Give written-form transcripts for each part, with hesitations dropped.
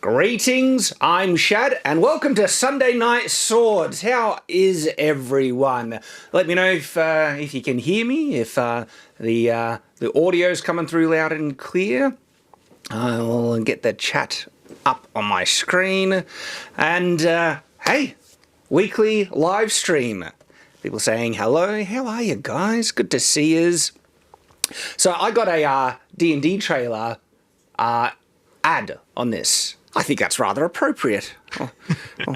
Greetings, I'm Shad, and welcome to Sunday Night Swords. How is everyone? Let me know if you can hear me, if the audio's coming through loud and clear. I'll get the chat up on my screen. And, hey, weekly live stream. People saying, hello, how are you guys? Good to see yous. So I got a D&D trailer ad on this. I think that's rather appropriate. I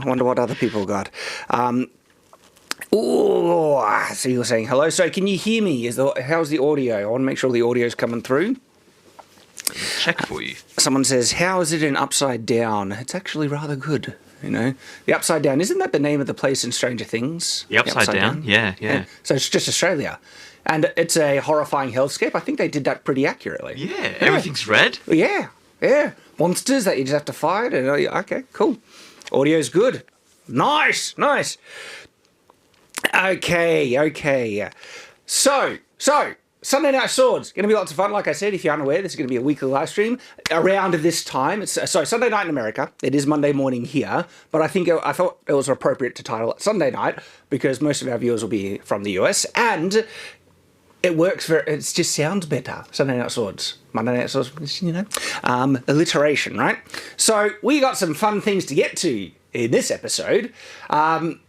wonder what other people got. So you're saying hello. So can you hear me? How's the audio? I want to make sure the audio's coming through. Check for you. Someone says, how is it in Upside Down? It's actually rather good, you know. The Upside Down, isn't that the name of the place in Stranger Things? The Upside Down? Yeah. So it's just Australia. And it's a horrifying hellscape. I think they did that pretty accurately. Yeah, everything's red. Yeah. Monsters that you just have to fight. And okay, cool. Audio's good. Nice. Okay. So, Sunday Night Swords. Going to be lots of fun. Like I said, if you're unaware, this is going to be a weekly live stream around this time. It's Sunday night in America. It is Monday morning here. But I thought it was appropriate to title it Sunday Night because most of our viewers will be from the US. And it works it just sounds better. Sunday Night Swords. Monday Night Swords, you know. Alliteration, right? So we got some fun things to get to in this episode. And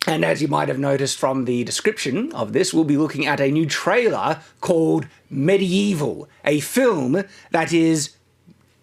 as you might have noticed from the description of this, we'll be looking at a new trailer called Medieval, a film that is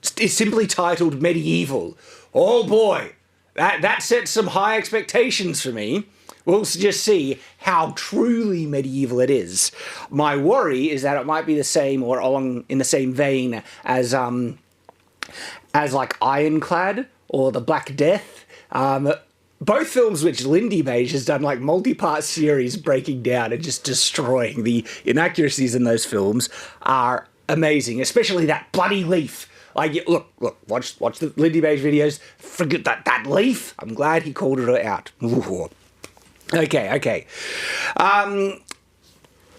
simply titled Medieval. Oh boy, that sets some high expectations for me. We'll just see how truly medieval it is. My worry is that it might be the same or along in the same vein as like Ironclad or The Black Death. Both films which Lindy Mage has done like multi-part series breaking down and just destroying. The inaccuracies in those films are amazing, especially that bloody leaf. Like, look, watch the Lindy Mage videos. Forget that leaf. I'm glad he called it out. Ooh. Okay.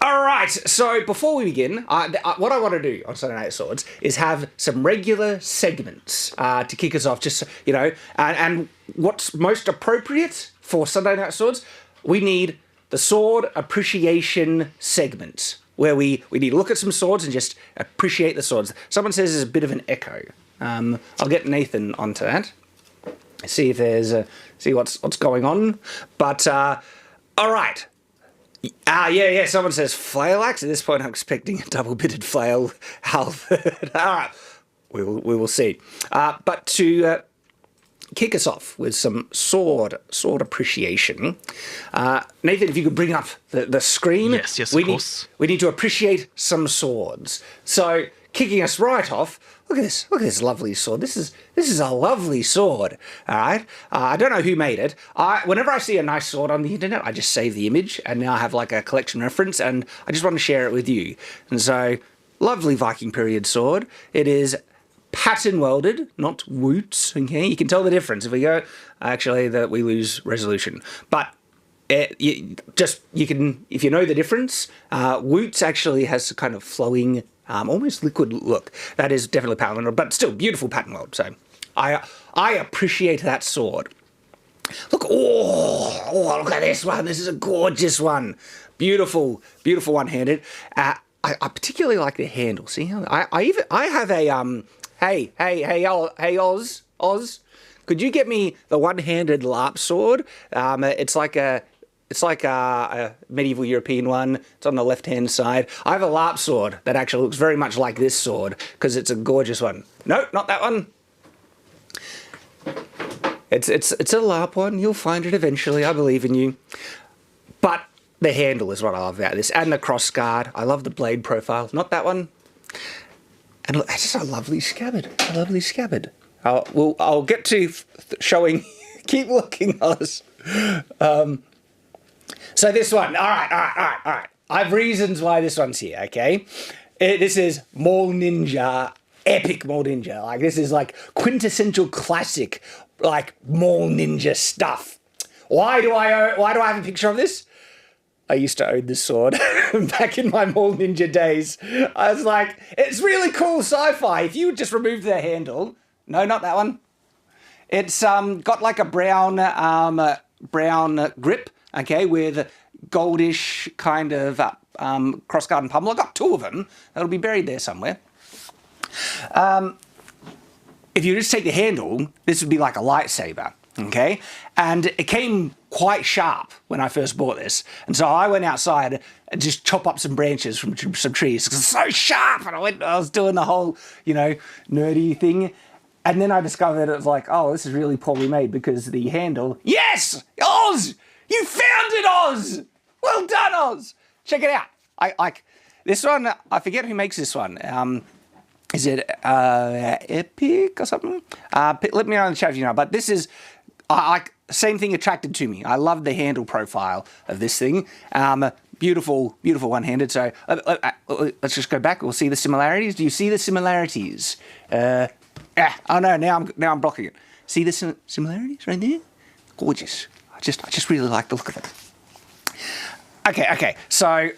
All right, so before we begin, what I want to do on Sunday Night Swords is have some regular segments to kick us off, just, you know, and what's most appropriate for Sunday Night Swords, we need the sword appreciation segment, where we need to look at some swords and just appreciate the swords. Someone says there's a bit of an echo. I'll get Nathan onto that. See if there's see what's going on. But all right. Yeah. Someone says flail axe. At this point, I'm expecting a double-bitted flail. Halford. All right. We will see. But to kick us off with some sword appreciation, Nathan, if you could bring up the screen. Yes, of course. We need to appreciate some swords. So, kicking us right off. Look at this lovely sword. This is a lovely sword. All right. I don't know who made it. Whenever I see a nice sword on the internet, I just save the image, and now I have like a collection reference, and I just want to share it with you. And so, lovely Viking period sword. It is pattern welded, not woots. Okay, you can tell the difference if we go. Actually, that we lose resolution, but. You can, if you know the difference, woots actually has a kind of flowing, almost liquid look. That is definitely pattern welded, but still beautiful pattern weld. So I appreciate that sword. Look, look at this one. This is a gorgeous one. Beautiful one-handed. I particularly like the handle. See how I have a hey Oz. Could you get me the one-handed LARP sword? It's like a medieval European one. It's on the left-hand side. I have a LARP sword that actually looks very much like this sword because it's a gorgeous one. No, not that one. It's a LARP one. You'll find it eventually. I believe in you. But the handle is what I love about this, and the cross guard. I love the blade profile. Not that one. And look, it's just a lovely scabbard. I'll get to showing. Keep looking, Oz. So this one, all right. I have reasons why this one's here, okay? This is Mall Ninja, epic Mall Ninja. Like, this is like quintessential classic, like Mall Ninja stuff. Why do I have a picture of this? I used to own this sword back in my Mall Ninja days. I was like, it's really cool sci-fi. If you would just remove the handle. No, not that one. It's got like a brown grip, okay, with goldish kind of cross-guard and pummel. I've got 2 of them. That'll be buried there somewhere. If you just take the handle, this would be like a lightsaber, okay? And it came quite sharp when I first bought this. And so I went outside and just chop up some branches from some trees because it's so sharp. And I was doing the whole, nerdy thing. And then I discovered it was like, oh, this is really poorly made because the handle... Yes! Oz! You found it, Oz! Well done, Oz! Check it out. I like this one. I forget who makes this one. Is it Epic or something? Let me know in the chat if you know. But this is... same thing attracted to me. I love the handle profile of this thing. Beautiful, beautiful one-handed. So let's just go back. We'll see the similarities. Do you see the similarities? Oh no! Now I'm blocking it. See the similarities right there? Gorgeous. I just really like the look of it. Okay. So,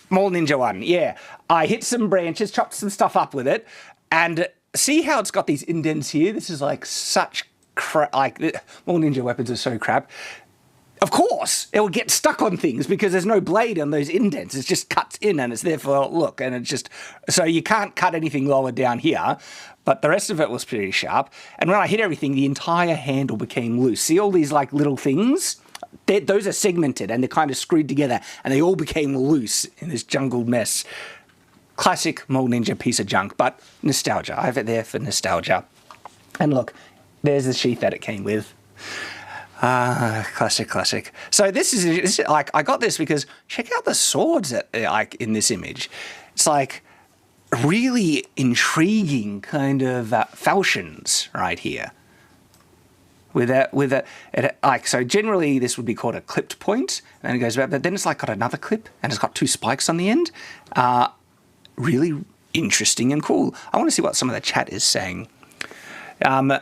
Mole Ninja one. Yeah, I hit some branches, chopped some stuff up with it, and see how it's got these indents here. This is like such crap. Like Mole Ninja weapons are so crap. Of course, it will get stuck on things because there's no blade on those indents. It just cuts in and it's there for a look. And it's just, so you can't cut anything lower down here, but the rest of it was pretty sharp. And when I hit everything, the entire handle became loose. See all these like little things? Those are segmented and they're kind of screwed together and they all became loose in this jungled mess. Classic Mole Ninja piece of junk, but nostalgia. I have it there for nostalgia. And look, there's the sheath that it came with. Classic. So this is like, I got this because check out the swords that like in this image. It's like really intriguing kind of falchions right here. So generally this would be called a clipped point, and it goes back, but then it's like got another clip and it's got 2 spikes on the end. Really interesting and cool. I want to see what some of the chat is saying. No.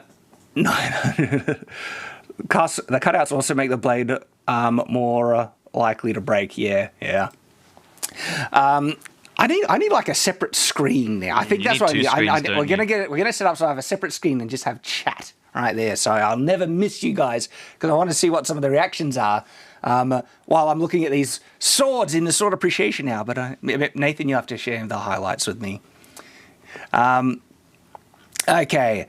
The cutouts also make the blade more likely to break. Yeah. I need like a separate screen now. I think that's what we're gonna set up so I have a separate screen and just have chat right there. So I'll never miss you guys because I want to see what some of the reactions are while I'm looking at these swords in the sword appreciation now. But Nathan, you have to share the highlights with me. Okay.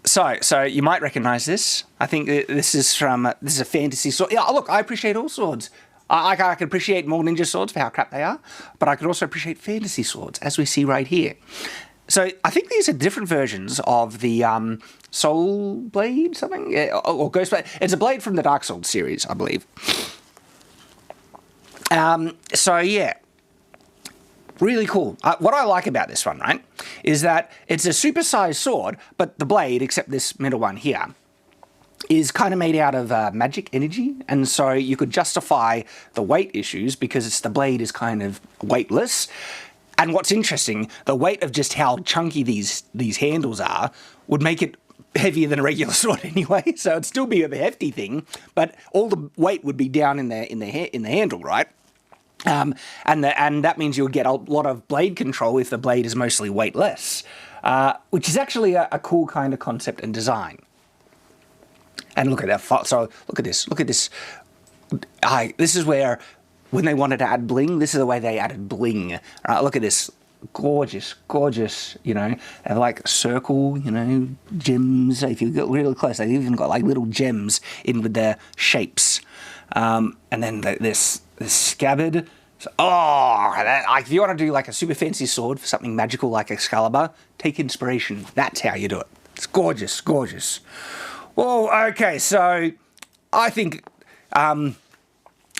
So you might recognise this. I think this is a fantasy sword. Yeah, look, I appreciate all swords. I can appreciate Mole Ninja swords for how crap they are, but I can also appreciate fantasy swords, as we see right here. So I think these are different versions of the Soul Blade, something, or Ghost Blade. It's a blade from the Dark Souls series, I believe. So yeah. Really cool. What I like about this one, right, is that it's a supersized sword, but the blade, except this middle one here, is kind of made out of magic energy, and so you could justify the weight issues because the blade is kind of weightless. And what's interesting, the weight of just how chunky these handles are would make it heavier than a regular sword anyway, so it'd still be a hefty thing, but all the weight would be down in the handle, right? And that means you'll get a lot of blade control if the blade is mostly weightless, which is actually a cool kind of concept and design. And look at that. So look at this. Look at this. This is where, when they wanted to add bling, this is the way they added bling. Look at this. Gorgeous, and like circle, gems. If you get really close, they've even got like little gems in with their shapes. And then this scabbard. So, if you want to do like a super fancy sword for something magical like Excalibur, take inspiration. That's how you do it. It's gorgeous. Well, okay, so I think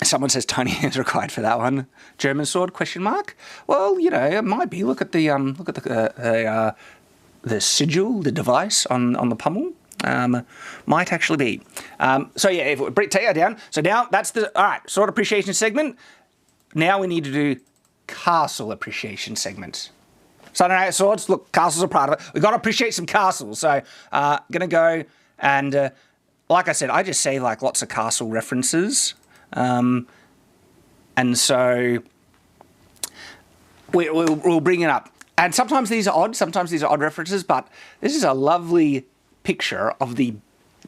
someone says tiny hands required for that one. German sword ? Well, it might be. Look at the sigil, the device on the pommel. Might actually be. So yeah, if we take that down. So now that's all right, sword appreciation segment. Now we need to do castle appreciation segment. Sunday Night Swords, look, castles are part of it. We've got to appreciate some castles. So gonna go and like I said, I just say like lots of castle references. And so we'll bring it up. And sometimes these are odd references, but this is a lovely picture of the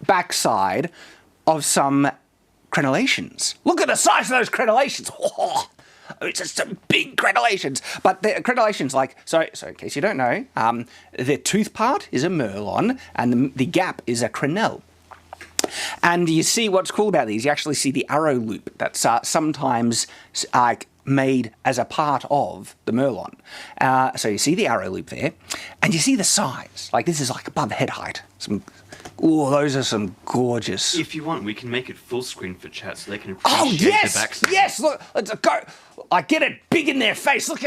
backside of some crenellations. Look at the size of those crenellations. Oh, it's just some big crenellations. But the crenellations, like, so in case you don't know, the tooth part is a merlon and the gap is a crenelle. And you see what's cool about these, you actually see the arrow loop that's sometimes made as a part of the merlon. So you see the arrow loop there, and you see the size. Like, this is like above head height. Those are some gorgeous. If you want, we can make it full screen for chat so they can Oh appreciate yes, the backside. yes! Look, let's go. Like, get it big in their face. Look,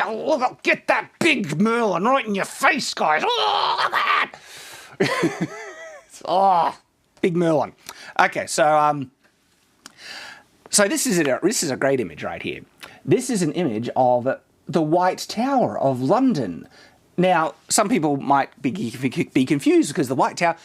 get that big merlon right in your face, guys. Oh, look at that! Oh, big merlon. Okay, so this is a great image right here. This is an image of the White Tower of London. Now, some people might be confused because the White Tower,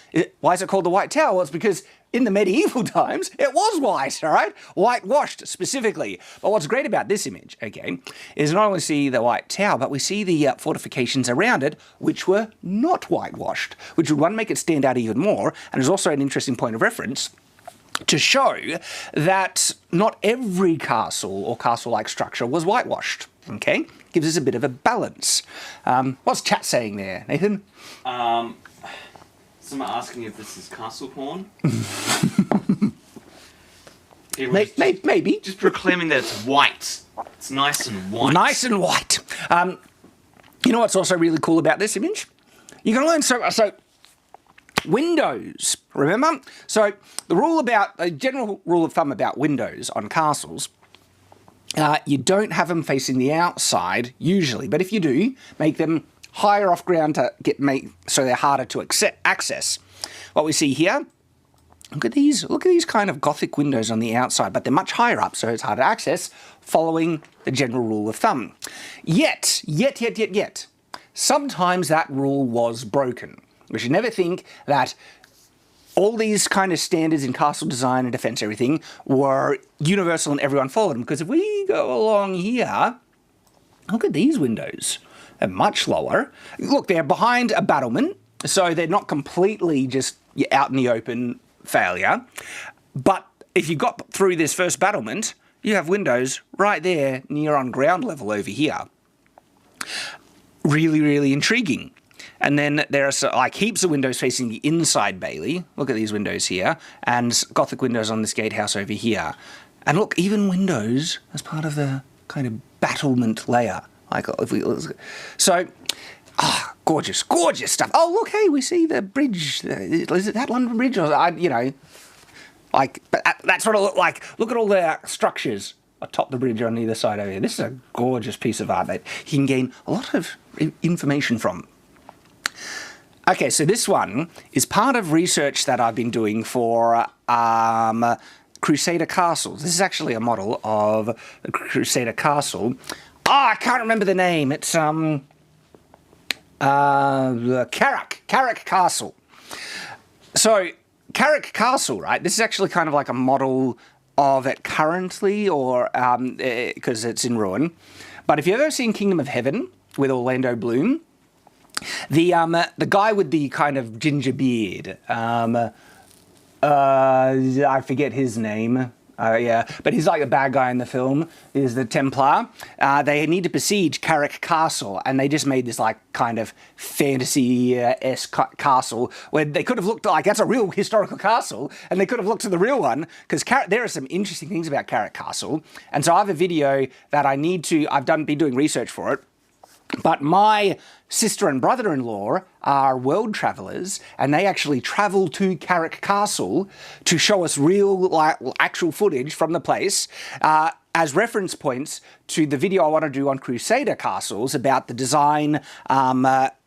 why is it called the White Tower? Well, it's because in the medieval times, it was white, all right? Whitewashed specifically. But what's great about this image, okay, is not only see the White Tower, but we see the fortifications around it, which were not whitewashed, which would, one, make it stand out even more, and is also an interesting point of reference to show that not every castle or castle-like structure was whitewashed, okay? Gives us a bit of a balance. What's chat saying there, Nathan? Someone asking if this is castle porn. Maybe. Just proclaiming that it's white. It's nice and white. Nice and white. You know what's also really cool about this image? You're going to learn so windows, remember? So a general rule of thumb about windows on castles, you don't have them facing the outside usually, but if you do, make them higher off ground to so they're harder to access. What we see here, look at these kind of Gothic windows on the outside, but they're much higher up, so it's harder to access, following the general rule of thumb. Yet, sometimes that rule was broken. We should never think that all these kind of standards in castle design and defense, everything, were universal and everyone followed them. Because if we go along here, look at these windows. They're much lower. Look, they're behind a battlement, so they're not completely just out in the open failure. But if you got through this first battlement, you have windows right there near on ground level over here. Really, really intriguing. And then there are like heaps of windows facing the inside bailey. Look at these windows here. And Gothic windows on this gatehouse over here. And look, even windows as part of the kind of battlement layer. Like, gorgeous, gorgeous stuff. Oh, look, hey, we see the bridge. Is it that London Bridge? Or, but that's what it looked like. Look at all the structures atop the bridge on either side over here. This is a gorgeous piece of art that you can gain a lot of information from. Okay, so this one is part of research that I've been doing for Crusader Castles. This is actually a model of a Crusader Castle. I can't remember the name. It's Carrick Castle. So Carrick Castle, right? This is actually kind of like a model of it currently, or because it's in ruin. But if you've ever seen Kingdom of Heaven with Orlando Bloom, the guy with the kind of ginger beard, I forget his name. But he's like a bad guy in the film, is the Templar. They need to besiege Carrick Castle, and they just made this like kind of fantasy-esque castle where they could have looked like that's a real historical castle, and they could have looked to the real one, because there are some interesting things about Carrick Castle. And so I have a video that I've been doing research for it. But my sister and brother-in-law are world travellers, and they actually travel to Carrick Castle to show us real, actual footage from the place as reference points to the video I want to do on Crusader Castles about the design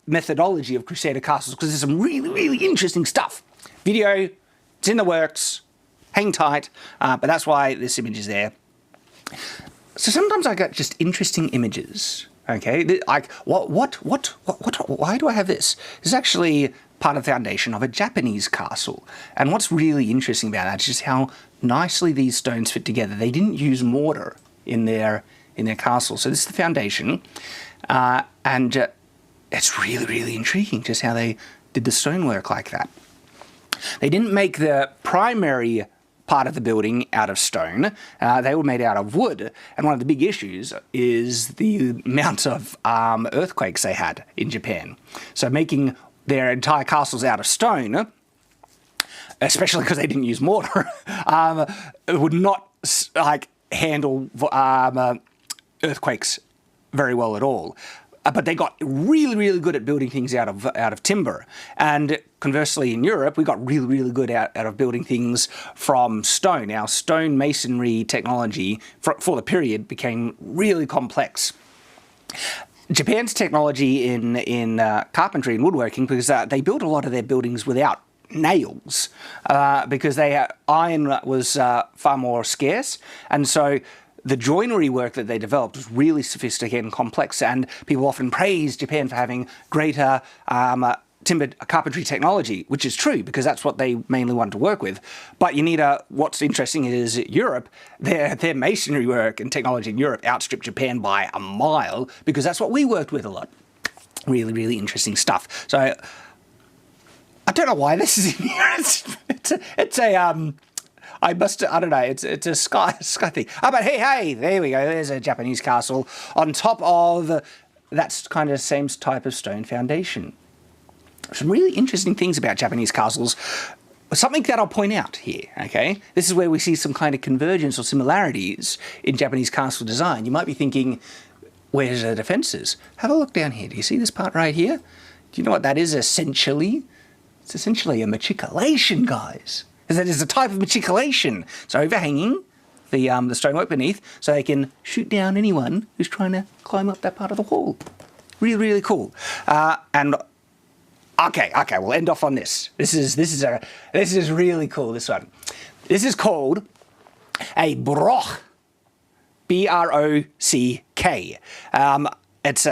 methodology of Crusader Castles, because there's some really, really interesting stuff. Video, it's in the works, hang tight, but that's why this image is there. So sometimes I get just interesting images. Okay, like, why do I have this? This is actually part of the foundation of a Japanese castle. And what's really interesting about that is just how nicely these stones fit together. They didn't use mortar in their castle. So this is the foundation. And it's really, really intriguing just how they did the stonework like that. They didn't make the primary part of the building out of stone. They were made out of wood. And one of the big issues is the amount of earthquakes they had in Japan. So making their entire castles out of stone, especially because they didn't use mortar, would not handle earthquakes very well at all. But they got really, really good at building things out of timber. And conversely, in Europe, we got really, really good out of building things from stone. Our stone masonry technology for the period became really complex. Japan's technology in carpentry and woodworking, because they built a lot of their buildings without nails, because iron was far more scarce, and so the joinery work that they developed was really sophisticated and complex, and people often praise Japan for having greater timber carpentry technology, which is true, because that's what they mainly want to work with. But you need what's interesting is Europe, their masonry work and technology in Europe outstripped Japan by a mile, because that's what we worked with a lot. Really, really interesting stuff. So I don't know why this is in here. I don't know, it's a sky thing. But hey, there we go. There's a Japanese castle on top of that's kind of the same type of stone foundation. Some really interesting things about Japanese castles. Something that I'll point out here, okay? This is where we see some kind of convergence or similarities in Japanese castle design. You might be thinking, where's the defences? Have a look down here. Do you see this part right here? Do you know what that is essentially? It's essentially a matriculation, guys. That is a type of matriculation. It's overhanging the stonework beneath, so they can shoot down anyone who's trying to climb up that part of the wall. Really, really cool. And okay, we'll end off on this. This is really cool. This one. This is called a broch. B-R-O-C-K. It's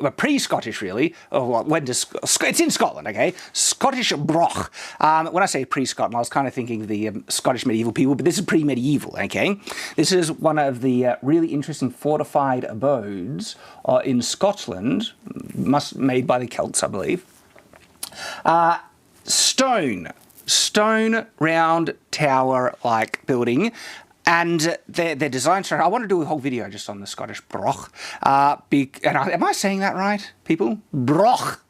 a pre-Scottish, really. It's in Scotland, okay? Scottish broch. When I say pre-Scotland, I was kind of thinking the Scottish medieval people, but this is pre-medieval, okay? This is one of the really interesting fortified abodes in Scotland, made by the Celts, I believe. Stone round tower-like building. And their design style, I want to do a whole video just on the Scottish broch. Am I saying that right, people? Broch.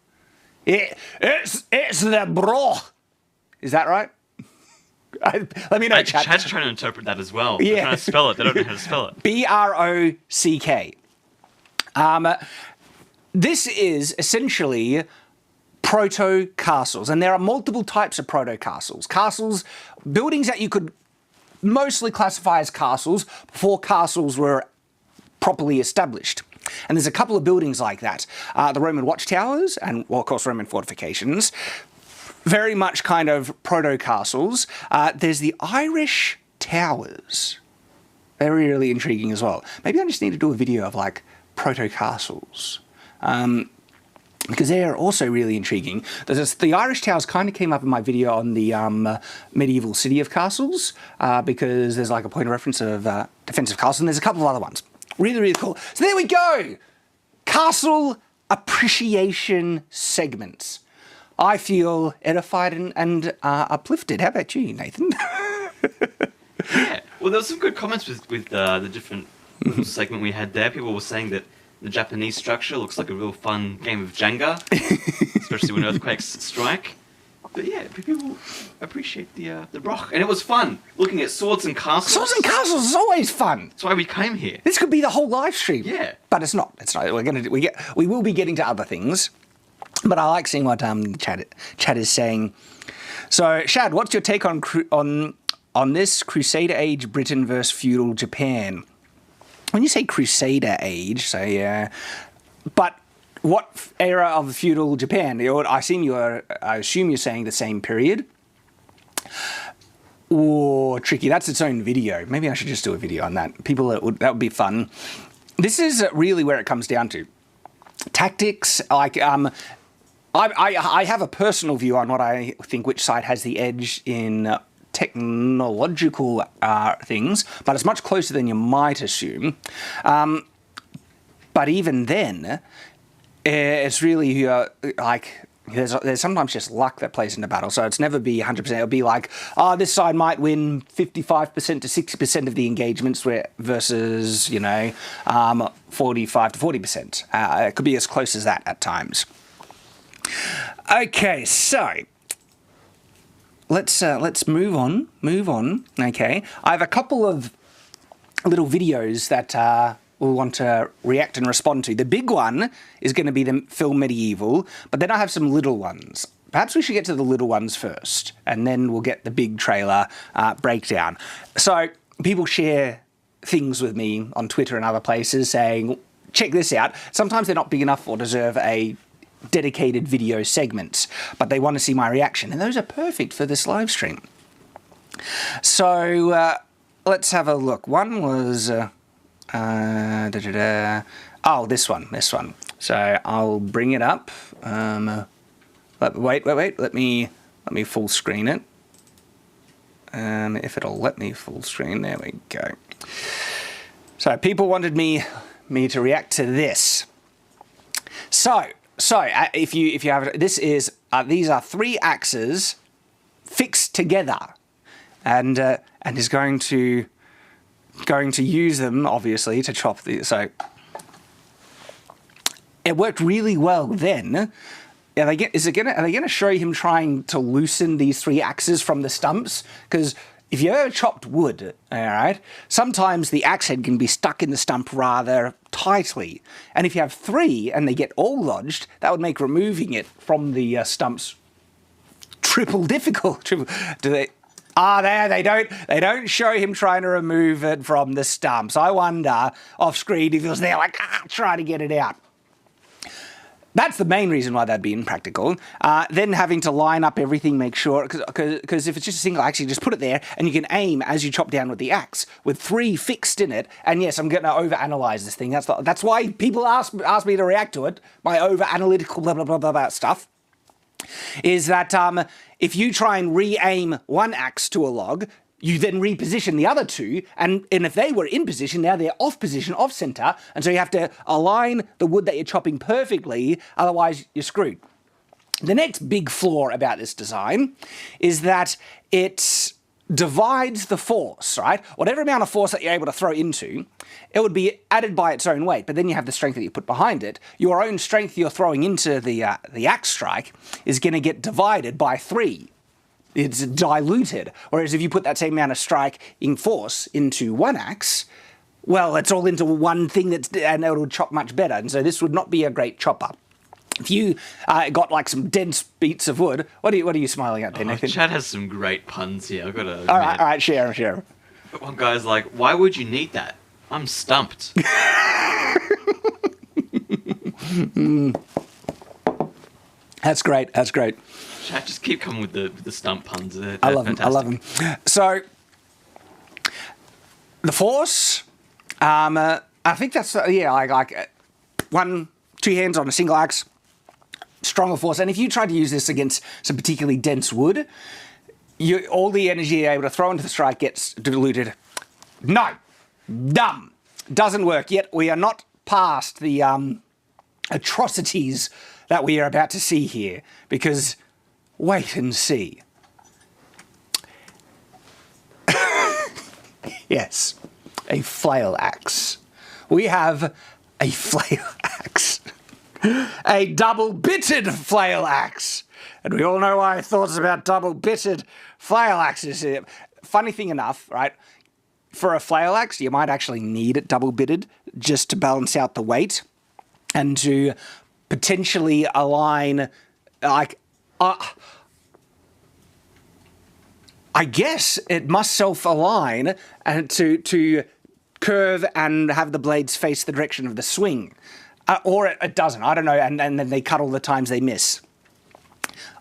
It's the broch. Is that right? Let me know, chat. Chat's trying to interpret that as well. Yeah. They're trying to spell it. They don't know how to spell it. B-R-O-C-K. This is essentially proto castles, and there are multiple types of proto castles. Buildings that you could mostly classify as castles before castles were properly established. And there's a couple of buildings like that. The Roman watchtowers and, well, of course, Roman fortifications. Very much kind of proto-castles. There's the Irish towers. Very, really intriguing as well. Maybe I just need to do a video of, proto-castles. Because they're also really intriguing. The Irish towers kind of came up in my video on the medieval city of castles, because there's a point of reference of defensive castles, and there's a couple of other ones. Really, really cool. So there we go! Castle appreciation segments. I feel edified and uplifted. How about you, Nathan? Yeah. Well, there was some good comments with the different little segment we had there. People were saying that the Japanese structure looks like a real fun game of Jenga, especially when earthquakes strike. But yeah, people appreciate the broch, and it was fun looking at swords and castles. Swords and castles is always fun. That's why we came here. This could be the whole live stream. Yeah, but it's not. It's not. We will be getting to other things, but I like seeing what the chat is saying. So, Shad, what's your take on this Crusader Age Britain versus feudal Japan? When you say Crusader Age, but what era of feudal Japan? I assume you're saying the same period. Oh, tricky. That's its own video. Maybe I should just do a video on that. That would be fun. This is really where it comes down to tactics. I have a personal view on what I think which side has the edge in technological things, but it's much closer than you might assume. But even then, it's really there's sometimes just luck that plays into battle, so it's never be 100%. It'll be like, this side might win 55% to 60% of the engagements versus, 45 to 40%. It could be as close as that at times. Okay, so let's move on. Okay, I have a couple of little videos that we'll want to react and respond to. The big one is going to be the film Medieval, but then I have some little ones. Perhaps we should get to the little ones first, and then we'll get the big trailer breakdown. So people share things with me on Twitter and other places saying, check this out. Sometimes they're not big enough or deserve a dedicated video segment, but they want to see my reaction, and those are perfect for this live stream. So let's have a look. One was this one. So I'll bring it up. Wait. Let me full screen it. If it'll let me full screen, there we go. So people wanted me to react to this. So if you have, these are 3 axes fixed together, and is going to use them obviously to chop the. So it worked really well then. Are they gonna show him trying to loosen these 3 axes from the stumps? Because if you ever chopped wood, all right, sometimes the axe head can be stuck in the stump rather tightly. And if you have 3 and they get all lodged, that would make removing it from the stumps triple difficult. Do they? They don't show him trying to remove it from the stumps. I wonder off screen if he was there like, trying to get it out. That's the main reason why that'd be impractical. Then having to line up everything, make sure, because if it's just a single axe, you just put it there and you can aim as you chop down with the axe with 3 fixed in it. And yes, I'm going to overanalyze this thing. That's why people ask me to react to it. My over-analytical blah, blah, blah, blah, blah stuff is that if you try and re-aim one axe to a log, you then reposition the other 2, and if they were in position, now they're off position, off center, and so you have to align the wood that you're chopping perfectly, otherwise you're screwed. The next big flaw about this design is that it divides the force, right? Whatever amount of force that you're able to throw into, it would be added by its own weight, but then you have the strength that you put behind it. Your own strength you're throwing into the axe strike is going to get divided by 3. It's diluted. Whereas if you put that same amount of striking force into one axe, well, it's all into one thing and it'll chop much better. And so this would not be a great chopper. If you got like some dense beats of wood, what are you smiling at there, Nathan? Chad has some great puns here. I've got to admit. All right, share. But one guy's like, "Why would you need that? I'm stumped." That's great. Chad, just keep coming with the stump puns. I love them. So the force, I think that's like 1, 2 hands on a single axe, stronger force. And if you try to use this against some particularly dense wood, all the energy you're able to throw into the strike gets diluted. No, dumb, doesn't work yet. We are not past the atrocities that we are about to see here, because wait and see. Yes, a flail axe. We have a flail axe. A double-bitted flail axe. And we all know my thoughts about double-bitted flail axes. Funny thing enough, right? For a flail axe, you might actually need it double-bitted just to balance out the weight and to potentially align, like, I guess it must self-align and to curve and have the blades face the direction of the swing. Or it doesn't, I don't know, and then they cut all the times they miss.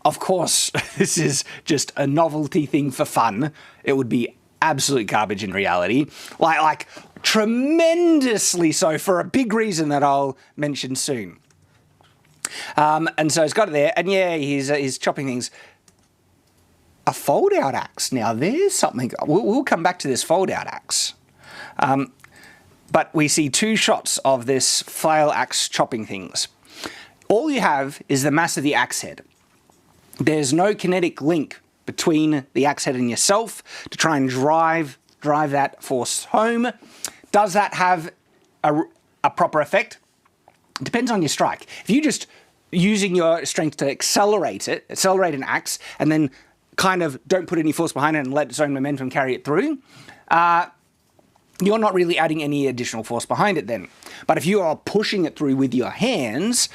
Of course, this is just a novelty thing for fun. It would be absolute garbage in reality. Like tremendously so, for a big reason that I'll mention soon. And so he's got it there, and yeah, he's chopping things. A fold-out axe. Now, there's something. We'll come back to this fold-out axe. But we see 2 shots of this flail axe chopping things. All you have is the mass of the axe head. There's no kinetic link between the axe head and yourself to try and drive that force home. Does that have a proper effect? It depends on your strike. If you just using your strength to accelerate an axe, and then kind of don't put any force behind it and let its own momentum carry it through, you're not really adding any additional force behind it then. But if you are pushing it through with your hands,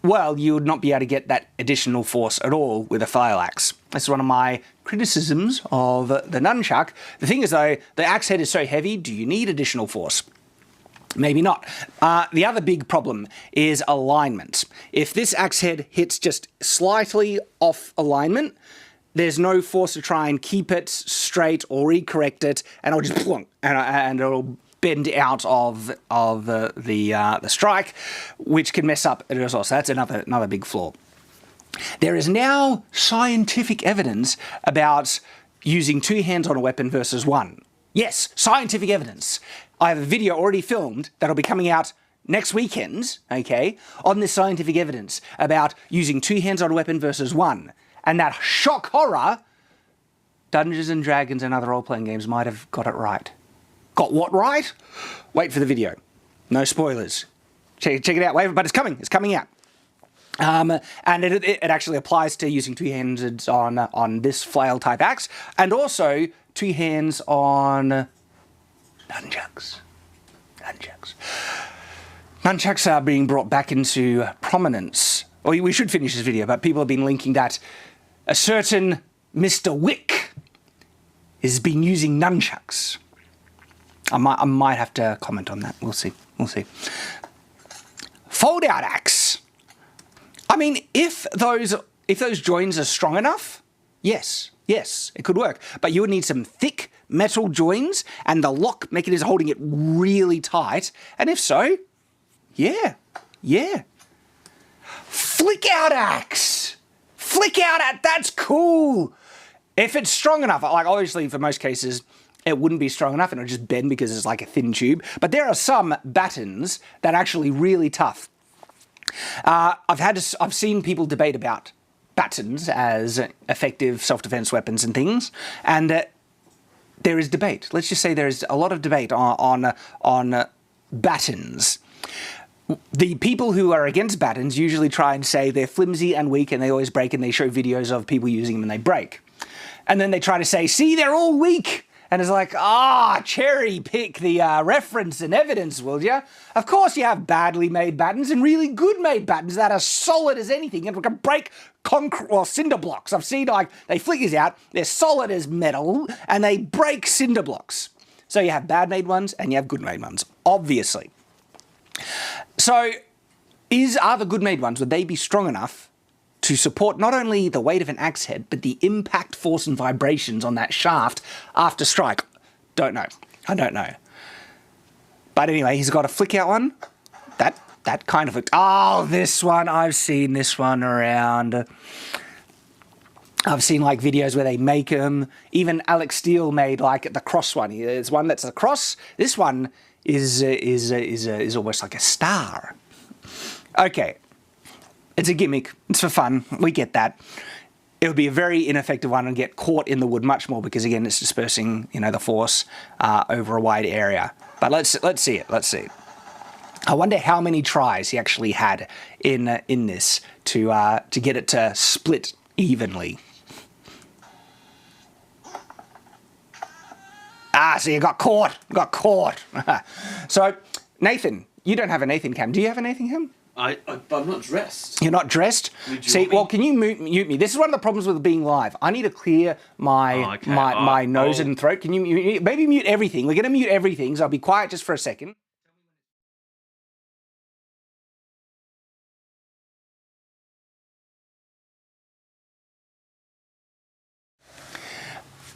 well, you would not be able to get that additional force at all with a FLAIL axe. That's one of my criticisms of the nunchuck. The thing is though, the axe head is so heavy, do you need additional force? Maybe not. The other big problem is alignment. If this axe head hits just slightly off alignment, there's no force to try and keep it straight or recorrect it, and it'll just plunk, and it'll bend out of the strike, which can mess up it as well. So that's another big flaw. There is now scientific evidence about using 2 hands on a weapon versus 1. Yes, scientific evidence. I have a video already filmed that'll be coming out next weekend, okay, on this scientific evidence about using 2 hands on a weapon versus 1. And that shock horror, Dungeons and Dragons and other role-playing games might have got it right. Got what right? Wait for the video. No spoilers. Check it out. Wait, but it's coming. It's coming out. And it actually applies to using 2 hands on this flail type axe, and also 2 hands on nunchucks. Nunchucks are being brought back into prominence. Well, we should finish this video, but people have been linking that a certain Mr. Wick has been using nunchucks. I might have to comment on that. We'll see. Fold-out axe. I mean, if those joins are strong enough, yes, it could work. But you would need some thick metal joins and the lock mechanism holding it really tight. And if so, yeah. Flick-out axe. That's cool. If it's strong enough, like obviously for most cases, it wouldn't be strong enough and it'll just bend because it's like a thin tube. But there are some battens that are actually really tough. I've seen people debate about battens as effective self-defense weapons and things, and there is debate. Let's just say there is a lot of debate on battens. The people who are against battens usually try and say they're flimsy and weak and they always break, and they show videos of people using them and they break. And then they try to say, see, they're all weak. And it's like, cherry pick the reference and evidence, will ya? Of course you have badly made battens and really good made battens that are solid as anything and can break concrete or cinder blocks. I've seen, like, they flick these out, they're solid as metal, and they break cinder blocks. So you have bad made ones and you have good made ones, obviously. So are the good made ones, would they be strong enough to support not only the weight of an axe head, but the impact force and vibrations on that shaft after strike? Don't know. I don't know. But anyway, he's got a flick out one. That kind of... this one. I've seen this one around. I've seen like videos where they make them. Even Alex Steele made like the cross one. There's one that's a cross. This one is almost like a star. Okay. It's a gimmick. It's for fun. We get that. It would be a very ineffective one and get caught in the wood much more because, again, it's dispersing, the force over a wide area. But let's see it. Let's see. I wonder how many tries he actually had in this to get it to split evenly. So you got caught. So, Nathan, you don't have a Nathan cam. Do you have a Nathan cam? I'm not dressed. You're not dressed? See, well, can you mute me? This is one of the problems with being live. I need to clear my nose and throat. Can you maybe mute everything? We're going to mute everything, so I'll be quiet just for a second.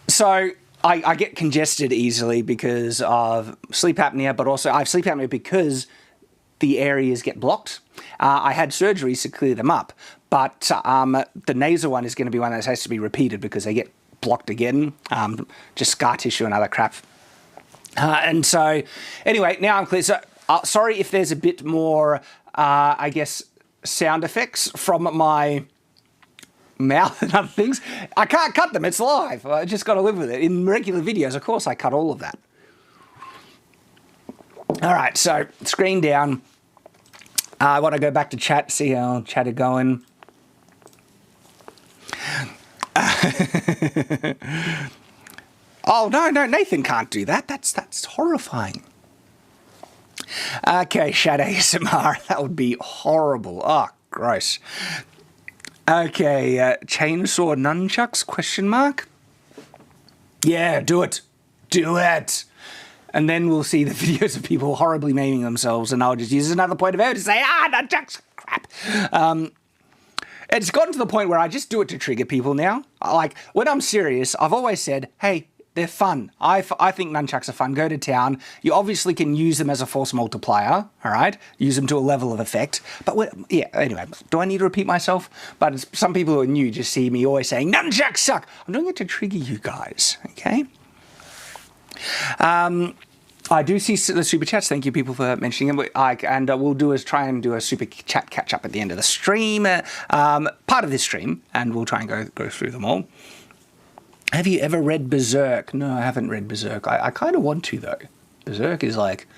So I get congested easily because of sleep apnea, but also I have sleep apnea because the areas get blocked. I had surgeries to clear them up, but the nasal one is going to be one that has to be repeated because they get blocked again, just scar tissue and other crap. And so, anyway, now I'm clear. So, sorry if there's a bit more, I guess, sound effects from my mouth and other things. I can't cut them. It's live. I just got to live with it. In regular videos, of course, I cut all of that. All right, so screen down. I want to go back to chat, see how chat are going. Oh, no, Nathan can't do that. That's horrifying. Okay, Shad ASMR. That would be horrible. Oh, gross. Okay, chainsaw nunchucks, question mark? Yeah, do it. Do it. And then we'll see the videos of people horribly maiming themselves, and I'll just use another point of view to say, nunchucks, crap. It's gotten to the point where I just do it to trigger people now. Like, when I'm serious, I've always said, hey, they're fun. I think nunchucks are fun. Go to town. You obviously can use them as a force multiplier, all right? Use them to a level of effect. But, yeah, anyway, do I need to repeat myself? But some people who are new just see me always saying, nunchucks suck. I'm doing it to trigger you guys, okay? I do see the super chats. Thank you, people, for mentioning them. And we'll try and do a super chat catch up at the end of the stream, part of this stream, and we'll try and go through them all. Have you ever read Berserk? No, I haven't read Berserk. I kind of want to, though. Berserk is like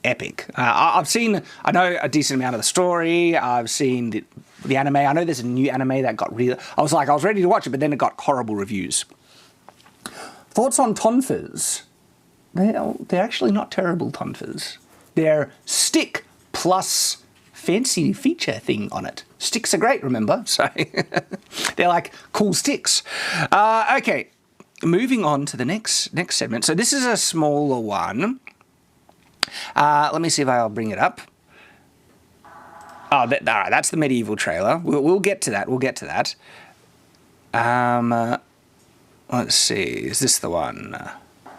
epic. I know a decent amount of the story. I've seen the anime. I know there's a new anime that got I was ready to watch it, but then it got horrible reviews. Thoughts on tonfas? They're actually not terrible tonfas. They're stick plus fancy feature thing on it. Sticks are great, remember? So they're like cool sticks. Okay, moving on to the next segment. So this is a smaller one. Let me see if I'll bring it up. Oh, all right, that's the medieval trailer. We'll get to that. We'll get to that. Let's see. Is this the one?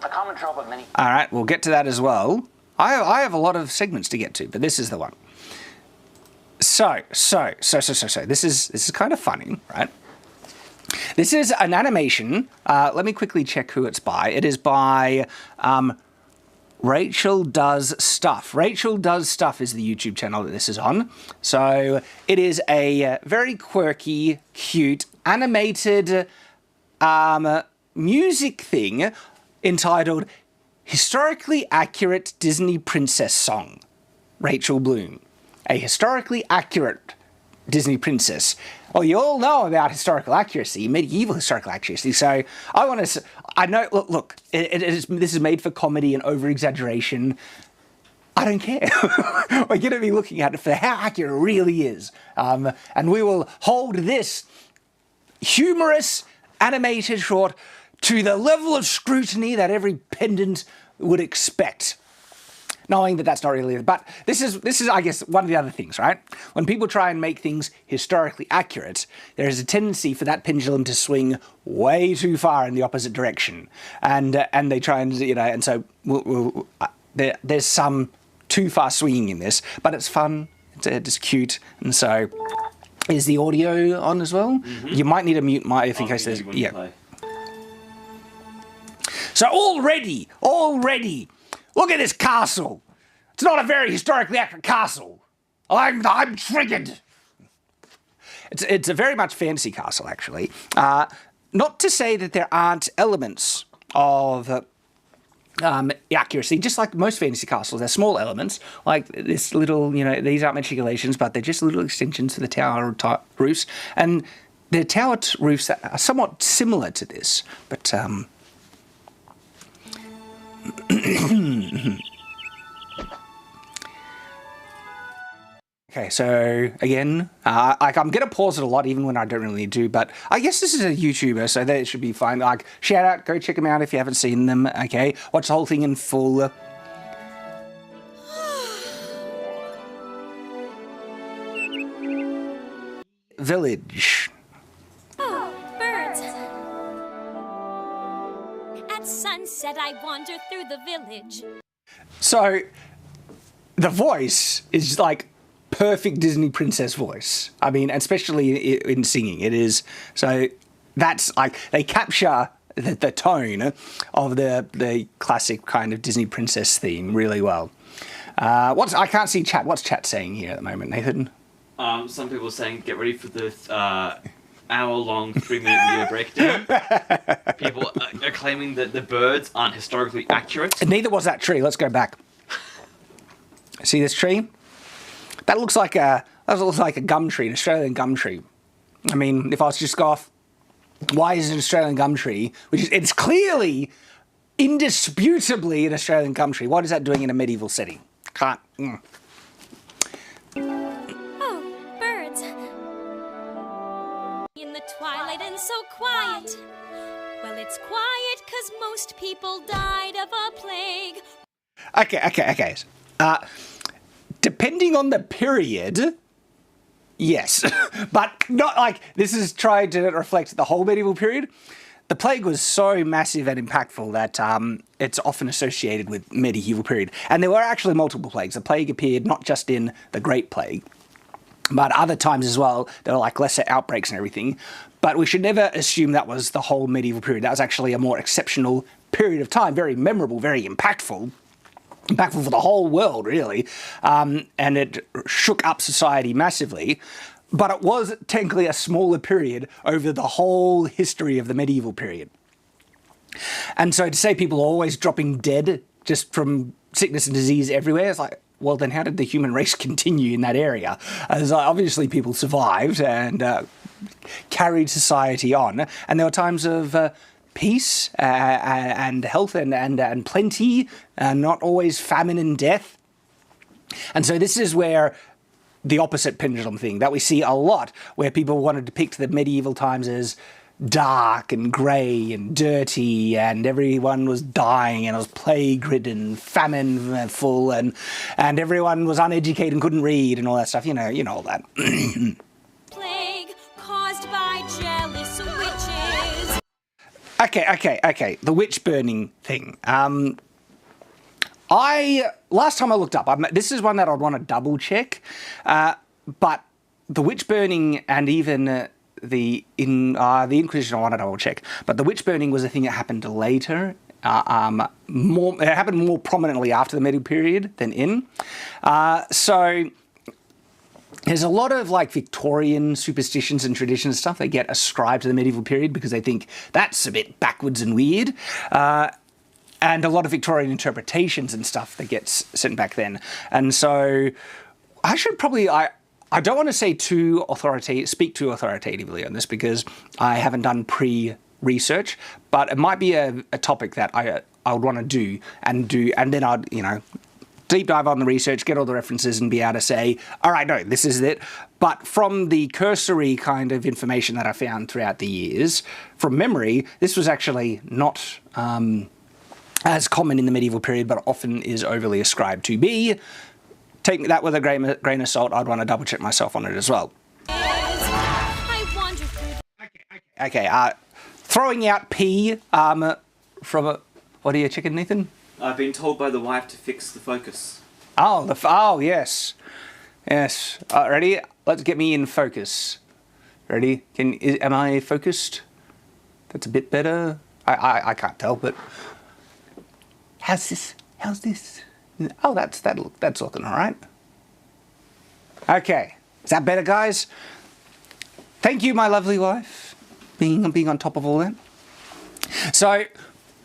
A common trope of many. All right, we'll get to that as well. I have a lot of segments to get to, but this is the one. So. This is kind of funny, right? This is an animation. Let me quickly check who it's by. It is by Rachel Does Stuff. Rachel Does Stuff is the YouTube channel that this is on. So it is a very quirky, cute, animated music thing entitled Historically Accurate Disney Princess Song. Rachel Bloom. A historically accurate Disney princess. Well, you all know about historical accuracy, medieval historical accuracy, so I know, look, this is made for comedy and over-exaggeration. I don't care. We're going to be looking at it for how accurate it really is. And we will hold this humorous animated short to the level of scrutiny that every pedant would expect. Knowing that that's not really, but this is, I guess, one of the other things, right? When people try and make things historically accurate, there is a tendency for that pendulum to swing way too far in the opposite direction, and they try and, and so there's some too far swinging in this, but it's fun, it's cute, and so is the audio on as well? Mm-hmm. You might need to mute my if in case there's Play. So already, look at this castle. It's not a very historically accurate castle. I'm triggered. It's a very much fantasy castle, actually. Not to say that there aren't elements of accuracy, just like most fantasy castles. They're small elements, like this little, these aren't matriculations, but they're just little extensions to the tower roofs. And the tower roofs that are somewhat similar to this, but okay, so again, I'm going to pause it a lot even when I don't really need to, but I guess this is a YouTuber, so that should be fine. Like, shout out, go check them out if you haven't seen them, okay? Watch the whole thing in full. Village. Oh, birds. At sunset, I wander through the village. So, the voice is like perfect Disney princess voice. I mean, especially in singing, it is. So that's like, they capture the tone of the classic kind of Disney princess theme really well. I can't see chat. What's chat saying here at the moment, Nathan? Some people are saying get ready for the hour-long, 3-minute video breakdown. People are claiming that the birds aren't historically accurate. And neither was that tree. Let's go back. See this tree? That looks like a gum tree, an Australian gum tree. I mean, if I was to just go off, why is it an Australian gum tree? It's clearly, indisputably an Australian gum tree. What is that doing in a medieval setting? Can't. Oh, birds. In the twilight and so quiet. Well, it's quiet 'cause most people died of a plague. Okay. Depending on the period, yes. But not like, this is trying to reflect the whole medieval period. The plague was so massive and impactful that it's often associated with medieval period. And there were actually multiple plagues. The plague appeared not just in the Great Plague, but other times as well. There were like lesser outbreaks and everything. But we should never assume that was the whole medieval period. That was actually a more exceptional period of time. Very memorable, very impactful. Impactful for the whole world, really. And it shook up society massively. But it was technically a smaller period over the whole history of the medieval period. And so to say people are always dropping dead just from sickness and disease everywhere, it's like, well, then how did the human race continue in that area? As obviously people survived and carried society on. And there were times of peace and health and plenty, not always famine and death. And so this is where the opposite pendulum thing that we see a lot, where people want to depict the medieval times as dark and grey and dirty, and everyone was dying and it was plague-ridden, famine-full, and everyone was uneducated and couldn't read and all that stuff. You know all that. Plague caused by jealous witches. Okay. The witch burning thing. Last time I looked up, this is one that I'd want to double check, but the witch burning and even the Inquisition I want to double check, but the witch burning was a thing that happened later. It happened more prominently after the medieval period than in. So there's a lot of like Victorian superstitions and traditions and stuff that get ascribed to the medieval period because they think that's a bit backwards and weird. And a lot of Victorian interpretations and stuff that gets sent back then. And so I should probably, I don't want to say speak too authoritatively on this because I haven't done pre-research, but it might be a topic that I would want to do, and then I'd, deep dive on the research, get all the references and be able to say, all right, no, this is it. But from the cursory kind of information that I found throughout the years, from memory, this was actually not as common in the medieval period, but often is overly ascribed to be. Take that with a grain of salt. I'd want to double check myself on it as well. Okay, throwing out pee from a... What are you, chicken, Nathan? I've been told by the wife to fix the focus. Oh, yes. Yes. Ready? Let's get me in focus. Ready? Am I focused? That's a bit better. I can't tell, but... How's this? Oh, that's looking all right. Okay. Is that better, guys? Thank you, my lovely wife, being on top of all that. So,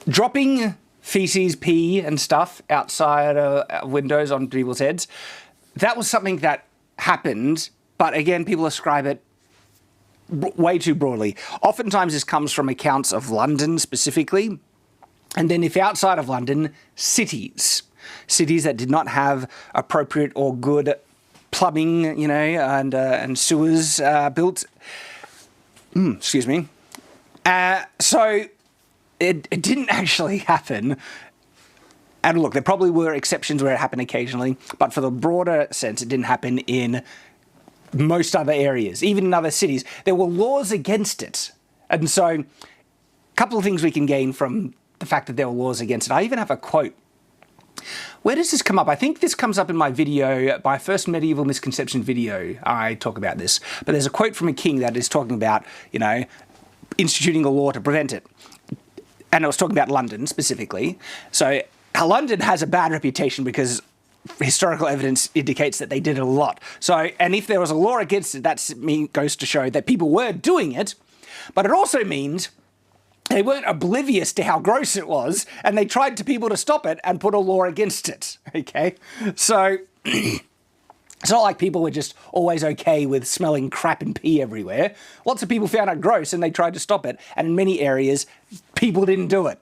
dropping feces, pee, and stuff outside windows on people's heads, that was something that happened, but again, people ascribe it way too broadly. Oftentimes, this comes from accounts of London specifically. And then if outside of London, cities that did not have appropriate or good plumbing, and sewers built. Excuse me. So it didn't actually happen. And look, there probably were exceptions where it happened occasionally, but for the broader sense, it didn't happen in most other areas, even in other cities. There were laws against it. And so a couple of things we can gain from the fact that there were laws against it. I even have a quote. Where does this come up? I think this comes up in my video, my first medieval misconception video. I talk about this. But there's a quote from a king that is talking about, instituting a law to prevent it. And I was talking about London specifically. So London has a bad reputation because historical evidence indicates that they did it a lot. So, and if there was a law against it, that goes to show that people were doing it, but it also means they weren't oblivious to how gross it was, and they tried to people to stop it and put a law against it, okay? So, it's not like people were just always okay with smelling crap and pee everywhere. Lots of people found it gross and they tried to stop it, and in many areas, people didn't do it.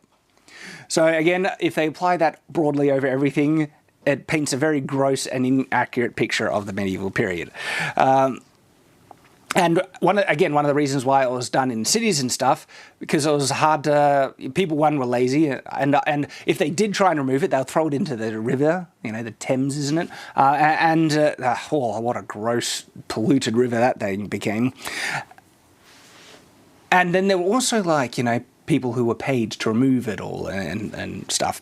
So again, if they apply that broadly over everything, it paints a very gross and inaccurate picture of the medieval period. And one of the reasons why it was done in cities and stuff, because it was hard to, people, one, were lazy, and if they did try and remove it, they'll throw it into the river, you know, the Thames, isn't it? What a gross, polluted river that thing became. And then there were also, like, you know, people who were paid to remove it all and stuff.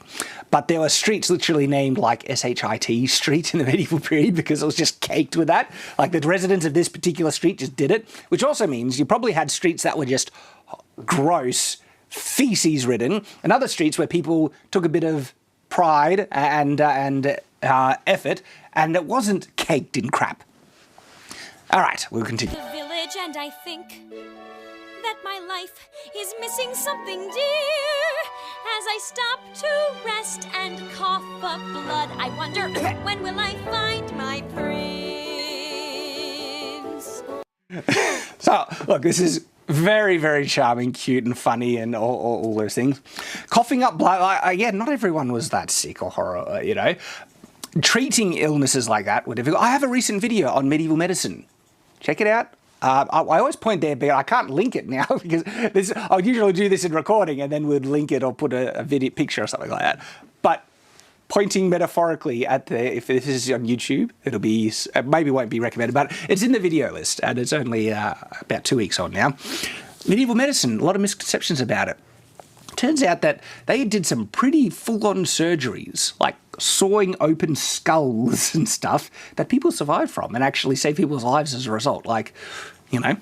But there were streets literally named like SHIT Street in the medieval period because it was just caked with that. Like the residents of this particular street just did it, which also means you probably had streets that were just gross, feces-ridden, and other streets where people took a bit of pride and effort, and it wasn't caked in crap. All right, we'll continue. The village, and I think that my life is missing something dear. As I stop to rest and cough up blood, I wonder, when will I find my prince? So, look, this is very, very charming, cute and funny and all those things. Coughing up blood, again, not everyone was that sick or horror, you know. Treating illnesses like that were difficult. I have a recent video on medieval medicine. Check it out. I always point there, but I can't link it now because I'll usually do this in recording and then we'd link it or put a video picture or something like that. But pointing metaphorically at if this is on YouTube, it'll be, maybe won't be recommended, but it's in the video list and it's only about 2 weeks on now. Medieval medicine, a lot of misconceptions about it. Turns out that they did some pretty full-on surgeries, like sawing open skulls and stuff that people survived from and actually saved people's lives as a result. Like, you know.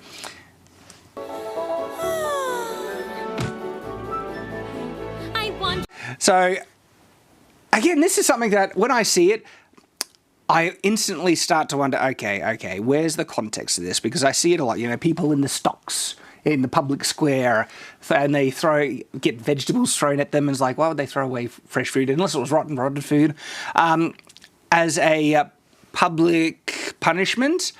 So, again, this is something that when I see it, I instantly start to wonder, okay, where's the context of this? Because I see it a lot, you know, people in the stocks, in the public square, and they get vegetables thrown at them, and it's like, why would they throw away fresh food unless it was rotten food? As a public punishment,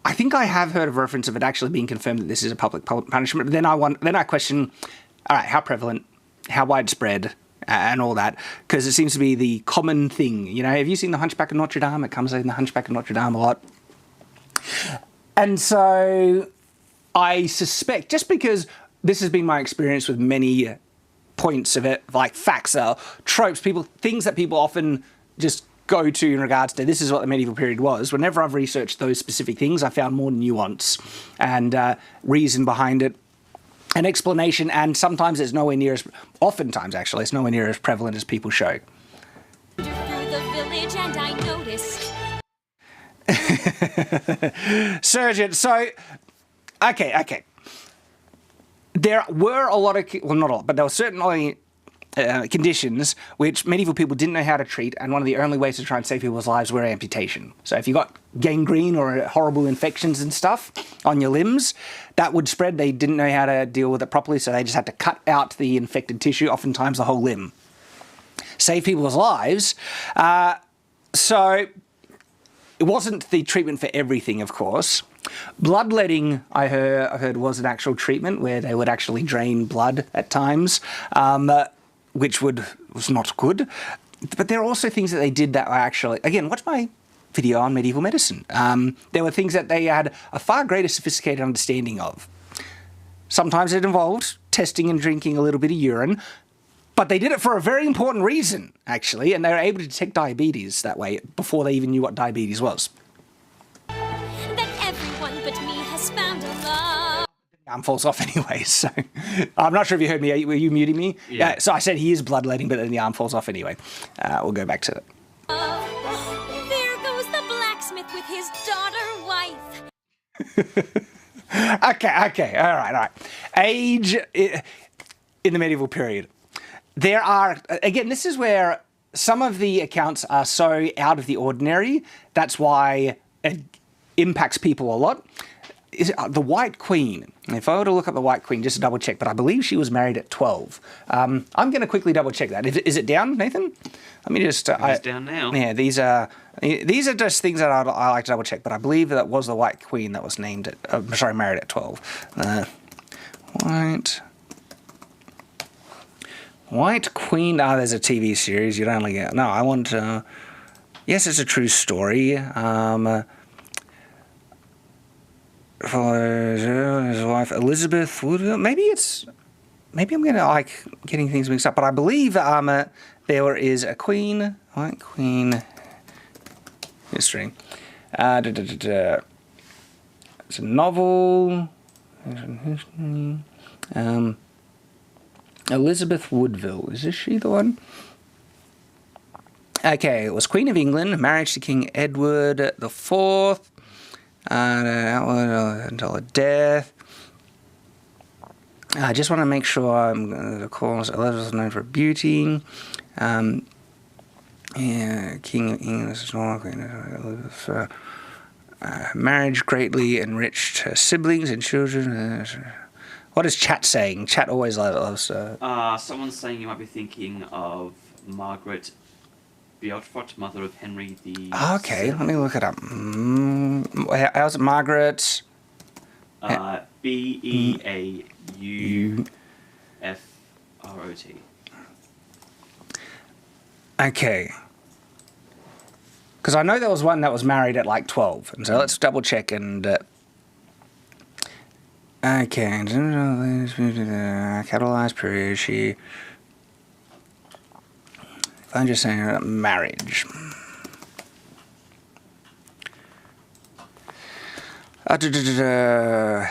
I think I have heard of reference of it actually being confirmed that this is a public punishment. But then I question, all right, how prevalent, how widespread, and all that, because it seems to be the common thing. You know, have you seen The Hunchback of Notre Dame? It comes in The Hunchback of Notre Dame a lot, and so I suspect, just because this has been my experience with many points of it, like facts, tropes, things that people often just go to in regards to this is what the medieval period was. Whenever I've researched those specific things, I found more nuance and reason behind it, an explanation, and sometimes it's nowhere near oftentimes actually, it's nowhere near as prevalent as people show. Through the village and I noticed. Surgeon, so Okay. There were a lot of, well, not a lot, but there were certainly conditions which medieval people didn't know how to treat, and one of the only ways to try and save people's lives were amputation. So if you got gangrene or horrible infections and stuff on your limbs, that would spread. They didn't know how to deal with it properly, so they just had to cut out the infected tissue, oftentimes the whole limb. Save people's lives. So it wasn't the treatment for everything, of course. Bloodletting, I heard, was an actual treatment where they would actually drain blood at times, which was not good. But there are also things that they did that were actually, again, watch my video on medieval medicine. There were things that they had a far greater sophisticated understanding of. Sometimes it involved testing and drinking a little bit of urine, but they did it for a very important reason, actually, and they were able to detect diabetes that way before they even knew what diabetes was. Arm falls off anyway, so I'm not sure if you heard me. Were you muting me? Yeah. So I said he is bloodletting, but then the arm falls off anyway. We'll go back to it. There goes the blacksmith with his daughter-wife. Okay, all right. Age in the medieval period. There are, again, this is where some of the accounts are so out of the ordinary. That's why it impacts people a lot. Is it, the White Queen. If I were to look up the White Queen, just to double check, but I believe she was married at 12. I'm going to quickly double check that. Is it down, Nathan? Let me just... It's down now. Yeah, these are just things that I like to double check, but I believe that was the White Queen that was named at... married at 12. White Queen. There's a TV series. You'd only get... No, I want... yes, it's a true story. For his wife Elizabeth Woodville. Maybe I'm getting things mixed up, but I believe there is a queen, White Queen history. It's a novel. Elizabeth Woodville. Is she the one? Okay, it was Queen of England, married to King Edward IV. Until her death. I just want to make sure I'm going to call Elizabeth known for beauty. King of England, marriage greatly enriched her siblings and children. What is chat saying? Chat always loves. Someone's saying you might be thinking of Margaret Beaufort, mother of Henry the... Okay, let me look it up. How's it, Margaret? Beaufrot. Okay. Because I know there was one that was married at like 12. And so let's double check and... okay. Catalyzed period. She... I'm just saying marriage. The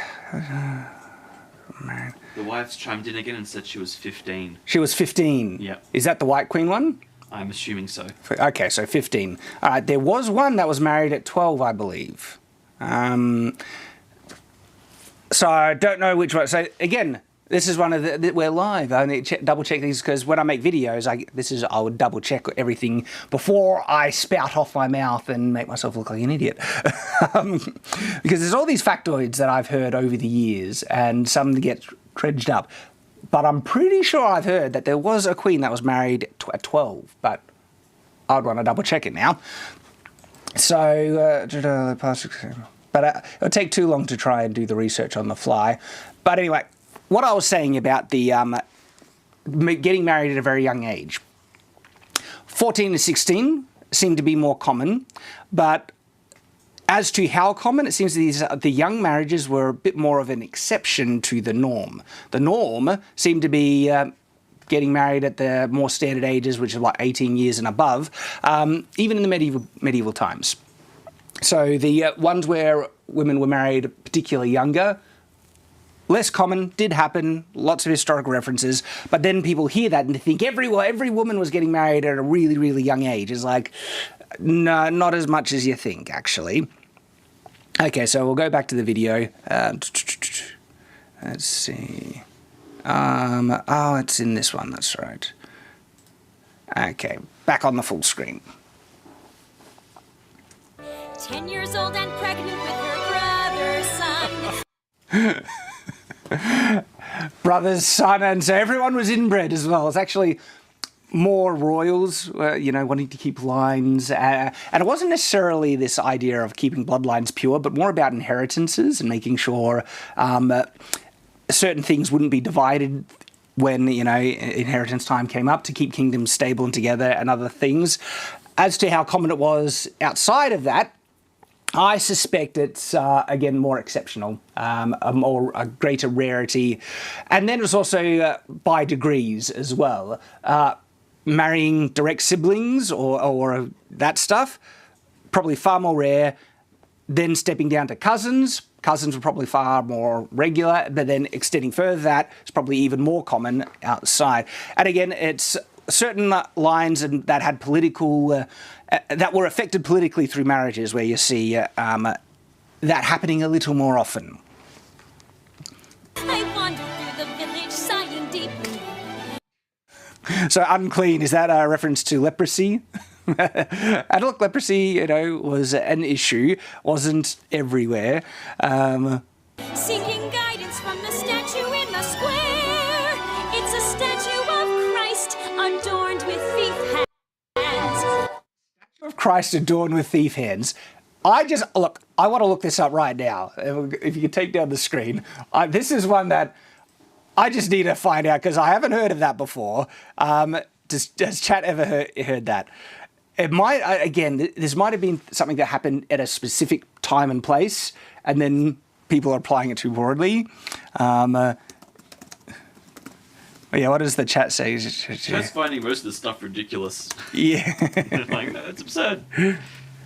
wife's chimed in again and said she was 15. She was 15? Yeah. Is that the White Queen one? I'm assuming so. Okay, so 15. All right, there was one that was married at 12, I believe. So I don't know which one. So again... This is one of the... We're live. I need to double check these because when I make videos, I would double check everything before I spout off my mouth and make myself look like an idiot. Because there's all these factoids that I've heard over the years and some get dredged up. But I'm pretty sure I've heard that there was a queen that was married at 12. But I'd want to double check it now. So... but it would take too long to try and do the research on the fly. But anyway... What I was saying about the getting married at a very young age. 14 to 16 seemed to be more common, but as to how common, it seems the young marriages were a bit more of an exception to the norm. The norm seemed to be getting married at the more standard ages, which is like 18 years and above, even in the medieval times. So the ones where women were married particularly younger, less common, did happen, lots of historical references, but then people hear that and they think every woman was getting married at a really, really young age. It's like, no, not as much as you think, actually. Okay, so we'll go back to the video. Let's see. Oh, it's in this one, that's right. Okay, back on the full screen. 10 years old and pregnant with her brother's son. Brother's son, and so everyone was inbred as well. It's actually more royals, wanting to keep lines. And it wasn't necessarily this idea of keeping bloodlines pure, but more about inheritances and making sure certain things wouldn't be divided when, inheritance time came up to keep kingdoms stable and together and other things. As to how common it was outside of that, I suspect it's, again, more exceptional, a greater rarity. And then it's also by degrees as well. Marrying direct siblings or that stuff, probably far more rare. Then stepping down to cousins. Cousins were probably far more regular, but then extending further that, it's probably even more common outside. And again, it's certain lines that had political... that were affected politically through marriages where you see that happening a little more often. I wandered through the village sighing deeply. So unclean, is that a reference to leprosy? And look, leprosy, was an issue, wasn't everywhere. Seeking guidance from the statue in the square. It's a statue of Christ adorned with thief hands. Of Christ adorned with thief hands. I want to look this up right now. If you could take down the screen. This is one that I just need to find out because I haven't heard of that before. Has chat ever heard that? It might, this might have been something that happened at a specific time and place, and then people are applying it too broadly. What does the chat say? Chat's finding most of the stuff ridiculous. Yeah. Like, that's absurd.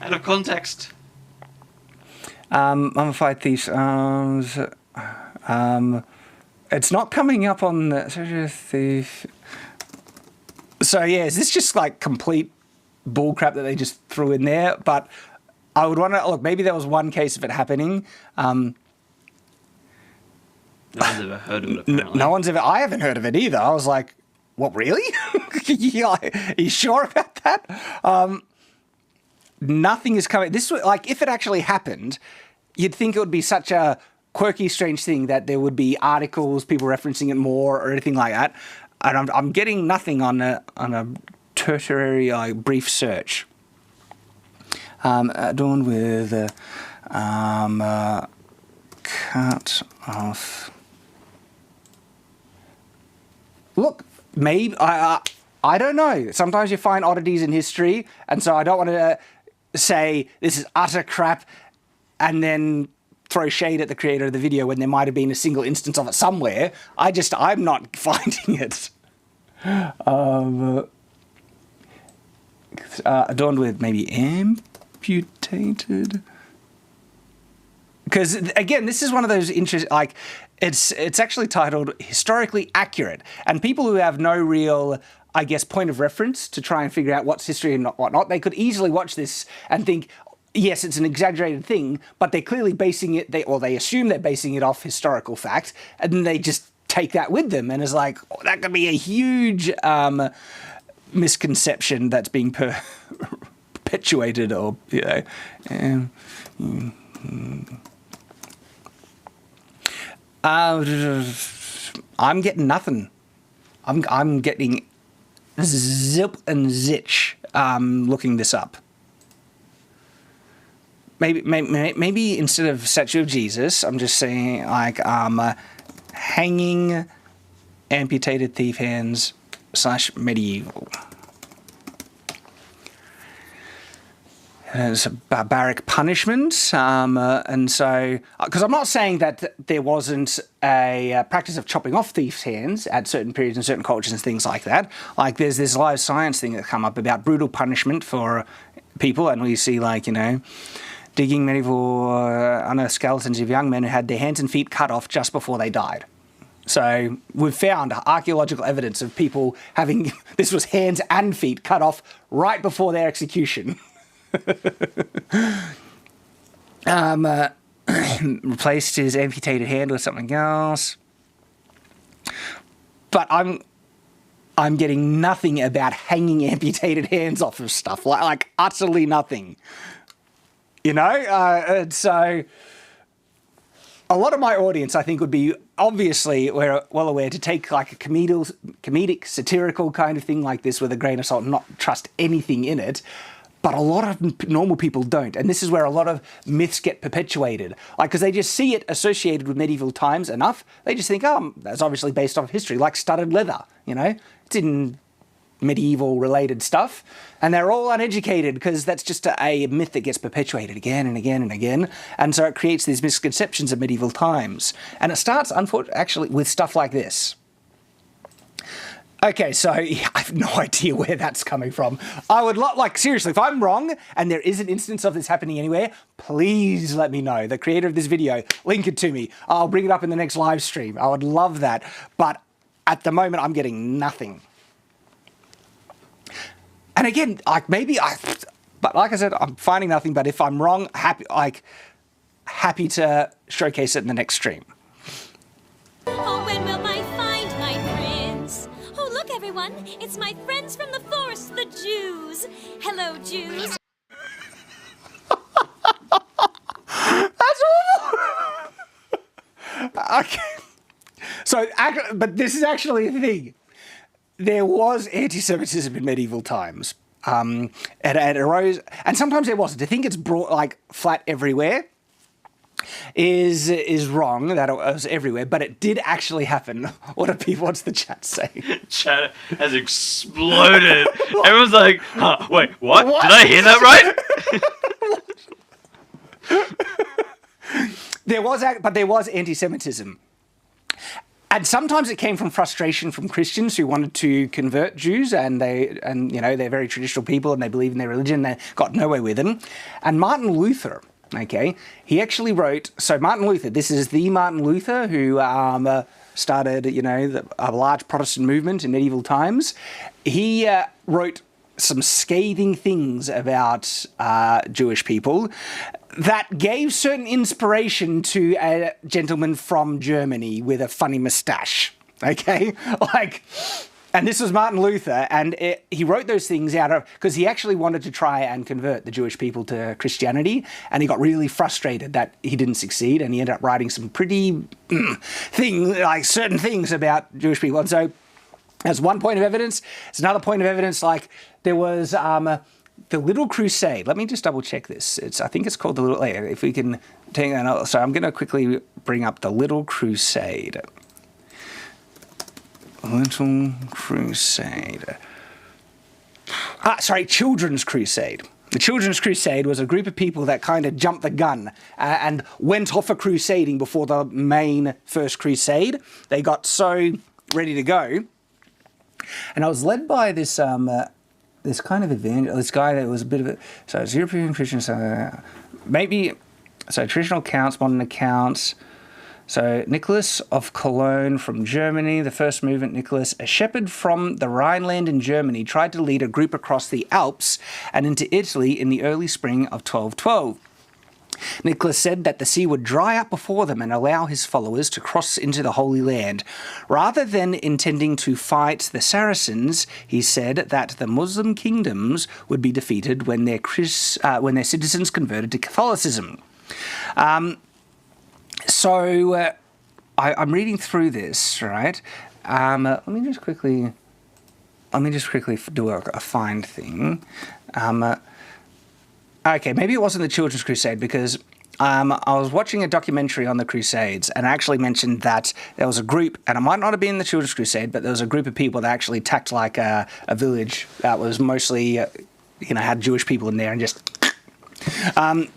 Out of context. Mummified Thieves' Arms. It's not coming up on the thief. So yeah, is this just like complete bullcrap that they just threw in there? But I would wonder. Look, maybe there was one case of it happening. No one's ever heard of it. Apparently. No one's ever. I haven't heard of it either. I was like, what? Really? Are you sure about that? Nothing is coming. This like if it actually happened, you'd think it would be such a quirky, strange thing that there would be articles, people referencing it more, or anything like that. And I'm getting nothing on a tertiary brief search. Adorned with cut off. Look, maybe I don't know. Sometimes you find oddities in history, and so I don't want to say this is utter crap and then throw shade at the creator of the video when there might have been a single instance of it somewhere. I'm not finding it. Adorned with maybe amputated. Because again, this is one of those it's actually titled historically accurate, and people who have no real, I guess, point of reference to try and figure out what's history and whatnot, they could easily watch this and think, yes, it's an exaggerated thing, but they're clearly basing it, they assume they're basing it off historical fact, and then they just take that with them, and it's like, that could be a huge misconception that's being perpetuated, or, I'm getting nothing. I'm getting zip and zitch looking this up. Maybe instead of statue of Jesus, I'm just saying like hanging amputated thief hands / medieval. It's a barbaric punishment, and so because I'm not saying that there wasn't a practice of chopping off thieves' hands at certain periods in certain cultures and things like that. Like there's this live science thing that come up about brutal punishment for people, and we see digging medieval unearthed skeletons of young men who had their hands and feet cut off just before they died. So we've found archaeological evidence of people having this was hands and feet cut off right before their execution. Replaced his amputated hand with something else. But I'm getting nothing about hanging amputated hands off of stuff, like utterly nothing. And so a lot of my audience, I think, would be obviously well aware to take like a comedic, satirical kind of thing like this with a grain of salt and not trust anything in it. But a lot of normal people don't. And this is where a lot of myths get perpetuated. Because they just see it associated with medieval times enough. They just think, that's obviously based off history, like studded leather, It's in medieval related stuff. And they're all uneducated because that's just a myth that gets perpetuated again and again and again. And so it creates these misconceptions of medieval times. And it starts, unfortunately, actually with stuff like this. Okay, so I have no idea where that's coming from. I would seriously, if I'm wrong and there is an instance of this happening anywhere, please let me know. The creator of this video, link it to me. I'll bring it up in the next live stream. I would love that. But at the moment, I'm getting nothing. And again, but like I said, I'm finding nothing. But if I'm wrong, happy to showcase it in the next stream. Oh, when will I find my prince? Oh, Look, everyone, it's my friends from the forest, the Jews. Hello, Jews. That's awful. Okay. So, but this is actually a thing. There was anti-Semitism in medieval times. It arose, and sometimes there wasn't. I think it's brought like flat everywhere. Is wrong that it was everywhere, but it did actually happen. What's the chat saying? Chat has exploded. Everyone's like, huh, wait, what? Did I hear that right? There was anti-Semitism. And sometimes it came from frustration from Christians who wanted to convert Jews, and they're very traditional people and they believe in their religion. They got nowhere with them. And Martin Luther, okay, he actually wrote. So Martin Luther, this is the Martin Luther who started, a large Protestant movement in medieval times. He wrote some scathing things about Jewish people that gave certain inspiration to a gentleman from Germany with a funny moustache, okay? And this was Martin Luther, and he wrote those things because he actually wanted to try and convert the Jewish people to Christianity, and he got really frustrated that he didn't succeed, and he ended up writing some pretty certain things about Jewish people. And so that's one point of evidence. It's another point of evidence, like there was the Little Crusade. Let me just double check this. I think it's called the Little. If we can take that. So I'm going to quickly bring up the Little Crusade. Little Crusade. Children's Crusade. The Children's Crusade was a group of people that kind of jumped the gun and went off a crusading before the main first crusade. They got so ready to go, and I was led by this this kind of this guy that was a bit of a, so it's European Christians, traditional accounts, modern accounts. So Nicholas of Cologne from Germany, the first movement Nicholas, a shepherd from the Rhineland in Germany, tried to lead a group across the Alps and into Italy in the early spring of 1212. Nicholas said that the sea would dry up before them and allow his followers to cross into the Holy Land. Rather than intending to fight the Saracens, he said that the Muslim kingdoms would be defeated when their citizens converted to Catholicism. So I'm reading through this, right? Let me just quickly do a find thing. Okay, maybe it wasn't the Children's Crusade because I was watching a documentary on the Crusades and I actually mentioned that there was a group, and it might not have been the Children's Crusade, but there was a group of people that actually attacked like a village that was mostly, had Jewish people in there and just... and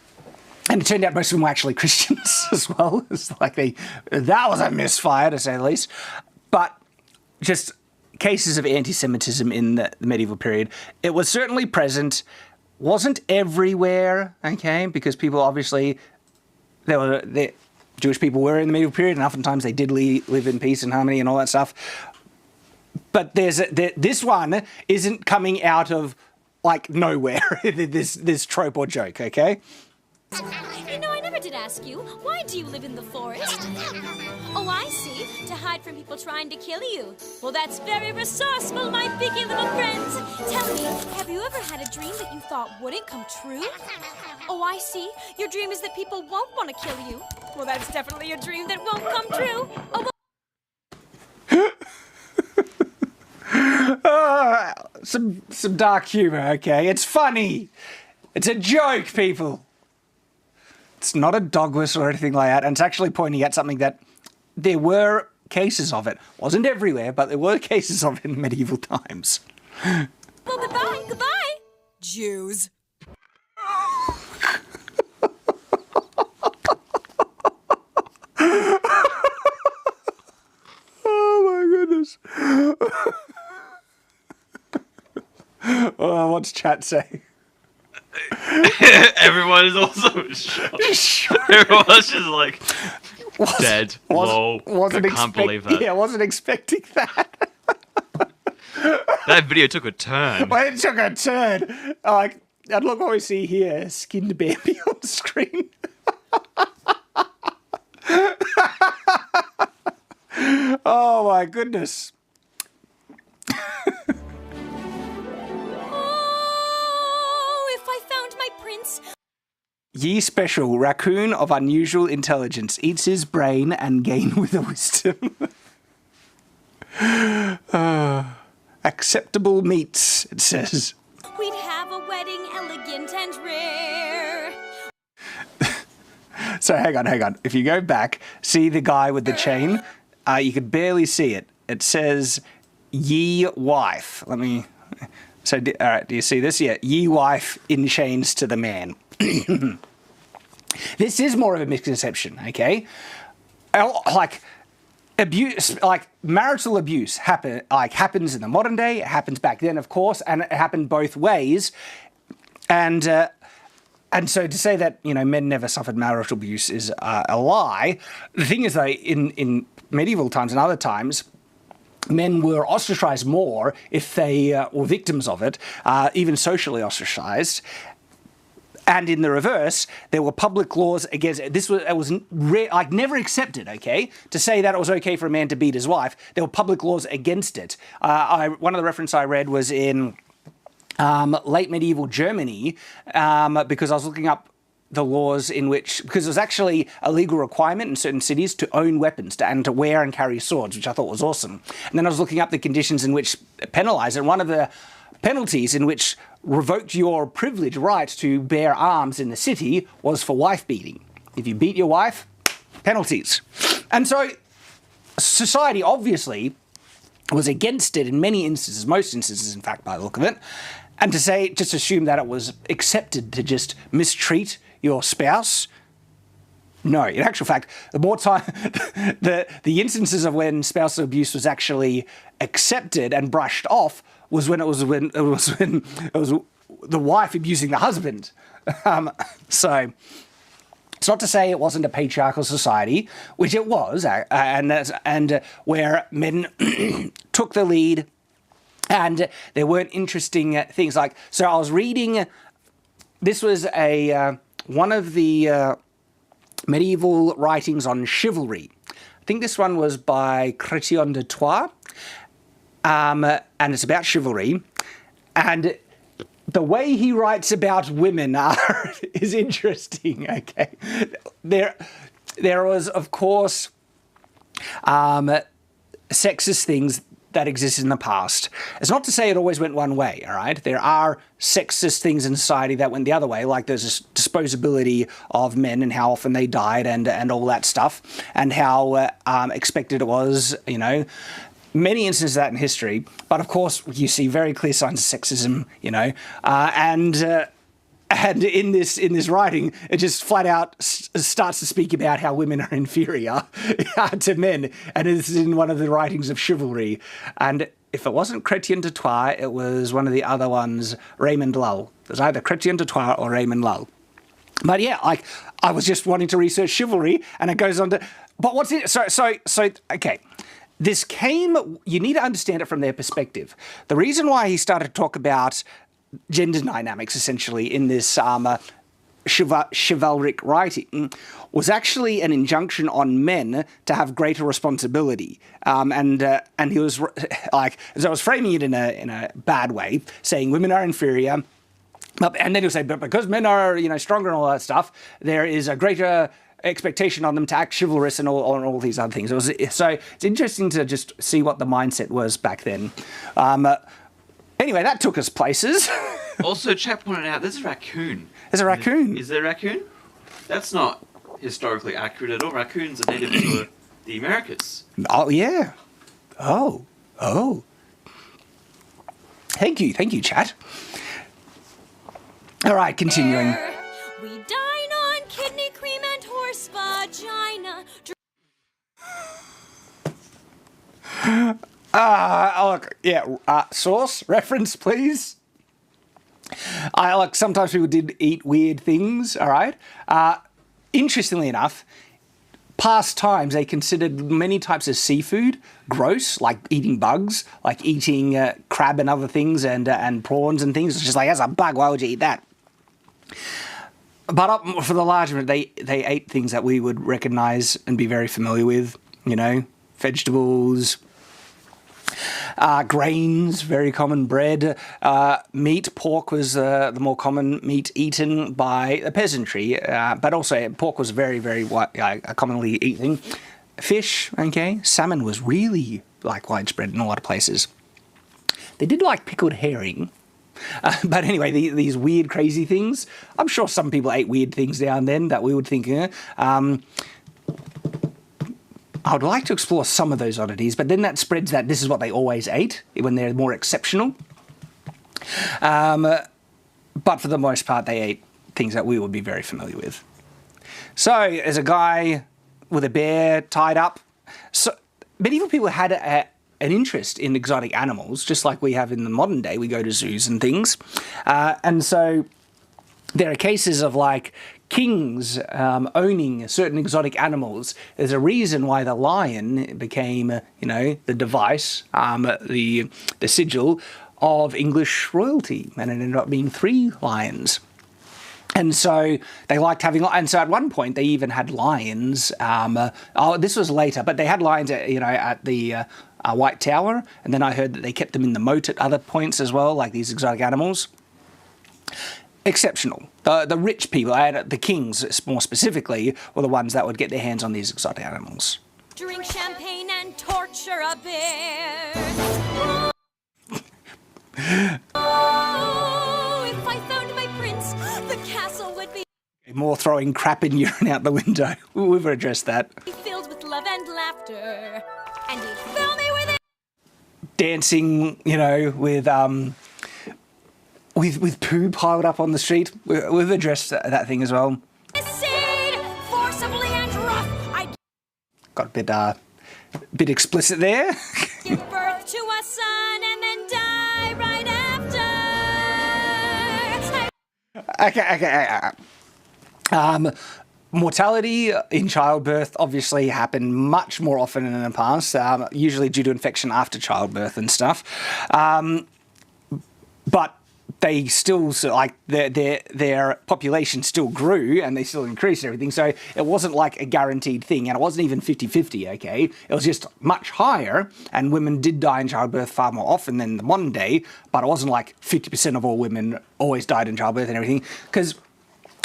it turned out most of them were actually Christians as well. It's like that was a misfire, to say the least. But just cases of anti-Semitism in the medieval period. It was certainly present. Wasn't everywhere, okay? Because people obviously, Jewish people were in the medieval period, and oftentimes they did live in peace and harmony and all that stuff. But this one isn't coming out of like nowhere. this trope or joke, okay? I never did ask you. Why do you live in the forest? Oh, I see. To hide from people trying to kill you. Well, that's very resourceful, my piggy little friends. Tell me, have you ever had a dream that you thought wouldn't come true? Oh, I see. Your dream is that people won't want to kill you. Well, that's definitely a dream that won't come true. Oh, some dark humor, okay? It's funny. It's a joke, people. It's not a dog whistle or anything like that, and it's actually pointing at something that there were cases of it. Wasn't everywhere, but there were cases of it in medieval times. Well, goodbye, Jews. Oh my goodness. What's chat say? Everyone is also shocked. Everyone's just like, dead, low. I can't believe that. Yeah, I wasn't expecting that. That video took a turn. Well, it took a turn. And look what we see here. Skinned baby on the screen. Oh my goodness. Oh, if I found my prince. Ye special raccoon of unusual intelligence eats his brain and gain with a wisdom. Acceptable meats, it says. We'd have a wedding elegant and rare. So hang on. If you go back, see the guy with the chain? You could barely see it. It says, ye wife. Let me... So, all right, do you see this? Yeah, ye wife in chains to the man. This is more of a misconception, okay? Like, abuse, like marital abuse happens in the modern day. It happens back then, of course, and it happened both ways. And so to say that, men never suffered marital abuse is a lie. The thing is, though, in medieval times and other times, men were ostracized more if they were victims of it, even socially ostracized. And in the reverse, there were public laws against it. It was never accepted, okay? To say that it was okay for a man to beat his wife, there were public laws against it. One of the references I read was in late medieval Germany, because I was looking up the laws in which, because it was actually a legal requirement in certain cities to own weapons and to wear and carry swords, which I thought was awesome. And then I was looking up the conditions in which penalised, and one of the penalties in which revoked your privilege right to bear arms in the city was for wife beating. If you beat your wife, penalties. And so society obviously was against it in many instances, most instances in fact by the look of it, and to say, just assume that it was accepted to just mistreat your spouse. No, in actual fact, the more time, the instances of when spousal abuse was actually accepted and brushed off was when it was the wife abusing the husband. So it's not to say it wasn't a patriarchal society, which it was, and where men took the lead, and there weren't interesting things like. So I was reading. This was one of the medieval writings on chivalry. I think this one was by Chrétien de Troyes, and it's about chivalry. And the way he writes about women is interesting, okay? There was, of course, sexist things that existed in the past. It's not to say it always went one way, all right? There are sexist things in society that went the other way, like there's this disposability of men and how often they died and all that stuff, and how expected it was, many instances of that in history. But of course, you see very clear signs of sexism, and in this writing, it just flat out starts to speak about how women are inferior to men, and it's in one of the writings of chivalry. And if it wasn't Chrétien de Troyes, it was one of the other ones, Raymond Lull. It was either Chrétien de Troyes or Raymond Lull. But yeah, I was just wanting to research chivalry, and it goes on to. But what's it? So okay. This came. You need to understand it from their perspective. The reason why he started to talk about gender dynamics, essentially, in this chivalric writing, was actually an injunction on men to have greater responsibility. And he was like, as I was framing it in a bad way, saying women are inferior. And then he'll say, but because men are, stronger and all that stuff, there is a greater expectation on them to act chivalrous and all these other things. So it's interesting to just see what the mindset was back then. Anyway, that took us places. Also, Chap pointed out there's a raccoon. There's a raccoon. Is there a raccoon? That's not historically accurate at all. Raccoons are native to the Americas. Oh, yeah. Oh. Thank you, chat. All right, continuing. We dine on kidney cream and horse vagina. Source reference, please. Sometimes people did eat weird things. All right. Interestingly enough, past times they considered many types of seafood gross, like eating bugs, like eating crab and other things, and prawns and things. It's just like, as a bug, why would you eat that? But for the large amount, they ate things that we would recognise and be very familiar with. Vegetables. Grains, very common. Bread. Meat, pork was the more common meat eaten by the peasantry, but also pork was very, very commonly eaten. Fish, okay. Salmon was really widespread in a lot of places. They did like pickled herring. But anyway, these weird, crazy things. I'm sure some people ate weird things now and then that we would think, I would like to explore some of those oddities, but then that spreads that this is what they always ate when they're more exceptional. But for the most part, they ate things that we would be very familiar with. So, as a guy with a bear tied up, so medieval people had an interest in exotic animals, just like we have in the modern day. We go to zoos and things. And so there are cases of kings owning certain exotic animals. There's a reason why the lion became, the device, the sigil of English royalty, and it ended up being 3 lions. And so they liked having, and so at one point they even had lions. This was later, but they had lions at the White Tower, and then I heard that they kept them in the moat at other points as well, like these exotic animals. Exceptional. The rich people, the kings more specifically, were the ones that would get their hands on these exotic animals. Drink champagne and torture a bear. Oh, if I found my prince, the castle would be more throwing crap and urine out the window. We've addressed that. filled with love and laughter. And you'd fill me with it. Dancing, with poo piled up on the street. We've addressed that thing as well. Forcibly and rough, I Got a bit explicit there. give birth to a son and then die right after. Okay. Mortality in childbirth obviously happened much more often in the past, usually due to infection after childbirth and stuff. But they still, their population still grew and they still increased and everything. So it wasn't like a guaranteed thing, and it wasn't even 50-50, okay? It was just much higher, and women did die in childbirth far more often than the modern day, but it wasn't like 50% of all women always died in childbirth and everything. Because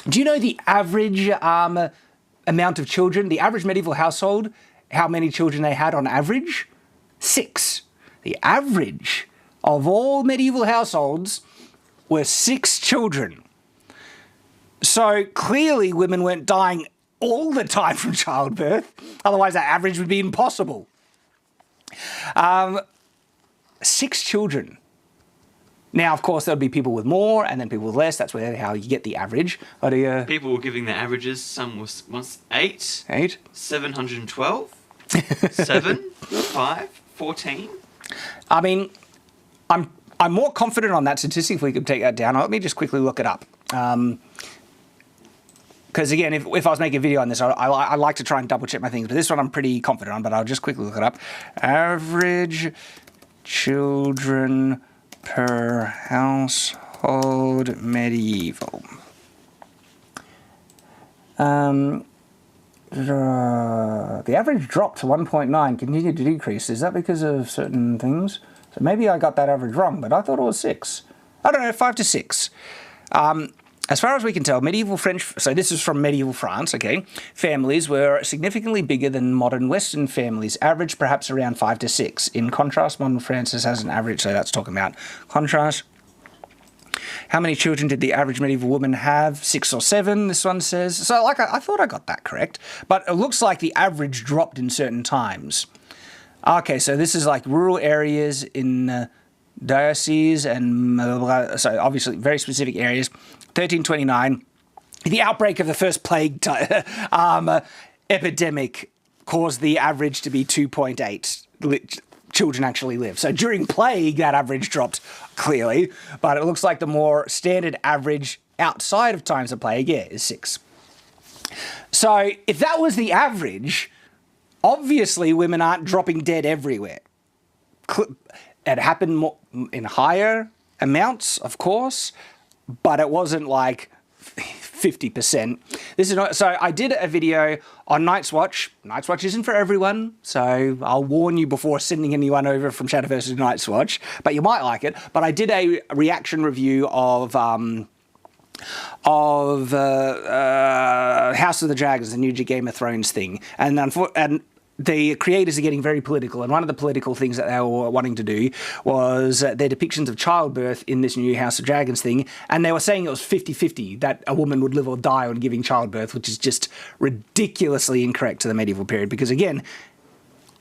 do you know the average amount of children, the average medieval household, how many children they had on average? 6. The average of all medieval households were 6 children. So clearly women weren't dying all the time from childbirth, otherwise that average would be impossible. 6 children. Now, of course, there'll be people with more and then people with less. That's how you get the average. People were giving their averages. Some was once 8. 8? 712. 7. 5. 14. I mean, I'm more confident on that statistic if we could take that down. Let me just quickly look it up. Because again, if I was making a video on this, I like to try and double check my things. But this one I'm pretty confident on, but I'll just quickly look it up. Average children per household medieval. The average dropped to 1.9, continued to decrease. Is that because of certain things? So maybe I got that average wrong, but I thought it was 6. I don't know, 5 to 6. As far as we can tell, medieval French, so this is from medieval France, okay, families were significantly bigger than modern Western families, average perhaps around 5 to 6. In contrast, modern France has an average, so that's talking about contrast. How many children did the average medieval woman have? 6 or 7, this one says. So I thought I got that correct, but it looks like the average dropped in certain times. Okay, so this is like rural areas in diocese and so obviously very specific areas. 1329, the outbreak of the first plague epidemic caused the average to be 2.8 children actually live. So during plague, that average dropped clearly, but it looks like the more standard average outside of times of plague, is 6. So if that was the average, obviously women aren't dropping dead everywhere. It happened more in higher amounts, of course, but it wasn't like 50%. This is not, so I did a video on Night's Watch. Night's Watch isn't for everyone, so I'll warn you before sending anyone over from Shadowverse to Night's Watch, but you might like it. But I did a reaction review of House of the Dragons, the new Game of Thrones thing, and the creators are getting very political, and one of the political things that they were wanting to do was their depictions of childbirth in this new House of Dragons thing, and they were saying it was 50-50, that a woman would live or die on giving childbirth, which is just ridiculously incorrect to the medieval period, because again,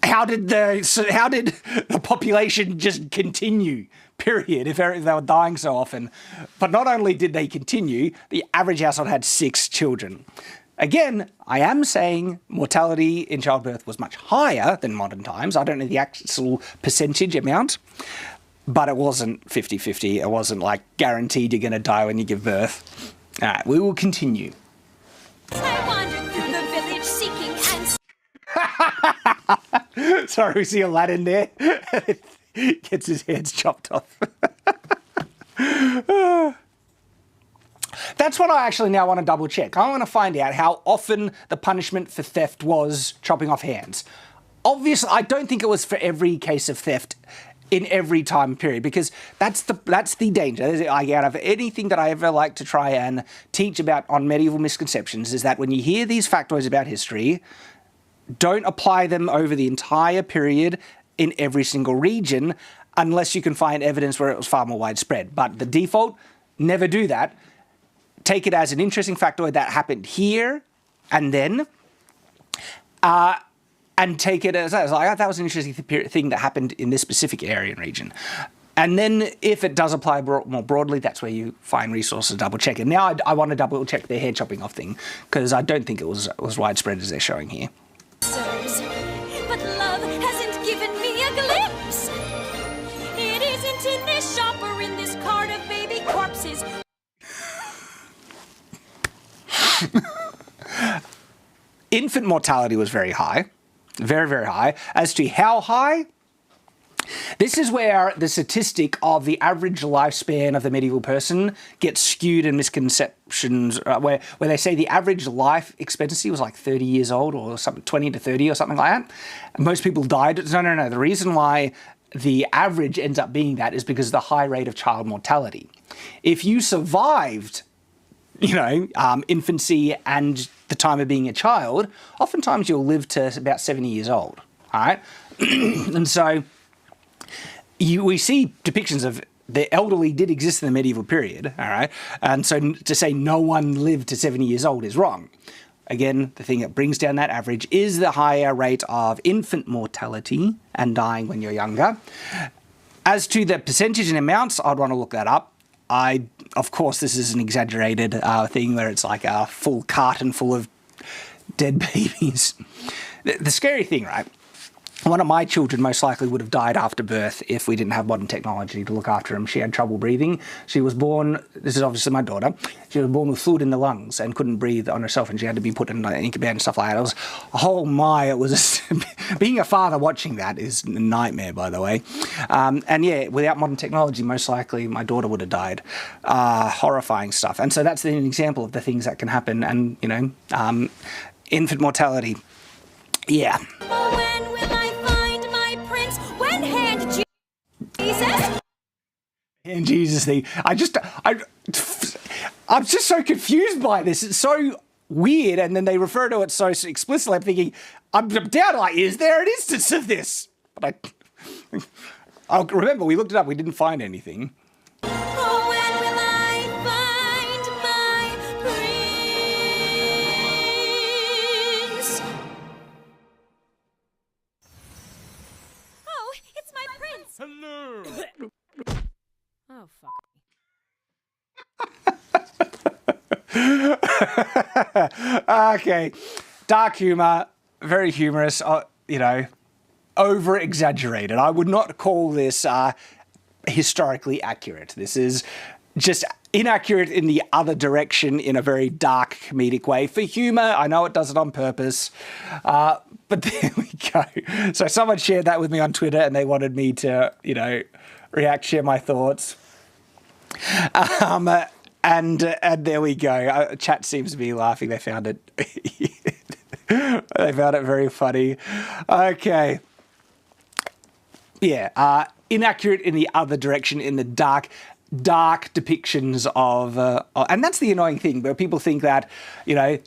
how did the population just continue, period, if they were dying so often? But not only did they continue, the average household had 6 children. Again, I am saying mortality in childbirth was much higher than modern times. I don't know the actual percentage amount, but it wasn't 50-50. It wasn't like guaranteed you're going to die when you give birth. All right, we will continue. I wandered through the village seeking and... Sorry, we see Aladdin there. Gets his heads chopped off. That's what I actually now want to double check. I want to find out how often the punishment for theft was chopping off hands. Obviously, I don't think it was for every case of theft in every time period, because that's the danger. Out of anything that I ever like to try and teach about on medieval misconceptions is that when you hear these factoids about history, don't apply them over the entire period in every single region unless you can find evidence where it was far more widespread. But the default, never do that. Take it as an interesting factoid that happened here and then, and take it as like, that was an interesting thing that happened in this specific area and region. And then if it does apply more broadly, that's where you find resources to double check it. Now I want to double check their hair chopping off thing, because I don't think it was widespread as they're showing here. But love hasn't given me a glimpse. It isn't in this shop or in this cart of baby corpses. Infant mortality was very high. Very, very high. As to how high, this is where the statistic of the average lifespan of the medieval person gets skewed in misconceptions, where they say the average life expectancy was like 30 years old or something, 20 to 30 or something like that. Most people died. No. The reason why the average ends up being that is because of the high rate of child mortality. If you survived, infancy and the time of being a child, oftentimes you'll live to about 70 years old, all right? And so we see depictions of the elderly did exist in the medieval period, all right? And so to say no one lived to 70 years old is wrong. Again, the thing that brings down that average is the higher rate of infant mortality and dying when you're younger. As to the percentage and amounts, I'd want to look that up. Of course, this is an exaggerated thing where it's like a full carton full of dead babies. The scary thing, right? One of my children most likely would have died after birth if we didn't have modern technology to look after him. She had trouble breathing. She was born, this is obviously my daughter, she was born with fluid in the lungs and couldn't breathe on herself, and she had to be put in an incubator and stuff like that. It was, it was, being a father watching that is a nightmare, by the way. And yeah, without modern technology, most likely my daughter would have died. Horrifying stuff. And so that's an example of the things that can happen, and, infant mortality. Yeah. When will I find my prince? When hand Jesus? And Jesus thing. I'm just so confused by this. It's so weird, and then they refer to it so explicitly. I'm thinking, I'm down like, is there an instance of this? But I remember we looked it up. We didn't find anything. Oh, when will I find my prince? Oh, it's my prince. Hello. Oh, fuck. Okay. Dark humor, very humorous, over-exaggerated. I would not call this historically accurate. This is just inaccurate in the other direction in a very dark, comedic way. For humor, I know it does it on purpose, but there we go. So someone shared that with me on Twitter, and they wanted me to, share my thoughts. And there we go. Chat seems to be laughing. They found it. They found it very funny. Okay. Yeah. Inaccurate in the other direction, in the dark depictions of, and that's the annoying thing, where people think that,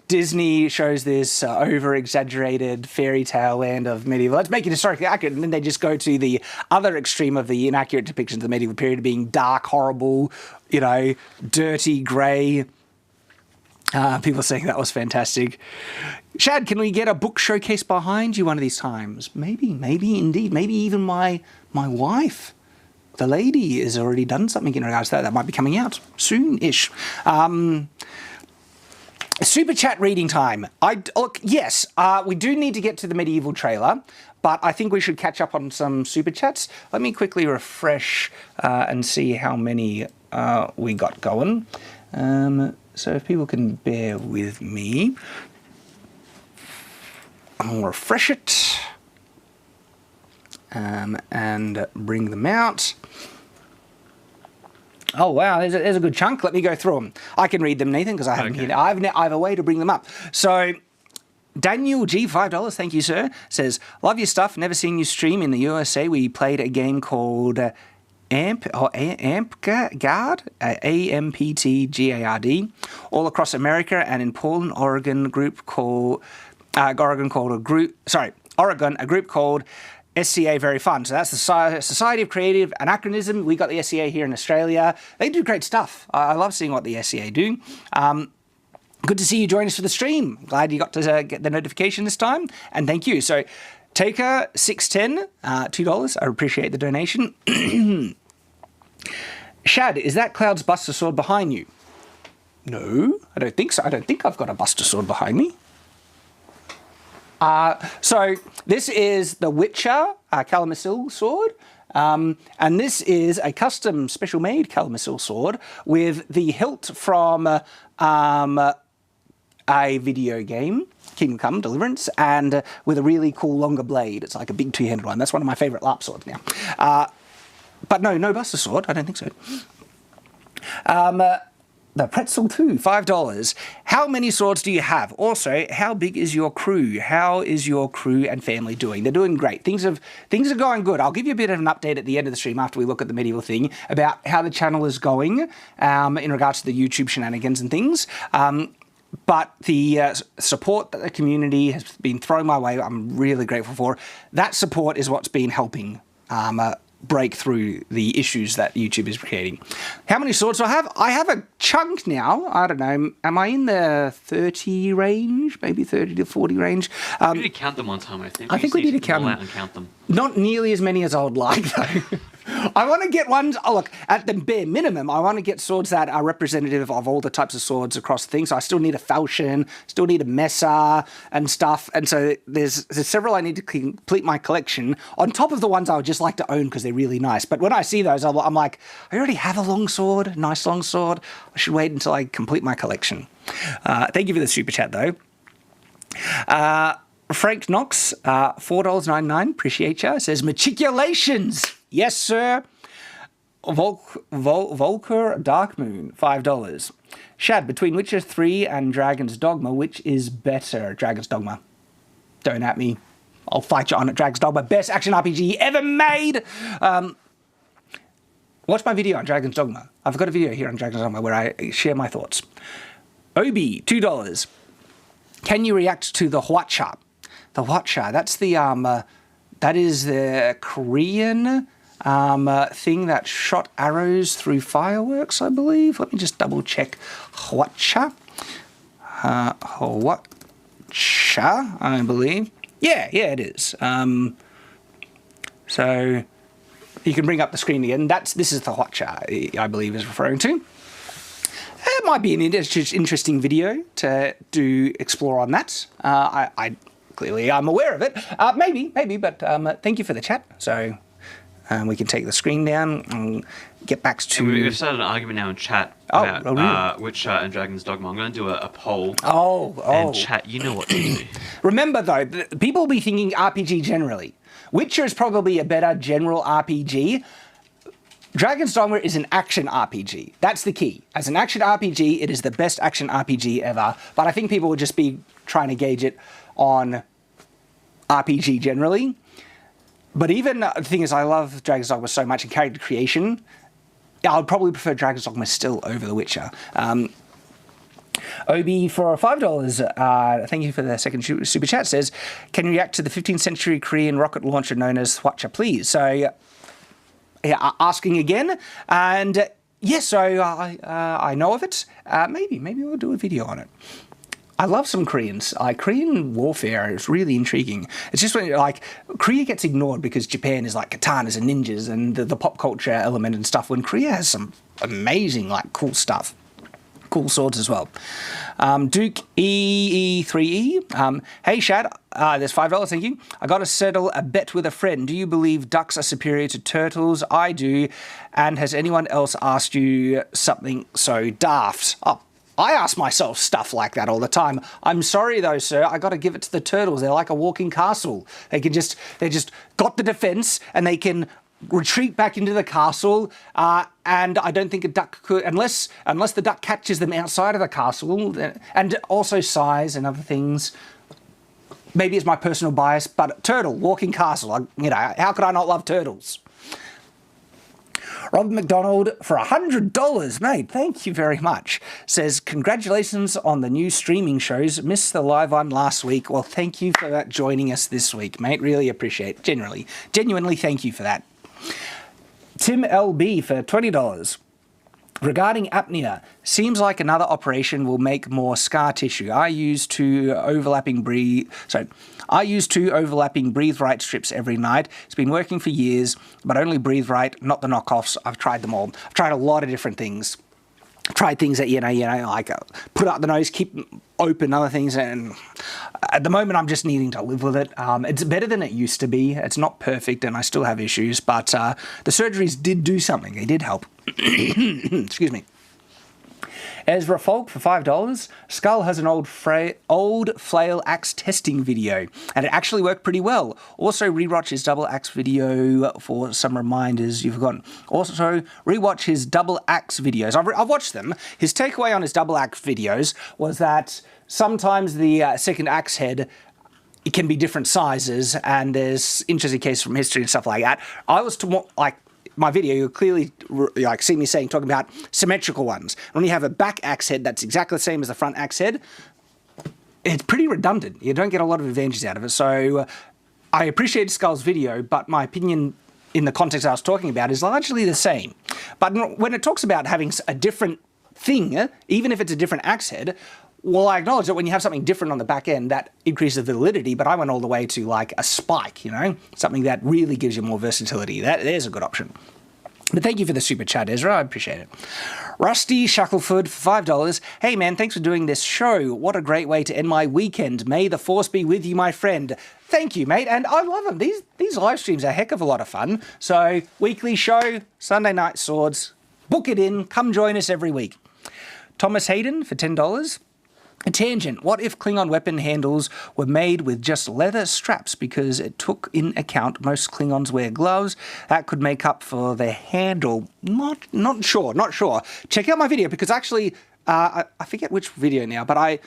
Disney shows this over-exaggerated fairy tale land of medieval. Let's make it historically accurate, and then they just go to the other extreme of the inaccurate depictions of the medieval period being dark, horrible, dirty, grey. People saying that was fantastic. Shad, can we get a book showcase behind you one of these times? Maybe indeed. Maybe even my wife, the lady, has already done something in regards to that. That might be coming out soon-ish. Super chat reading time. Yes, we do need to get to the medieval trailer, but I think we should catch up on some super chats. Let me quickly refresh and see how many we got going. So if people can bear with me, I'll refresh it and bring them out. Oh wow, there's a good chunk. Let me go through them. I can read them, Nathan, because I haven't hit. I have a way to bring them up. So Daniel G, $5, thank you, sir, says, love your stuff. Never seen you stream in the USA. We played a game called Amptgard, AMPTGARD, all across America, and in Portland, Oregon, a group called SCA. Very fun. So that's the Society of Creative Anachronism. We got the SCA here in Australia. They do great stuff. I love seeing what the SCA do. Good to see you join us for the stream. Glad you got to get the notification this time, and thank you. So Taker 610, $2. I appreciate the donation. Shad, is that Cloud's Buster Sword behind you? No, I don't think so. I don't think I've got a Buster Sword behind me. So this is the Witcher Calamisil sword. And this is a custom special-made Calamisil sword with the hilt from a video game, Kingdom Come Deliverance, and with a really cool longer blade. It's like a big two-handed one. That's one of my favourite LARP swords now. But no Buster Sword. I don't think so. The Pretzel 2, $5. How many swords do you have? Also, how big is your crew? How is your crew and family doing? They're doing great. Things are going good. I'll give you a bit of an update at the end of the stream after we look at the medieval thing about how the channel is going in regards to the YouTube shenanigans and things. But the support that the community has been throwing my way, I'm really grateful for. That support is what's been helping break through the issues that YouTube is creating. How many swords do I have? I have a chunk now. I don't know. Am I in the 30 range? Maybe 30 to 40 range? We need to count them one time, I think. I think we need to count them. And count them. Not nearly as many as I would like, though. I want to get ones, look, at the bare minimum, I want to get swords that are representative of all the types of swords across things. So I still need a falchion, still need a mesa and stuff. And so there's several I need to complete my collection on top of the ones I would just like to own because they're really nice. But when I see those, I'm like, I already have a long sword, nice long sword. I should wait until I complete my collection. Thank you for the super chat, though. Frank Knox, $4.99, appreciate you, says, matriculations. Yes, sir. Volker Darkmoon, $5. Shad, between Witcher 3 and Dragon's Dogma, which is better? Dragon's Dogma. Don't at me. I'll fight you on it. Dragon's Dogma, best action RPG ever made. Watch my video on Dragon's Dogma. I've got a video here on Dragon's Dogma where I share my thoughts. Obi, $2. Can you react to the Hwacha? The Hwacha, that's the that is the Korean thing that shot arrows through fireworks, I believe. Let me just double check. Hwacha. Hwacha, I believe. Yeah, it is. So you can bring up the screen again. This is the Hwacha, I believe, is referring to. It might be an interesting video to explore on that. I'm aware of it. Maybe, but thank you for the chat. So we can take the screen down and get back to... We've started an argument now in chat about Witcher and Dragon's Dogma. I'm going to do a poll. And chat, you know what to do. Remember, though, people will be thinking RPG generally. Witcher is probably a better general RPG. Dragon's Dogma is an action RPG. That's the key. As an action RPG, it is the best action RPG ever. But I think people would just be trying to gauge it on RPG generally. But even the thing is, I love Dragon's Dogma so much in character creation. I would probably prefer Dragon's Dogma still over The Witcher. Obi for $5, thank you for the second super chat, says, can you react to the 15th century Korean rocket launcher known as Hwacha, please? So, yeah, asking again, and yes, so I know of it. Maybe we'll do a video on it. I love some Koreans. Korean warfare is really intriguing. It's just when, like, Korea gets ignored because Japan is like katanas and ninjas and the pop culture element and stuff, when Korea has some amazing, like, cool stuff. Cool swords as well. Duke EE3E. Hey, Shad. There's $5, thank you. I got to settle a bet with a friend. Do you believe ducks are superior to turtles? I do. And has anyone else asked you something so daft? Oh, I ask myself stuff like that all the time. I'm sorry though, sir. I got to give it to the turtles. They're like a walking castle. They just got the defense and they can retreat back into the castle, and I don't think a duck could, unless the duck catches them outside of the castle, and also size and other things. Maybe it's my personal bias, but turtle, walking castle, how could I not love turtles? Rob McDonald for $100, mate, thank you very much, says, congratulations on the new streaming shows. Missed the live one last week. Well, thank you for joining us this week, mate. Really appreciate it. Genuinely thank you for that. Tim LB for $20. Regarding apnea, seems like another operation will make more scar tissue. I use two overlapping breathe right strips every night. It's been working for years, but only breathe right, not the knockoffs. I've tried them all. I've tried a lot of different things. I've tried things that, like put up the nose, keep open, other things, and at the moment I'm just needing to live with it. It's better than it used to be. It's not perfect and I still have issues, but the surgeries did do something. They did help. Excuse me. Ezra Folk for $5. Skull has an old FLAIL axe testing video, and it actually worked pretty well. Also, rewatch his double axe video for some reminders you've forgotten. Also, rewatch his double axe videos. I've watched them. His takeaway on his double axe videos was that sometimes the second axe head, it can be different sizes, and there's interesting cases from history and stuff like that. I was my video, you'll clearly see me talking about symmetrical ones. When you have a back axe head that's exactly the same as the front axe head, it's pretty redundant. You don't get a lot of advantages out of it. So I appreciate Skull's video, but my opinion in the context I was talking about is largely the same. But when it talks about having a different thing, even if it's a different axe head, well, I acknowledge that when you have something different on the back end, that increases the validity, but I went all the way to like a spike, something that really gives you more versatility. There's a good option. But thank you for the super chat, Ezra. I appreciate it. Rusty Shackleford for $5. Hey, man, thanks for doing this show. What a great way to end my weekend. May the force be with you, my friend. Thank you, mate. And I love them. These live streams are a heck of a lot of fun. So, weekly show, Sunday Night Swords. Book it in. Come join us every week. Thomas Hayden for $10. A tangent. What if Klingon weapon handles were made with just leather straps because it took in account most Klingons wear gloves? That could make up for their handle. Not sure. Check out my video because actually, I forget which video now, but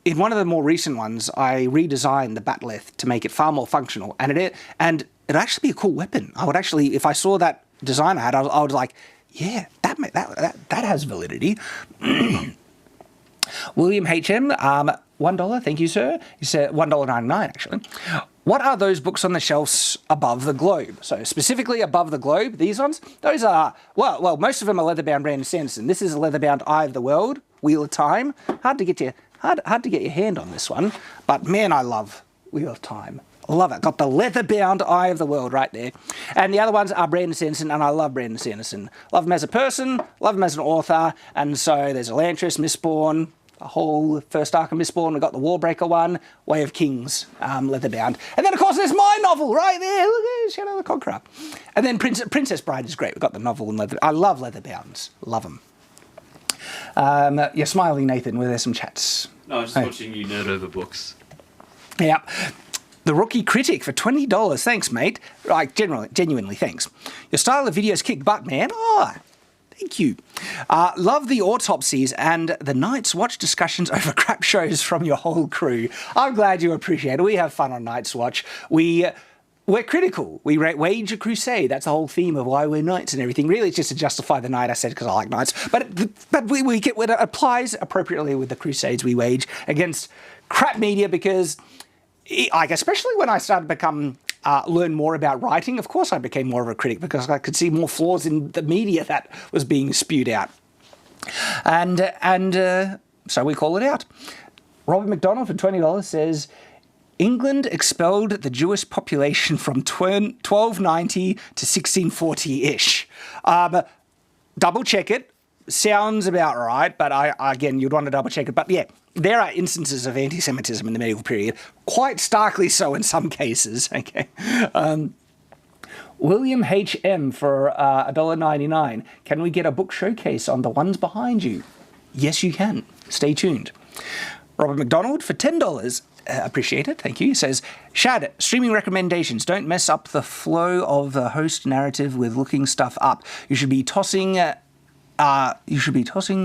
in one of the more recent ones, I redesigned the bat'leth to make it far more functional, and it'd actually be a cool weapon. I would actually, if I saw that design I had, I was like, yeah, that has validity. William HM, $1, thank you, sir. He said $1.99 actually. What are those books on the shelves above the globe? So specifically above the globe, these ones, those are, well, most of them are leather-bound Brandon Sanderson. This is a leather-bound Eye of the World, Wheel of Time. Hard to get your hand on this one, but man, I love Wheel of Time. Love it. Got the leather-bound Eye of the World right there. And the other ones are Brandon Sanderson, and I love Brandon Sanderson. Love him as a person, love him as an author, and so there's Elantris, Mistborn, a whole first arc of Mistborn. We've got the Warbreaker one, Way of Kings, leather-bound. And then, of course, there's my novel right there. Look at Shadow of the Conqueror. And then Princess Bride is great. We've got the novel and leather. I love leather-bounds. Love them. You're smiling, Nathan. Were there some chats? No, I was just watching you nerd over books. Yeah. The Rookie Critic for $20. Thanks, mate. Like, genuinely, thanks. Your style of videos kick butt, man. Oh, thank you. Love the autopsies and the Night's Watch discussions over crap shows from your whole crew. I'm glad you appreciate it. We have fun on Night's Watch. We're critical. We wage a crusade. That's the whole theme of why we're knights and everything. Really, it's just to justify the knight, I said, because I like knights. But we get it applies appropriately with the crusades we wage against crap media, because, like, especially when I started to become learn more about writing, of course I became more of a critic because I could see more flaws in the media that was being spewed out. And so we call it out. Robert McDonald for $20 says, England expelled the Jewish population from 1290 to 1640-ish. Double check it. Sounds about right, but again, you'd want to double check it. But yeah, there are instances of anti-Semitism in the medieval period, quite starkly so in some cases. Okay. William H.M. for $1.99. Can we get a book showcase on the ones behind you? Yes, you can. Stay tuned. Robert McDonald for $10. Appreciate it, thank you. He says, Shad, streaming recommendations. Don't mess up the flow of the host narrative with looking stuff up. You should be tossing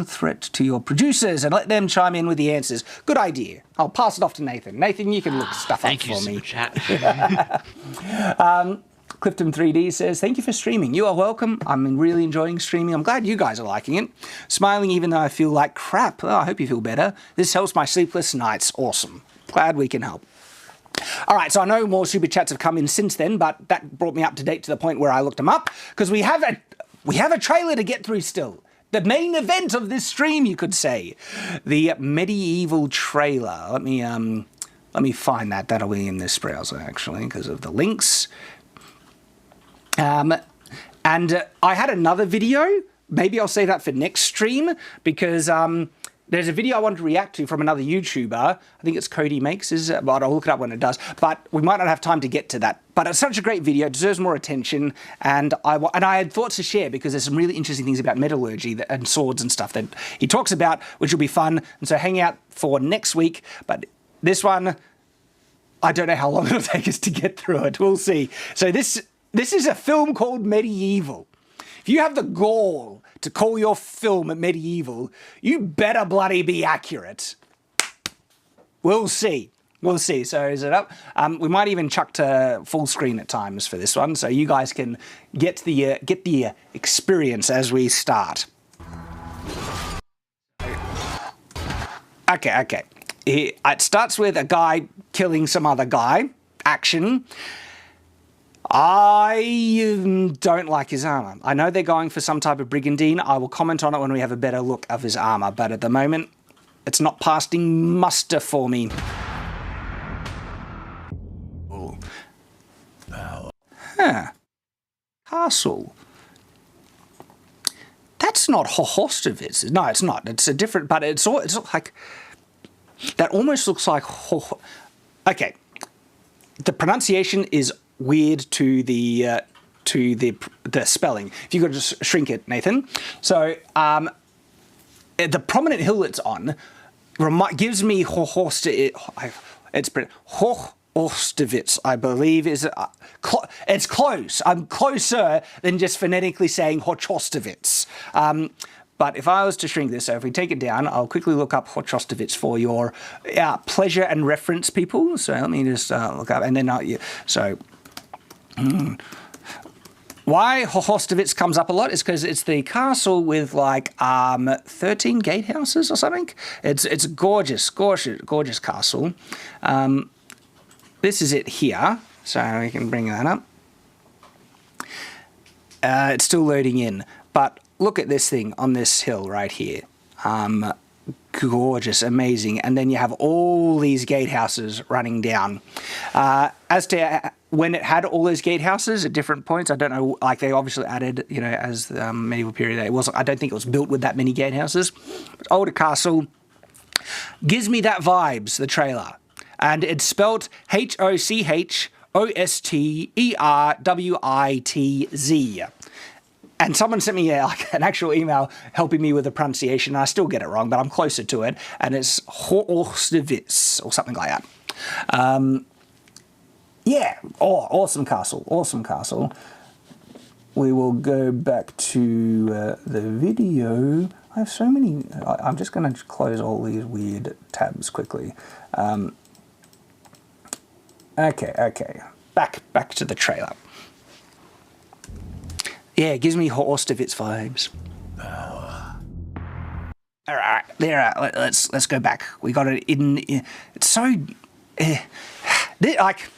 threat to your producers and let them chime in with the answers. Good idea. I'll pass it off to Nathan. Nathan, you can look stuff up for me. Thank you, Super Chat. Clifton 3D says, thank you for streaming. You are welcome. I'm really enjoying streaming. I'm glad you guys are liking it. Smiling even though I feel like crap. Oh, I hope you feel better. This helps my sleepless nights. Awesome. Glad we can help. All right, so I know more super chats have come in since then, but that brought me up to date to the point where I looked them up, because we have a trailer to get through still. The main event of this stream, you could say. The medieval trailer. Let me find that. That'll be in this browser, actually, because of the links. And I had another video. Maybe I'll save that for next stream, because there's a video I want to react to from another YouTuber. I think it's Cody Makes, but I'll look it up when it does. But we might not have time to get to that. But it's such a great video, it deserves more attention. And I had thoughts to share, because there's some really interesting things about metallurgy and swords and stuff that he talks about, which will be fun. And so hang out for next week. But this one, I don't know how long it'll take us to get through it. We'll see. So this is a film called Medieval. If you have the gall to call your film Medieval, you better bloody be accurate. We'll see. We'll see. So is it up? We might even chuck to full screen at times for this one, so you guys can get the experience as we start. Okay. It starts with a guy killing some other guy. Action. I don't like his armor. I know they're going for some type of brigandine. I will comment on it when we have a better look of his armor, but at the moment, it's not passing muster for me. Oh. Huh. Castle. That's not Hohostovitz. No, it's not. It's a different, but it's like, that almost looks like Okay. The pronunciation is weird to the spelling. If you could just shrink it, Nathan. So the prominent hill it's on gives me Hochostovitz, I believe is it's close. I'm closer than just phonetically saying Hochostovitz. But if I was to shrink this, so if we take it down, I'll quickly look up Hochostovitz for your pleasure and reference, people. So let me just look up, and then why Hohostovitz comes up a lot is because it's the castle with like 13 gatehouses or something. It's a gorgeous castle. This is it here, so we can bring that up. It's still loading in, but look at this thing on this hill right here. Gorgeous, amazing. And then you have all these gatehouses running down. As to when it had all those gatehouses at different points, I don't know, like they obviously added, as the medieval period, I don't think it was built with that many gatehouses. But older castle gives me that vibes, the trailer. And it's spelt Hochostherwitz. And someone sent me an actual email helping me with the pronunciation. I still get it wrong, but I'm closer to it. And it's Hochostevitz or something like that. Yeah. Oh, awesome castle. Awesome castle. We will go back to the video. I have so many. I'm just going to close all these weird tabs quickly. Okay. Back to the trailer. Yeah, it gives me Horstovitz vibes. All right, there. Let's go back. We got it in. It's so like.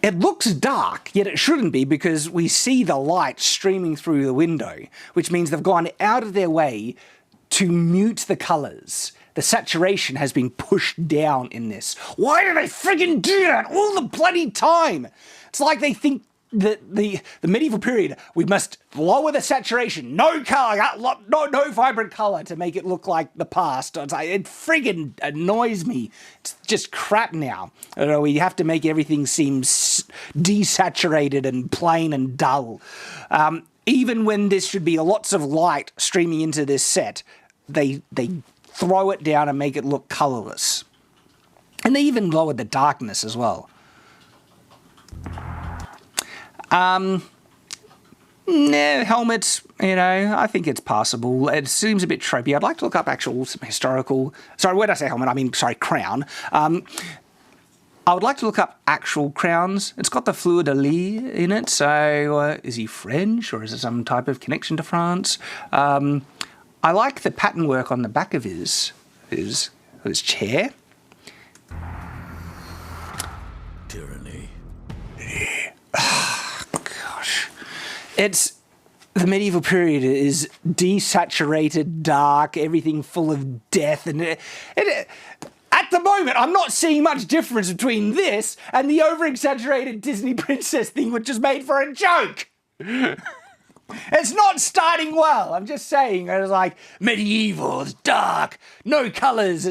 It looks dark, yet it shouldn't be, because we see the light streaming through the window, which means they've gone out of their way to mute the colours. The saturation has been pushed down in this. Why do they friggin' do that all the bloody time? It's like they think that the medieval period, we must lower the saturation, no colour, no vibrant colour to make it look like the past. It's like, it friggin' annoys me. It's just crap now. You know, we have to make everything seem desaturated and plain and dull. Even when there should be lots of light streaming into this set, they throw it down and make it look colourless. And they even lowered the darkness as well. No, helmets, you know, I think it's passable. It seems a bit tropey. I'd like to look up actual historical... Sorry, when I say helmet, I mean, sorry, crown. I would like to look up actual crowns. It's got the fleur-de-lis in it, so is he French, or is it some type of connection to France? I like the pattern work on the back of his chair. Tyranny. Gosh. It's... The medieval period is desaturated, dark, everything full of death, and at the moment, I'm not seeing much difference between this and the over-exaggerated Disney princess thing, which is made for a joke. It's not starting well. I'm just saying. It's like medieval, it's dark, no colours.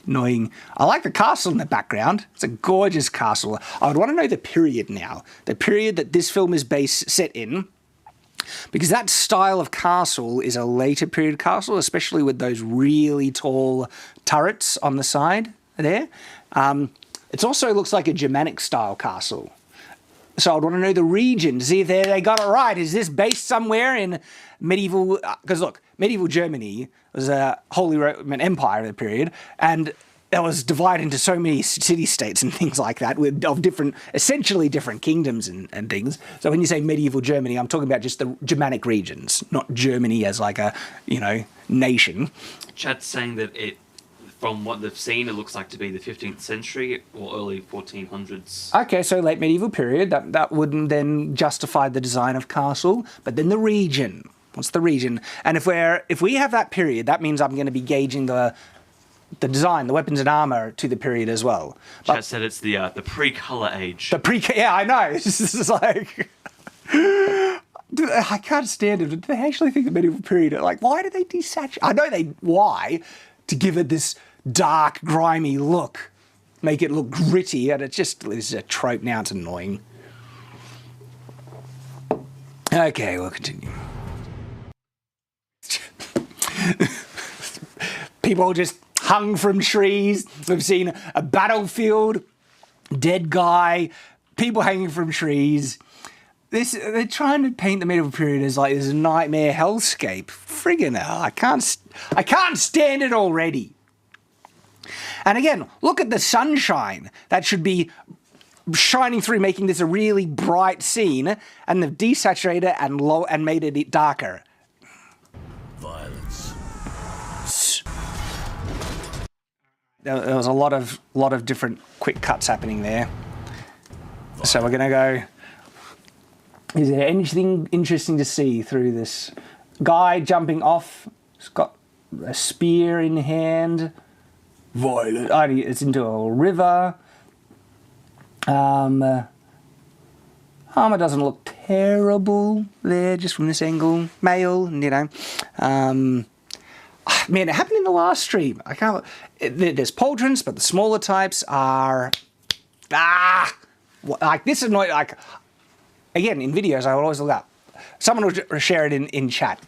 Annoying. I like the castle in the background. It's a gorgeous castle. I would want to know the period now. The period that this film is set in. Because that style of castle is a later period castle, especially with those really tall turrets on the side there. It also looks like a Germanic style castle. So I'd want to know the region, see if they got it right. Is this based somewhere in medieval... Because look, medieval Germany was a Holy Roman Empire of the period, and it was divided into so many city-states and things like that, of different, essentially different kingdoms and things. So when you say medieval Germany, I'm talking about just the Germanic regions, not Germany as like a, you know, nation. Chat's saying that from what they've seen, it looks like to be the 15th century or early 1400s. Okay, so late medieval period, that wouldn't then justify the design of castle, but then the region. What's the region? And if we have that period, that means I'm going to be gauging the design, the weapons and armor to the period as well. Chat said it's the pre-color age. Yeah, I know. This is like... I can't stand it. Do they actually think the medieval period... Like, why do they desaturate? I know why. To give it this dark, grimy look. Make it look gritty, and it just is a trope now. It's annoying. Okay, we'll continue. People just hung from trees. We've seen a battlefield, dead guy, people hanging from trees. They're trying to paint the medieval period as like this nightmare hellscape. Friggin' hell, I can't stand it already. And again, look at the sunshine. That should be shining through, making this a really bright scene, and they've desaturated it and made it darker. Violence. There was a lot of different quick cuts happening there. So we're gonna go. Is there anything interesting to see through this? Guy jumping off. He's got a spear in hand. Violent. Oh, it's into a river. Armor doesn't look terrible there, just from this angle. Male, you know. Man, it happened in the last stream. I can't. There's pauldrons, but the smaller types are like this. Annoying. Like again, in videos, I will always look up. Someone will share it in chat.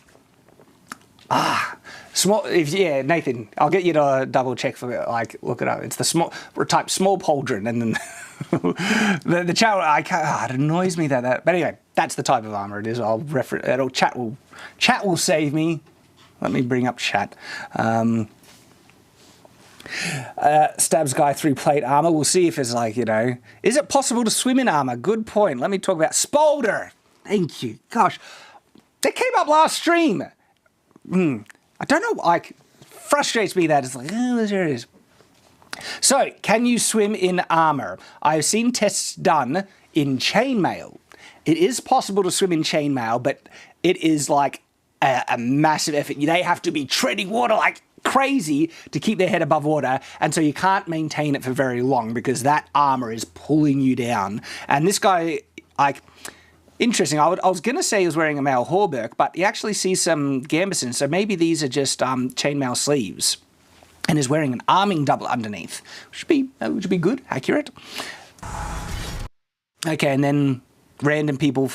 Small, yeah, Nathan, I'll get you to double check for it. Like, look it up. It's the small pauldron, and then the chat. It annoys me that. But anyway, that's the type of armor it is. I'll reference. Chat will save me. Let me bring up chat. Stabs guy through plate armor. We'll see if it's like, is it possible to swim in armor? Good point. Let me talk about Spolder. Thank you. Gosh, that came up last stream. I don't know, frustrates me that it's like, oh, there it is. So, can you swim in armor? I've seen tests done in chainmail. It is possible to swim in chainmail, but it is like a massive effort. They have to be treading water like crazy to keep their head above water, and so you can't maintain it for very long because that armor is pulling you down. And this guy, interesting. I was going to say he was wearing a male hauberk, but you actually see some gambesons, so maybe these are just chainmail sleeves. And is wearing an arming double underneath, which would be good, accurate. Okay, and then random people,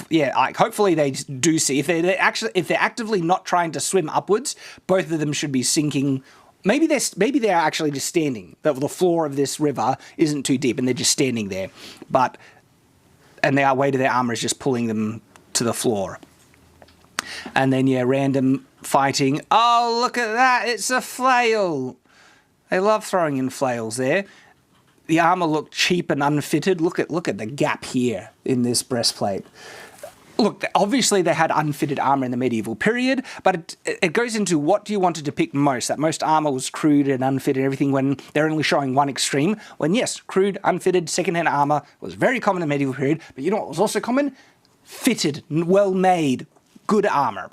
hopefully they do see if they're actively not trying to swim upwards, both of them should be sinking. Maybe they're actually just standing. The floor of this river isn't too deep, and they're just standing there, and the weight of their armor is just pulling them to the floor. And then, random fighting. Oh, look at that. It's a flail. They love throwing in flails there. The armor looked cheap and unfitted. Look at the gap here in this breastplate. Look, obviously they had unfitted armor in the medieval period, but it goes into what do you want to depict most? That most armor was crude and unfitted and everything when they're only showing one extreme. When yes, crude, unfitted, secondhand armor was very common in the medieval period, but you know what was also common? Fitted, well-made, good armor.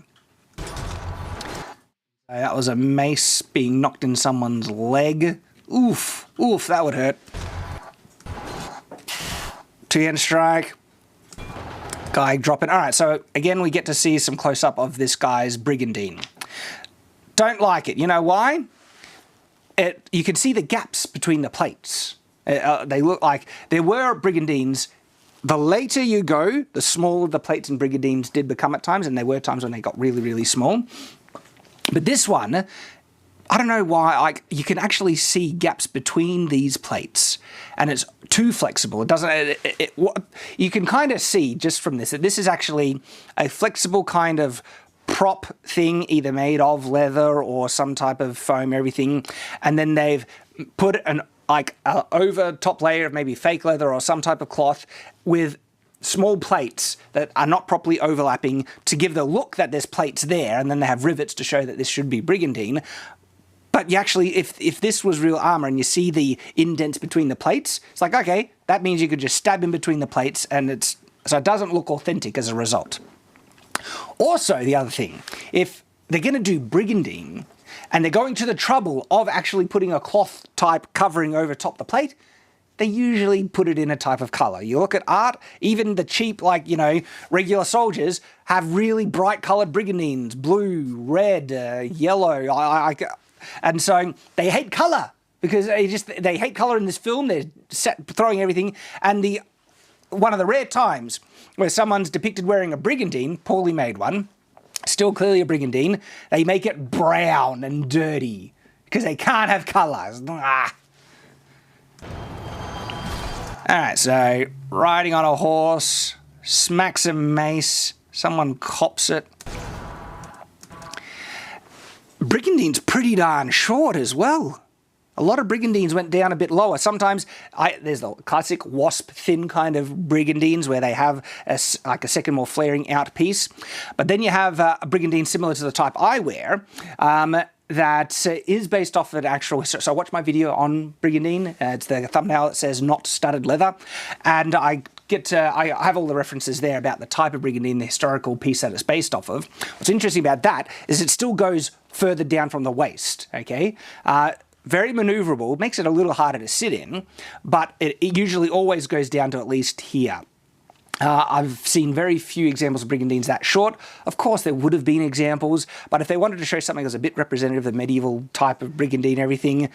That was a mace being knocked in someone's leg. Oof, that would hurt. Two-hand strike. Guy dropping. All right, so again, we get to see some close-up of this guy's brigandine. Don't like it. You know why? You can see the gaps between the plates. They look like there were brigandines. The later you go, the smaller the plates and brigandines did become at times, and there were times when they got really, really small. But this one, I don't know why, you can actually see gaps between these plates, and it's too flexible. It doesn't, you can kind of see just from this, that this is actually a flexible kind of prop thing, either made of leather or some type of foam, everything, and then they've put an over top layer of maybe fake leather or some type of cloth with small plates that are not properly overlapping to give the look that there's plates there, and then they have rivets to show that this should be brigandine. But you actually, if this was real armor and you see the indents between the plates, it's like, okay, that means you could just stab in between the plates, and so it doesn't look authentic as a result. Also, the other thing, if they're going to do brigandine and they're going to the trouble of actually putting a cloth type covering over top the plate, they usually put it in a type of color. You look at art, even the cheap, regular soldiers have really bright colored brigandines, blue, red, yellow, and so they hate color because they hate color in this film. They're throwing everything, and one of the rare times where someone's depicted wearing a brigandine, poorly made one, still clearly a brigandine, they make it brown and dirty because they can't have colors. Alright, so riding on a horse, smacks a mace, someone cops it. Brigandine's pretty darn short as well. A lot of brigandines went down a bit lower. Sometimes there's the classic wasp thin kind of brigandines where they have a second more flaring out piece. But then you have a brigandine similar to the type I wear, that is based off of an actual... So watch my video on brigandine. It's the thumbnail that says not studded leather. And I have all the references there about the type of brigandine, the historical piece that it's based off of. What's interesting about that is it still goes further down from the waist, okay? Very maneuverable, makes it a little harder to sit in, but it usually always goes down to at least here. I've seen very few examples of brigandines that short. Of course, there would have been examples, but if they wanted to show something that was a bit representative of the medieval type of brigandine and everything,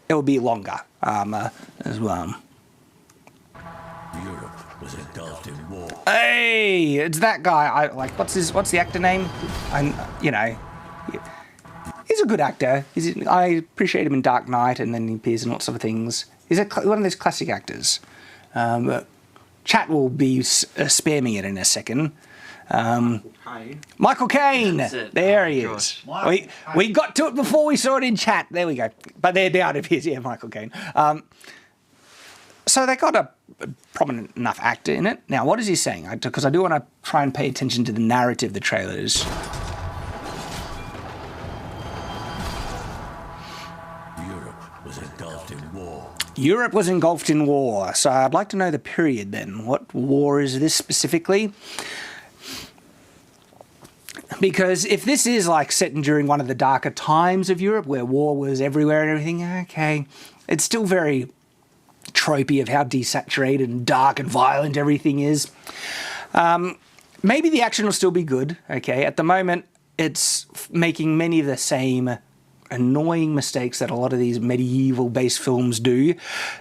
it would be longer as well. Europe was engulfed in war. Hey, it's that guy. What's the actor name? He's He's a good actor. I appreciate him in Dark Knight, and then he appears in lots of things. He's one of those classic actors. Chat will be spare me it in a second. Michael Caine. There he is. We got to it before we saw it in chat. There we go. But they're down if he's Michael Caine. So they got a prominent enough actor in it. Now, what is he saying? Because I do want to try and pay attention to the narrative the trailers. Europe was engulfed in war. So I'd like to know the period then. What war is this specifically? Because if this is like set during one of the darker times of Europe where war was everywhere and everything, okay, it's still very tropey of how desaturated and dark and violent everything is. Maybe the action will still be good, okay? At the moment, it's making many of the same annoying mistakes that a lot of these medieval-based films do.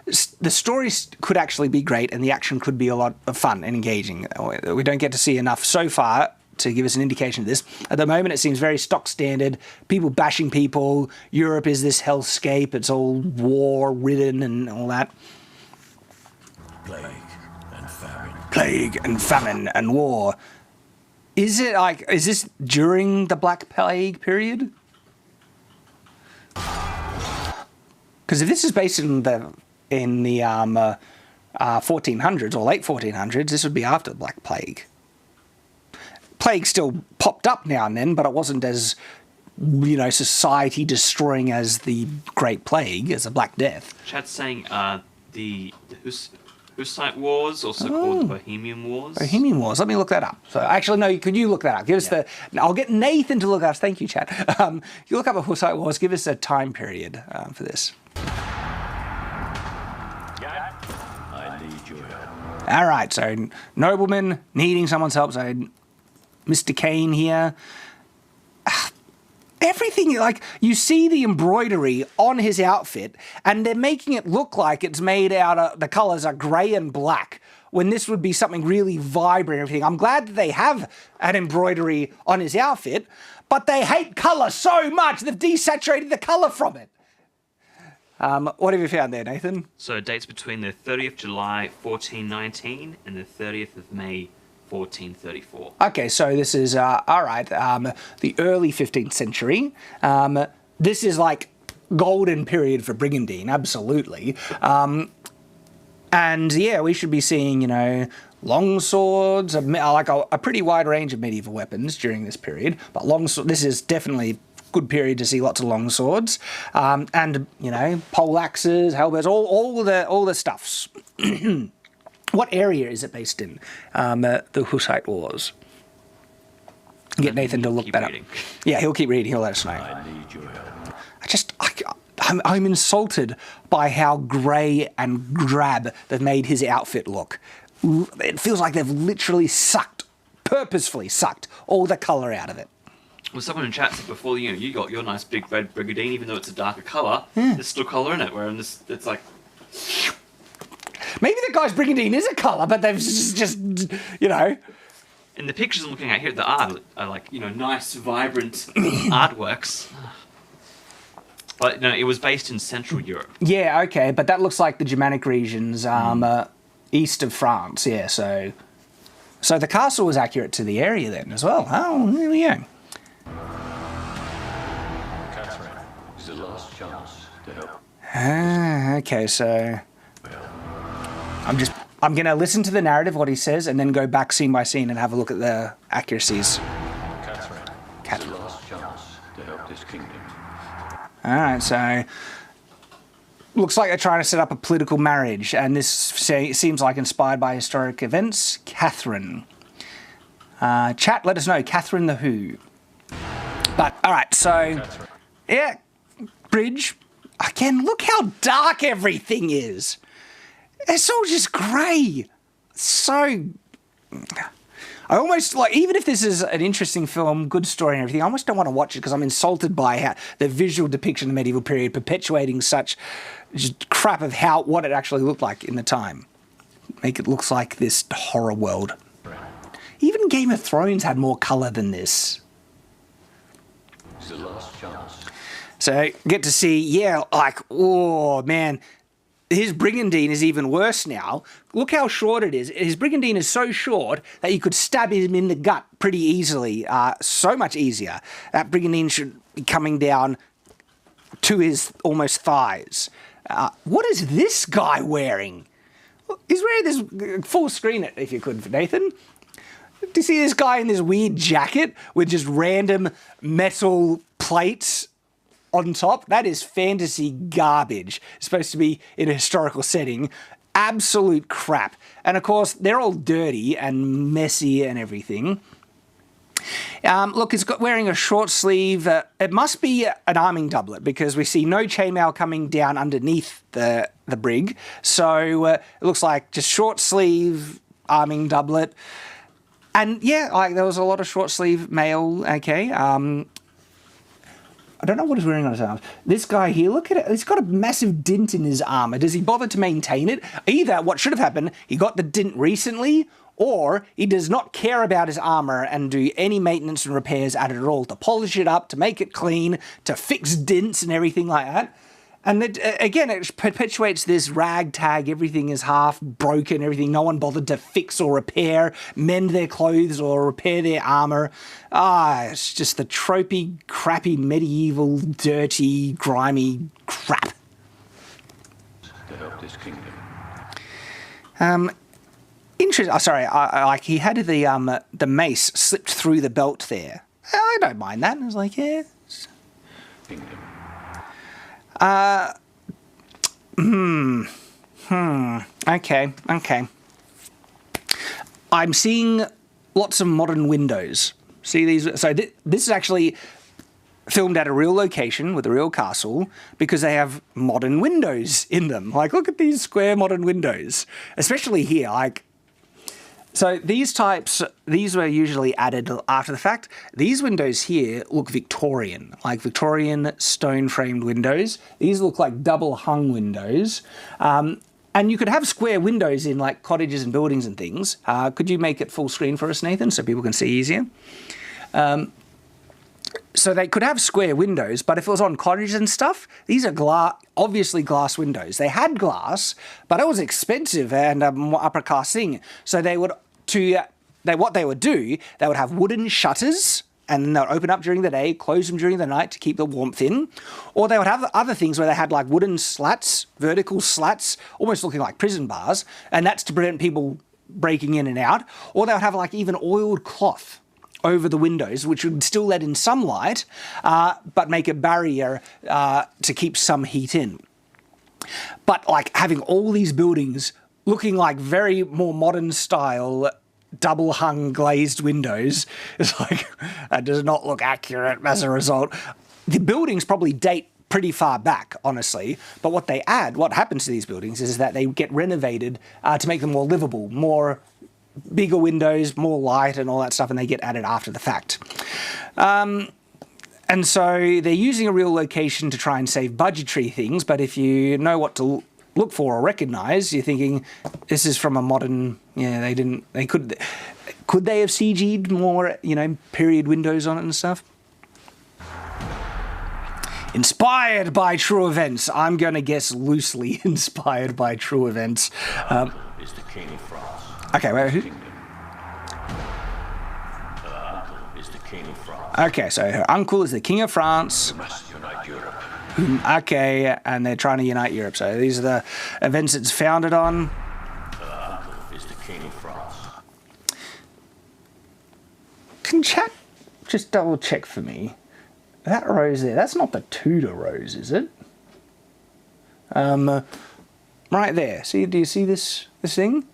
The stories could actually be great and the action could be a lot of fun and engaging. We don't get to see enough so far to give us an indication of this. At the moment, it seems very stock standard. People bashing people. Europe is this hellscape. It's all war-ridden and all that. Plague and famine and war. Is this during the Black Plague period? Because if this is based in the 1400s or late 1400s, this would be after the Black Plague. Plague still popped up now and then, but it wasn't as, society destroying as the Great Plague, as the Black Death. Chat's saying the Hussite Wars, also called the Bohemian Wars. Bohemian Wars. Let me look that up. So actually, no. Could you look that up? Give us I'll get Nathan to look up. Thank you, Chat. You look up a Hussite Wars. Give us a time period for this. I need your help. All right. So nobleman needing someone's help. So Mr. Caine here. Everything, you see the embroidery on his outfit, and they're making it look like it's made out of, the colours are grey and black, when this would be something really vibrant and everything. I'm glad that they have an embroidery on his outfit, but they hate colour so much, they've desaturated the colour from it. What have you found there, Nathan? So dates between the 30th July 1419 and the 30th of May 1434. Okay, so this is, the early 15th century. This is like golden period for Brigandine, absolutely. And yeah, we should be seeing, long swords, a pretty wide range of medieval weapons during this period. But this is definitely a good period to see lots of long swords. And, pole axes, halberds, all the stuffs. What area is it based in? The Hussite Wars. Get Nathan to look that up. Yeah, he'll keep reading. He'll let us know. I need your help. I'm insulted by how grey and drab they've made his outfit look. It feels like they've literally purposefully sucked all the colour out of it. Well, someone in chat said before, you got your nice big red Brigandine, even though it's a darker colour, there's still colour in it, whereas it's like... Maybe the guy's Brigandine is a colour, but they've just. In the pictures I'm looking at here, the art are like, nice, vibrant artworks. But, it was based in Central Europe. Yeah, okay, but that looks like the Germanic regions, east of France, yeah, so the castle was accurate to the area then as well. Oh, there we go. Catherine, it's the last chance to help. Okay, so... I'm going to listen to the narrative, what he says, and then go back scene by scene and have a look at the accuracies. Catherine, it's the last chance to help this kingdom. Alright, so... Looks like they're trying to set up a political marriage, and this seems like inspired by historic events. Catherine. Chat, let us know. Catherine the Who. But, alright, so... Catherine. Yeah, bridge. Again, look how dark everything is. It's all just grey. So... I almost, even if this is an interesting film, good story and everything, I almost don't want to watch it because I'm insulted by how the visual depiction of the medieval period perpetuating such just crap of what it actually looked like in the time. Make it look like this horror world. Even Game of Thrones had more colour than this. It's the last chance. So get to see, like, oh man, his brigandine is even worse now. Look how short it is. His brigandine is so short that you could stab him in the gut pretty easily. So much easier. That brigandine should be coming down to his almost thighs. What is this guy wearing? He's wearing this full screen it, if you could, Nathan. Do you see this guy in this weird jacket with just random metal plates on top? That is fantasy garbage. It's supposed to be in a historical setting. Absolute crap. And of course, they're all dirty and messy and everything. Look, it's got wearing a short sleeve. It must be an arming doublet because we see no chainmail coming down underneath the brig. So it looks like just short sleeve arming doublet. And yeah, like there was a lot of short sleeve mail. Okay. I don't know what he's wearing on his arms. This guy here, look at it. He's got a massive dint in his armor. Does he bother to maintain it? Either what should have happened, he got the dint recently, or he does not care about his armor and do any maintenance and repairs at it at all, to polish it up, to make it clean, to fix dints and everything like that. And again, it perpetuates this ragtag, everything is half broken, everything, no one bothered to fix or repair, mend their clothes or repair their armor. It's just the tropey, crappy, medieval, dirty, grimy crap. To help this kingdom. Interesting. Oh, sorry, like he had the mace slipped through the belt there. I don't mind that. I was like, yeah. Kingdom. Okay. I'm seeing lots of modern windows. See these? So this is actually filmed at a real location with a real castle because they have modern windows in them. Like, look at these square modern windows, especially here. Like, so these were usually added after the fact. These windows here look Victorian, like Victorian stone-framed windows. These look like double-hung windows. And you could have square windows in like cottages and buildings and things. Could you make it full screen for us, Nathan, so people can see easier? So they could have square windows, but if it was on cottages and stuff, these are obviously glass windows. They had glass, but it was expensive and a more upper class thing. So what they would do, they would have wooden shutters, and then they would open up during the day, close them during the night to keep the warmth in. Or they would have other things where they had like wooden slats, vertical slats, almost looking like prison bars, and that's to prevent people breaking in and out. Or they would have like even oiled cloth over the windows, which would still let in some light, but make a barrier to keep some heat in. But like having all these buildings looking like very more modern style, double hung glazed windows, is like, that does not look accurate as a result. The buildings probably date pretty far back, honestly, but what happens to these buildings is that they get renovated to make them more livable, more bigger windows, more light and all that stuff, and they get added after the fact. And so they're using a real location to try and save budgetary things, but if you know what to look for or recognize, you're thinking, this is from a modern, could they have CG'd more, period windows on it and stuff? Inspired by true events. I'm going to guess loosely inspired by true events. Is the king of France. Okay, wait, who? Is the king of France. Okay, so her uncle is the king of France. We must unite Europe. Okay, and they're trying to unite Europe. So these are the events it's founded on. Is the king of France. Can chat just double check for me? That rose there, that's not the Tudor rose, is it? Right there. See, do you see this thing?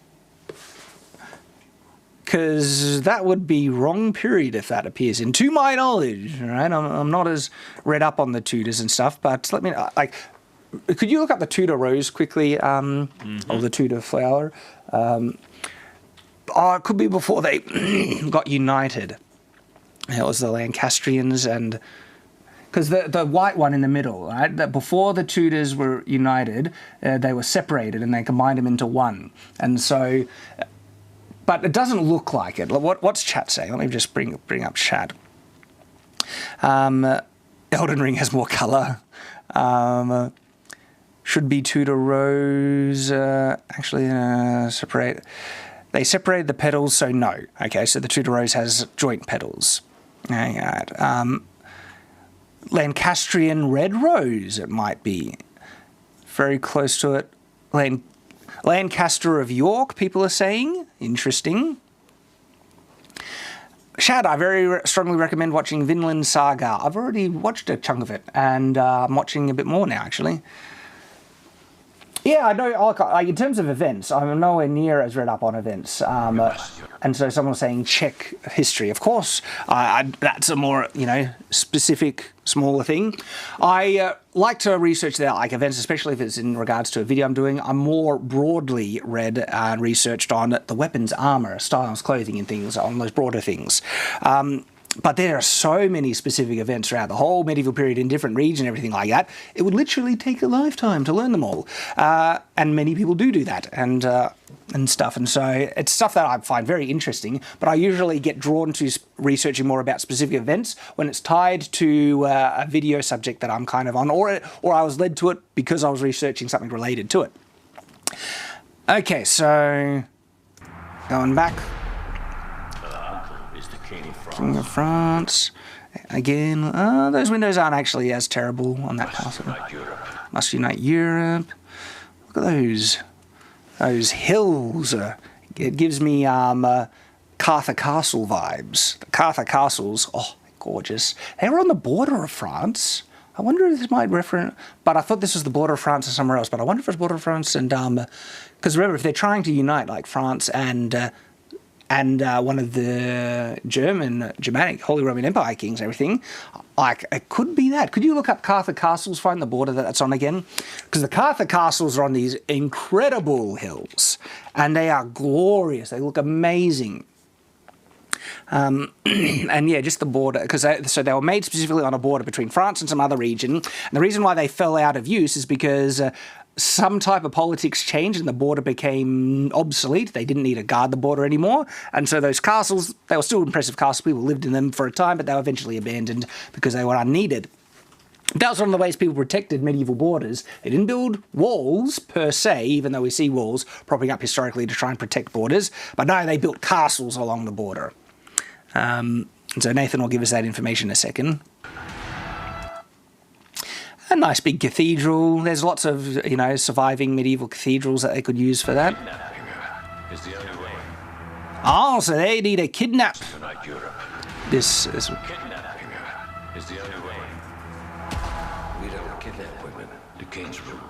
Because that would be wrong period if that appears in, to my knowledge, right? I'm not as read up on the Tudors and stuff, but let me, could you look up the Tudor rose quickly, or the Tudor flower? It could be before they got united. It was the Lancastrians and, because the white one in the middle, right? That before the Tudors were united, they were separated and they combined them into one. And so, but it doesn't look like it. What's chat saying? Let me just bring up chat. Elden Ring has more colour. Should be Tudor Rose. Actually, separate. They separated the petals, so no. Okay, so the Tudor Rose has joint petals. Alright. Lancastrian Red Rose, it might be. Very close to it. Lancaster of York, people are saying. Interesting. Shad, I very strongly recommend watching Vinland Saga. I've already watched a chunk of it, and I'm watching a bit more now, actually. Yeah, I know, like, in terms of events, I'm nowhere near as read up on events. And so someone was saying check history. Of course, that's a more, specific, smaller thing. I like to research that, like, events, especially if it's in regards to a video I'm doing. I'm more broadly read and researched on the weapons, armor, styles, clothing and things, on those broader things. But there are so many specific events throughout the whole medieval period in different regions and everything like that. It would literally take a lifetime to learn them all. And many people do that and stuff. And so it's stuff that I find very interesting, but I usually get drawn to researching more about specific events when it's tied to a video subject that I'm kind of on, or I was led to it because I was researching something related to it. Okay, so going back. King of France. Again, those windows aren't actually as terrible on that castle. Must unite Europe. Look at those hills. It gives me Cartha Castle vibes. The Cartha Castles, oh, gorgeous. They were on the border of France. I wonder if this might reference, but I thought this was the border of France or somewhere else. But I wonder if it's border of France and because remember, if they're trying to unite like France and one of the Germanic Holy Roman Empire kings and everything, like, it could be that. Could you look up Cartha Castles, find the border that that's on again? Because the Cartha Castles are on these incredible hills, and they are glorious. They look amazing. And yeah, just the border, because they were made specifically on a border between France and some other region. And the reason why they fell out of use is because some type of politics changed and the border became obsolete. They didn't need to guard the border anymore. And so those castles, they were still impressive castles. People lived in them for a time, but they were eventually abandoned because they were unneeded. That was one of the ways people protected medieval borders. They didn't build walls per se, even though we see walls propping up historically to try and protect borders. But no, they built castles along the border. So Nathan will give us that information in a second. A nice big cathedral. There's lots of, surviving medieval cathedrals that they could use for that. Is the only way. Oh, so they need a kidnap. Tonight, Europe. This is... Kidnapping is the only way. We don't kidnap women. The king's rules.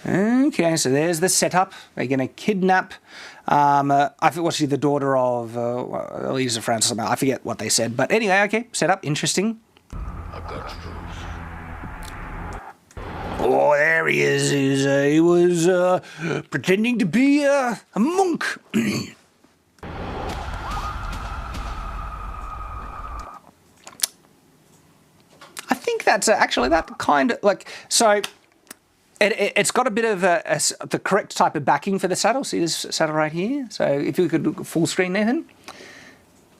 Okay, so there's the setup. They're going to kidnap... I forget what's the daughter of Elise of France or something. I forget what they said. But anyway, okay, setup. Interesting. I've got rules. Oh, there he is. He was pretending to be a monk. I think that's actually that kind of like so. It's got a bit of the correct type of backing for the saddle. See this saddle right here. So if you could look full screen, Nathan.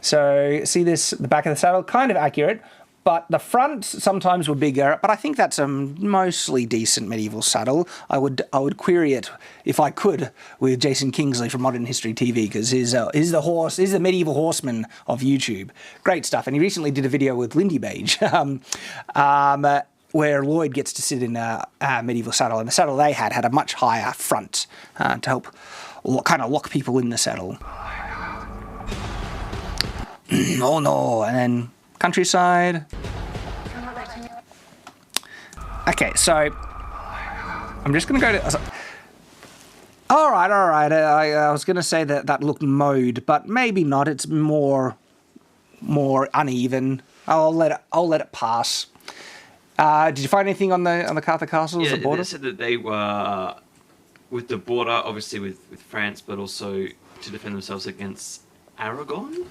So see this, the back of the saddle, kind of accurate. But the fronts sometimes were bigger, but I think that's a mostly decent medieval saddle. I would query it if I could with Jason Kingsley from Modern History TV because he's the medieval horseman of YouTube. Great stuff, and he recently did a video with Lindy Bage, where Lloyd gets to sit in a medieval saddle, and the saddle they had a much higher front to help kind of lock people in the saddle. Oh no, and then countryside. Okay, so I'm just going to go to... All right. I was going to say that looked mowed, but maybe not. It's more uneven. I'll let it pass. Did you find anything on the Cartha Castles? Yeah, the border? they said that they were with the border, obviously with France, but also to defend themselves against Aragon,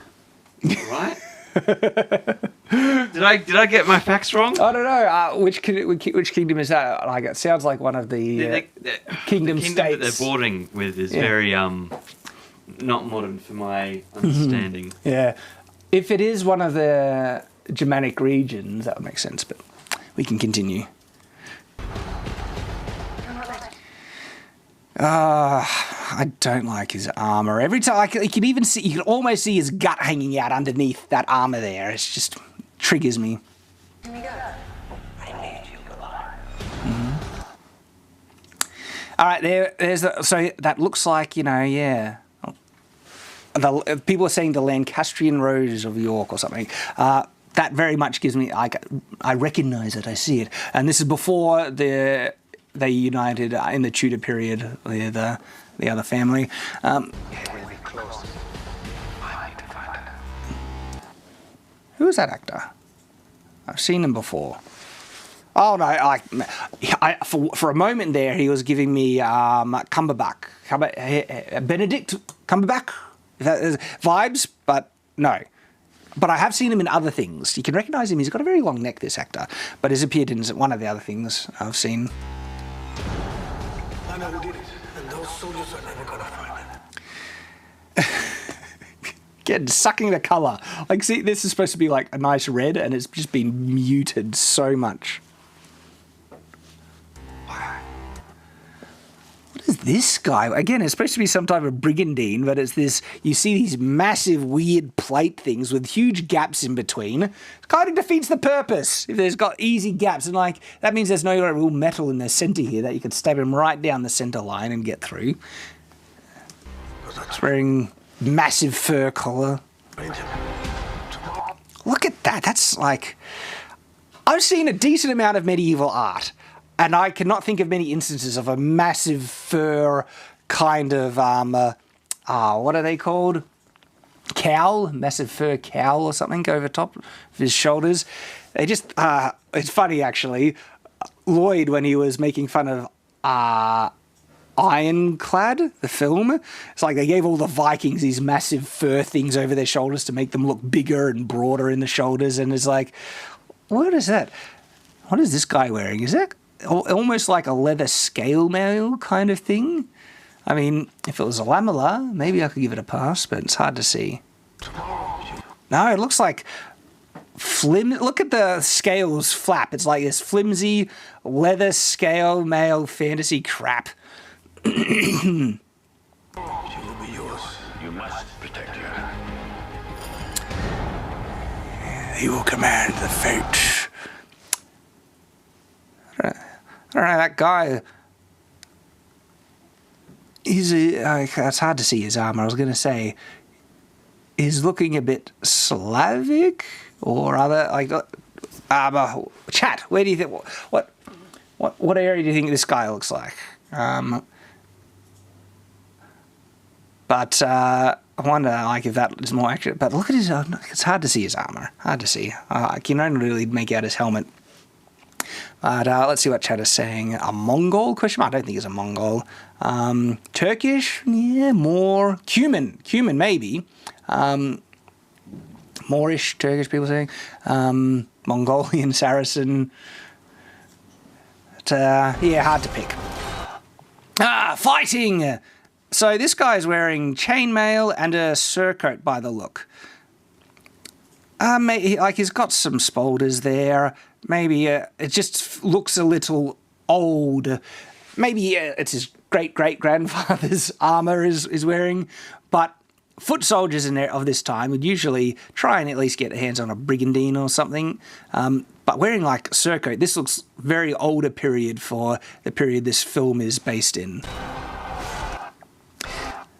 right? Did I get my facts wrong? I don't know. Which kingdom is that? Like, it sounds like one of the kingdom states. That they're boarding with is very not modern for my understanding. Yeah, if it is one of the Germanic regions. That would make sense, but we can continue. I don't like his armor. Every time you can even see, you can almost see his gut hanging out underneath that armor there. It just triggers me. All right, there's so that looks like, you know, yeah. People are saying the Lancastrian Rose of York or something. That very much gives me, I recognise it, I see it. And this is before they united in the Tudor period, the other family. Who is that actor? I've seen him before. Oh no! For a moment there, he was giving me Benedict Cumberbatch vibes, but no. But I have seen him in other things. You can recognise him. He's got a very long neck, this actor, but he's appeared in one of the other things I've seen. I know who did it, and those soldiers are never gonna find it. Again, sucking the colour. Like, see, this is supposed to be like a nice red, and it's just been muted so much. What is this guy? Again, it's supposed to be some type of brigandine, but it's this, you see these massive weird plate things with huge gaps in between. It kind of defeats the purpose if there's got easy gaps, and like, that means there's no real metal in the centre here that you could stab him right down the centre line and get through. He's wearing massive fur collar. Look at that, that's like, I've seen a decent amount of medieval art, and I cannot think of many instances of a massive fur kind of, what are they called? Cowl? Massive fur cowl or something over top of his shoulders. They just, it's funny actually, Lloyd, when he was making fun of Ironclad, the film, it's like they gave all the Vikings these massive fur things over their shoulders to make them look bigger and broader in the shoulders, and it's like, what is that? What is this guy wearing? Is that almost like a leather scale mail kind of thing? I mean, if it was a lamella, maybe I could give it a pass, but it's hard to see. No, it looks like look at the scales flap. It's like this flimsy leather scale mail fantasy crap. She will be yours. You must protect her. He will command the fate. I don't know, that guy. It's hard to see his armor. I was going to say, he's looking a bit Slavic or other, like, chat. Where do you think? What area do you think this guy looks like? But I wonder, like, if that is more accurate. But look at his. It's hard to see his armor. Hard to see. I can only really make out his helmet. But let's see what chat is saying. A Mongol? Question mark. I don't think he's a Mongol. Turkish? Yeah, more. Cuman maybe. Moorish, Turkish people saying. Mongolian, Saracen. But, yeah, hard to pick. Fighting! So this guy's wearing chainmail and a surcoat by the look. Like, he's got some spolders there. Maybe it just looks a little old. Maybe it's his great-great-grandfather's armour is wearing. But foot soldiers in there of this time would usually try and at least get hands on a brigandine or something. But wearing, like, a surcoat, this looks very older period for the period this film is based in.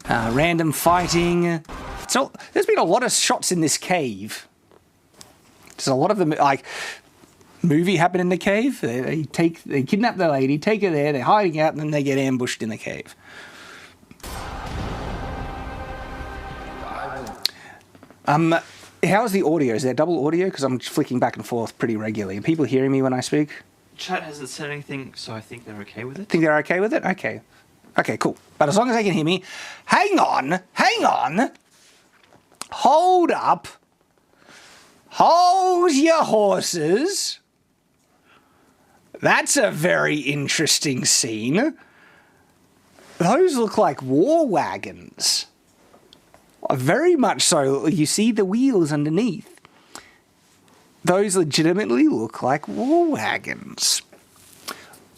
Random fighting. So there's been a lot of shots in this cave. There's a lot of them, like, movie happened in the cave. They kidnap the lady, take her there, they're hiding out, and then they get ambushed in the cave. How's the audio? Is there double audio? Because I'm flicking back and forth pretty regularly. Are people hearing me when I speak? Chat hasn't said anything, so I think they're okay with it. Think they're okay with it? Okay. Okay, cool. But as long as they can hear me, hang on. Hold up. Hold your horses. That's a very interesting scene. Those look like war wagons. Very much so. You see the wheels underneath. those legitimately look like war wagons.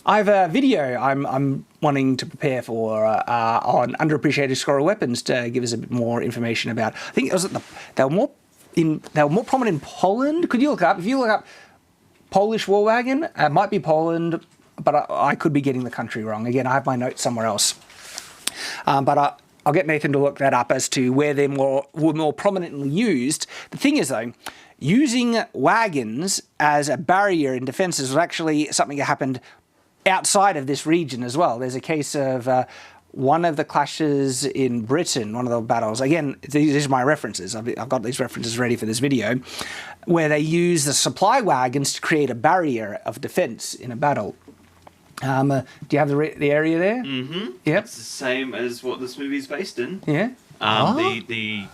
I have a video I'm wanting to prepare for on underappreciated squirrel weapons to give us a bit more information about. I think it was they were more prominent in Poland. Could you look up? If you look up Polish war wagon, it might be Poland, but I could be getting the country wrong. Again, I have my notes somewhere else. But I'll get Nathan to look that up as to where they were more prominently used. The thing is, though, using wagons as a barrier in defences was actually something that happened outside of this region as well. There's a case of one of the clashes in Britain, one of the battles. Again, these are my references. I've got these references ready for this video, where they use the supply wagons to create a barrier of defence in a battle. Do you have the area there? Mm-hmm. Yep. It's the same as what this movie is based in. Yeah. The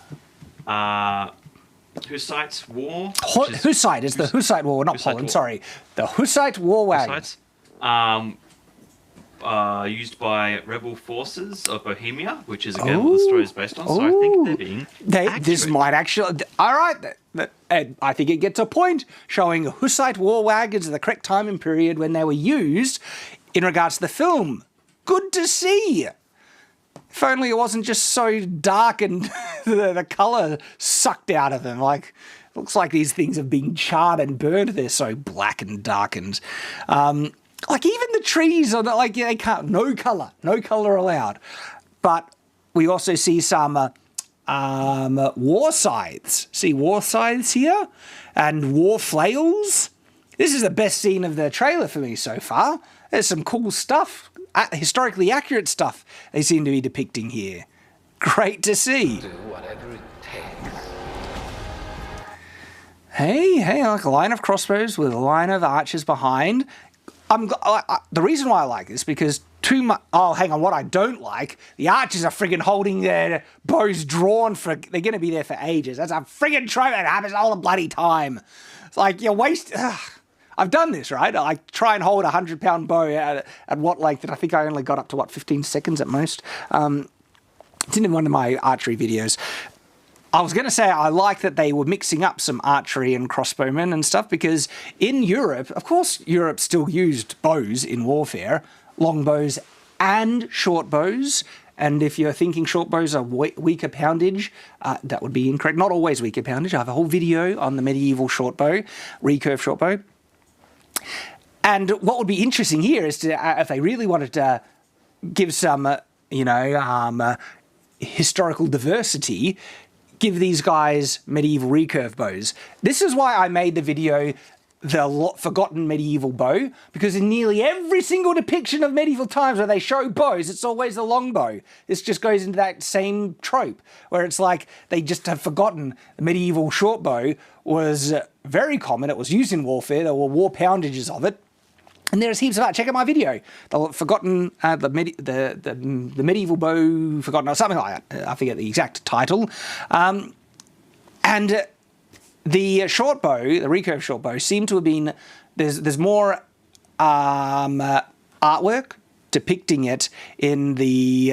Hussite War. Hussite is the Hussite War, not Hussite Poland. War. Sorry, the Hussite War wagon. Hussites. Used by rebel forces of Bohemia, which is again what the story is based on. So I think they're being accurate. This might actually... All right. And I think it gets a point showing Hussite war wagons at the correct time and period when they were used in regards to the film. Good to see. If only it wasn't just so dark and the colour sucked out of them. Like, looks like these things have been charred and burned. They're so black and darkened. Like even the trees are like they can't. No colour allowed. But we also see some war scythes. See war scythes here and war flails. This is the best scene of the trailer for me so far. There's some cool stuff, historically accurate stuff they seem to be depicting here. Great to see. Do whatever it takes. Hey, like a line of crossbows with a line of archers behind. The reason why I like this because too much. Oh, hang on. What I don't like, the archers are friggin' holding their bows drawn for. They're going to be there for ages. That's a friggin' trope that happens all the bloody time. It's like you're wasting. I've done this, right? I try and hold a 100-pound bow at what length? And I think I only got up to 15 seconds at most. It's in one of my archery videos. I was going to say I like that they were mixing up some archery and crossbowmen and stuff because in Europe, of course, Europe still used bows in warfare, long bows and short bows. And if you're thinking short bows are weaker poundage, that would be incorrect. Not always weaker poundage. I have a whole video on the medieval short bow, recurve short bow. And what would be interesting here is to, if they really wanted to give some, historical diversity, give these guys medieval recurve bows. This is why I made the video the forgotten medieval bow, because in nearly every single depiction of medieval times where they show bows, it's always the long bow. This just goes into that same trope where it's like they just have forgotten the medieval short bow was very common. It was used in warfare. There were war poundages of it. And there's heaps of that. Check out my video. The forgotten, the medieval bow forgotten, or something like that. I forget the exact title. And the short bow, the recurve short bow, seem to have been, there's more artwork depicting it in the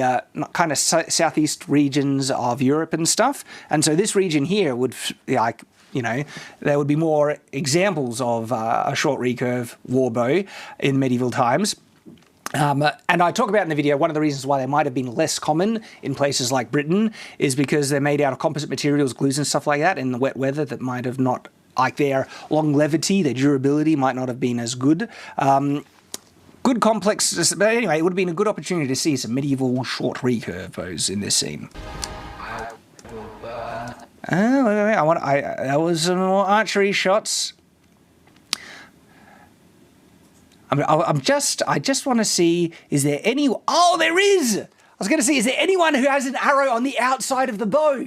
kind of southeast regions of Europe and stuff. And so this region here would, like, there would be more examples of a short recurve war bow in medieval times. And I talk about in the video, one of the reasons why they might have been less common in places like Britain is because they're made out of composite materials, glues and stuff like that, in the wet weather that might have not, like their longevity, their durability might not have been as good. Good complex, but anyway, it would have been a good opportunity to see some medieval short recurve bows in this scene. That was some more archery shots. I just want to see, is there any... Oh, there is! I was going to see, is there anyone who has an arrow on the outside of the bow?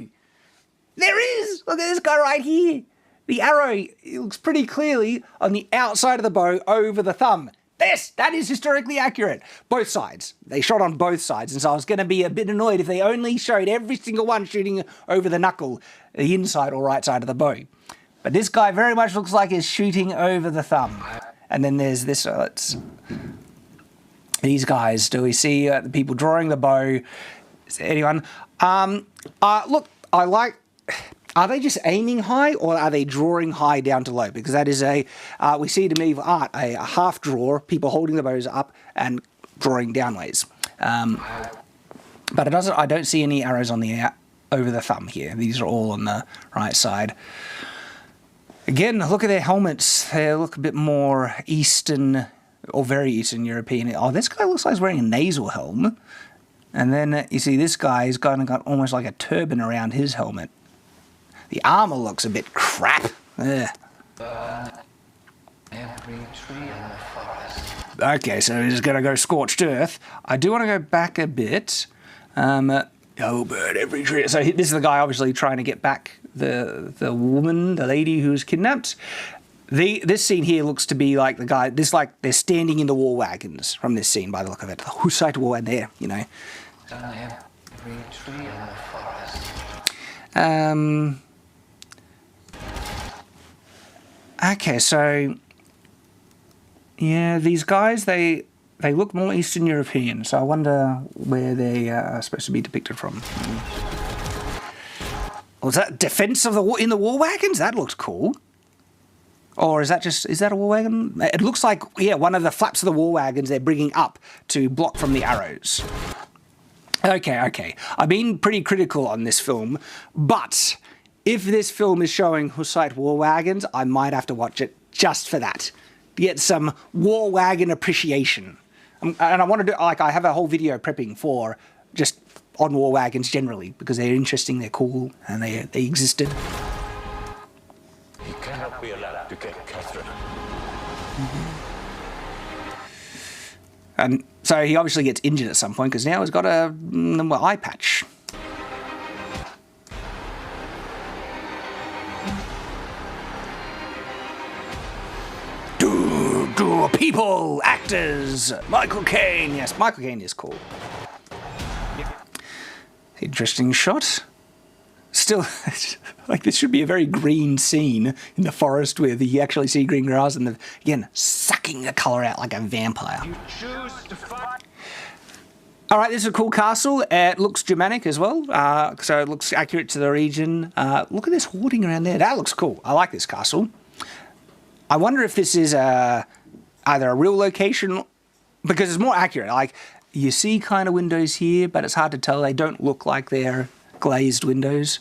There is! Look at this guy right here. The arrow, it looks pretty clearly on the outside of the bow over the thumb. That is historically accurate. Both sides. They shot on both sides, and so I was going to be a bit annoyed if they only showed every single one shooting over the knuckle, the inside or right side of the bow. But this guy very much looks like he's shooting over the thumb. And then there's this, these guys. Do we see the people drawing the bow? Is there anyone? Look, I like... Are they just aiming high, or are they drawing high down to low? Because that is we see in medieval art a half draw, people holding the bows up and drawing downways. But I don't see any arrows on the over the thumb here. These are all on the right side. Again, look at their helmets. They look a bit more Eastern, or very Eastern European. Oh, this guy looks like he's wearing a nasal helm. And then you see this guy, he's got almost like a turban around his helmet. The armor looks a bit crap. Ugh. Every tree in the forest. Okay, so he's going to go scorched earth. I do want to go back a bit. Oh, burn every tree. So this is the guy obviously trying to get back the woman, the lady who's kidnapped. This scene here looks to be like the guy. This like they're standing in the war wagons from this scene by the look of it. The Hussite war and there, you know. Every tree in the forest. Okay, so yeah, these guys they look more Eastern European. So I wonder where they are supposed to be depicted from. Was that defense of in the war wagons? That looked cool. Or is that a war wagon? It looks like, yeah, one of the flaps of the war wagons they're bringing up to block from the arrows. Okay. I've been pretty critical on this film, but if this film is showing Hussite war wagons, I might have to watch it just for that. To get some war wagon appreciation. And I want to do, like, I have a whole video prepping for just on war wagons generally, because they're interesting, they're cool, and they existed. He cannot be allowed to get Catherine. And so he obviously gets injured at some point, because now he's got a eye patch. People, actors, Michael Caine. Yes, Michael Caine is cool. Interesting shot. Still, like this should be a very green scene in the forest where you actually see green grass and again sucking the color out like a vampire. You choose to fight. All right, this is a cool castle. It looks Germanic as well, so it looks accurate to the region. Look at this hoarding around there. That looks cool. I like this castle. I wonder if this is either a real location, because it's more accurate. Like, you see kind of windows here, but it's hard to tell. They don't look like they're glazed windows.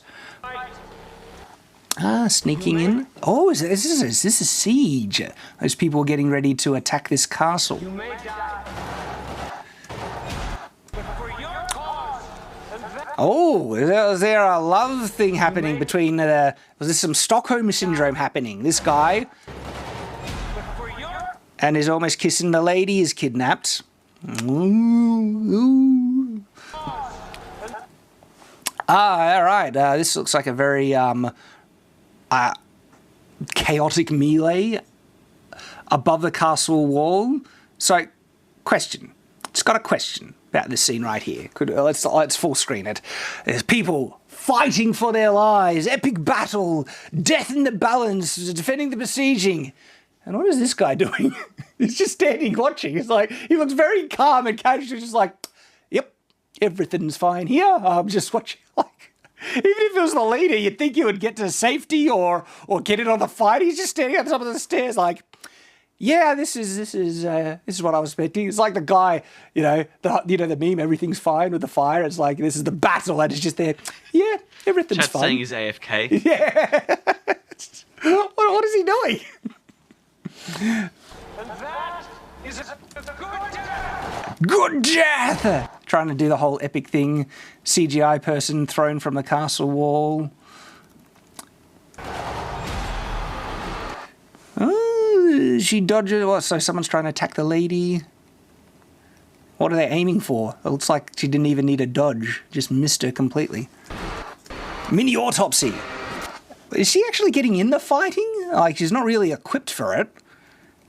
Sneaking in. Oh, is this a siege? Those people are getting ready to attack this castle. You may die. But for your cause, and that Oh, was there a love thing happening between was there some Stockholm syndrome happening? This guy for your and is almost kissing the lady is kidnapped. Ooh. All right. This looks like a very chaotic melee above the castle wall. So, question. Just got a question about this scene right here. Let's full screen it. There's people fighting for their lives. Epic battle. Death in the balance. Defending the besieging. And what is this guy doing? He's just standing watching. It's like, he looks very calm and casual, just like, yep, everything's fine here. I'm just watching. Like, even if it was the leader, you'd think he would get to safety or get in on the fight. He's just standing at the top of the stairs like, yeah, this is what I was expecting. It's like the guy, the meme, everything's fine with the fire. It's like, this is the battle, and it's just there. Yeah, everything's Chat's fine. saying he's AFK. Yeah. What is he doing? and that is a good death. Good death! Trying to do the whole epic thing. CGI person thrown from the castle wall. Oh, she dodges. What? So someone's trying to attack the lady. What are they aiming for? It looks like she didn't even need a dodge. Just missed her completely. Mini autopsy. Is she actually getting in the fighting? Like, she's not really equipped for it.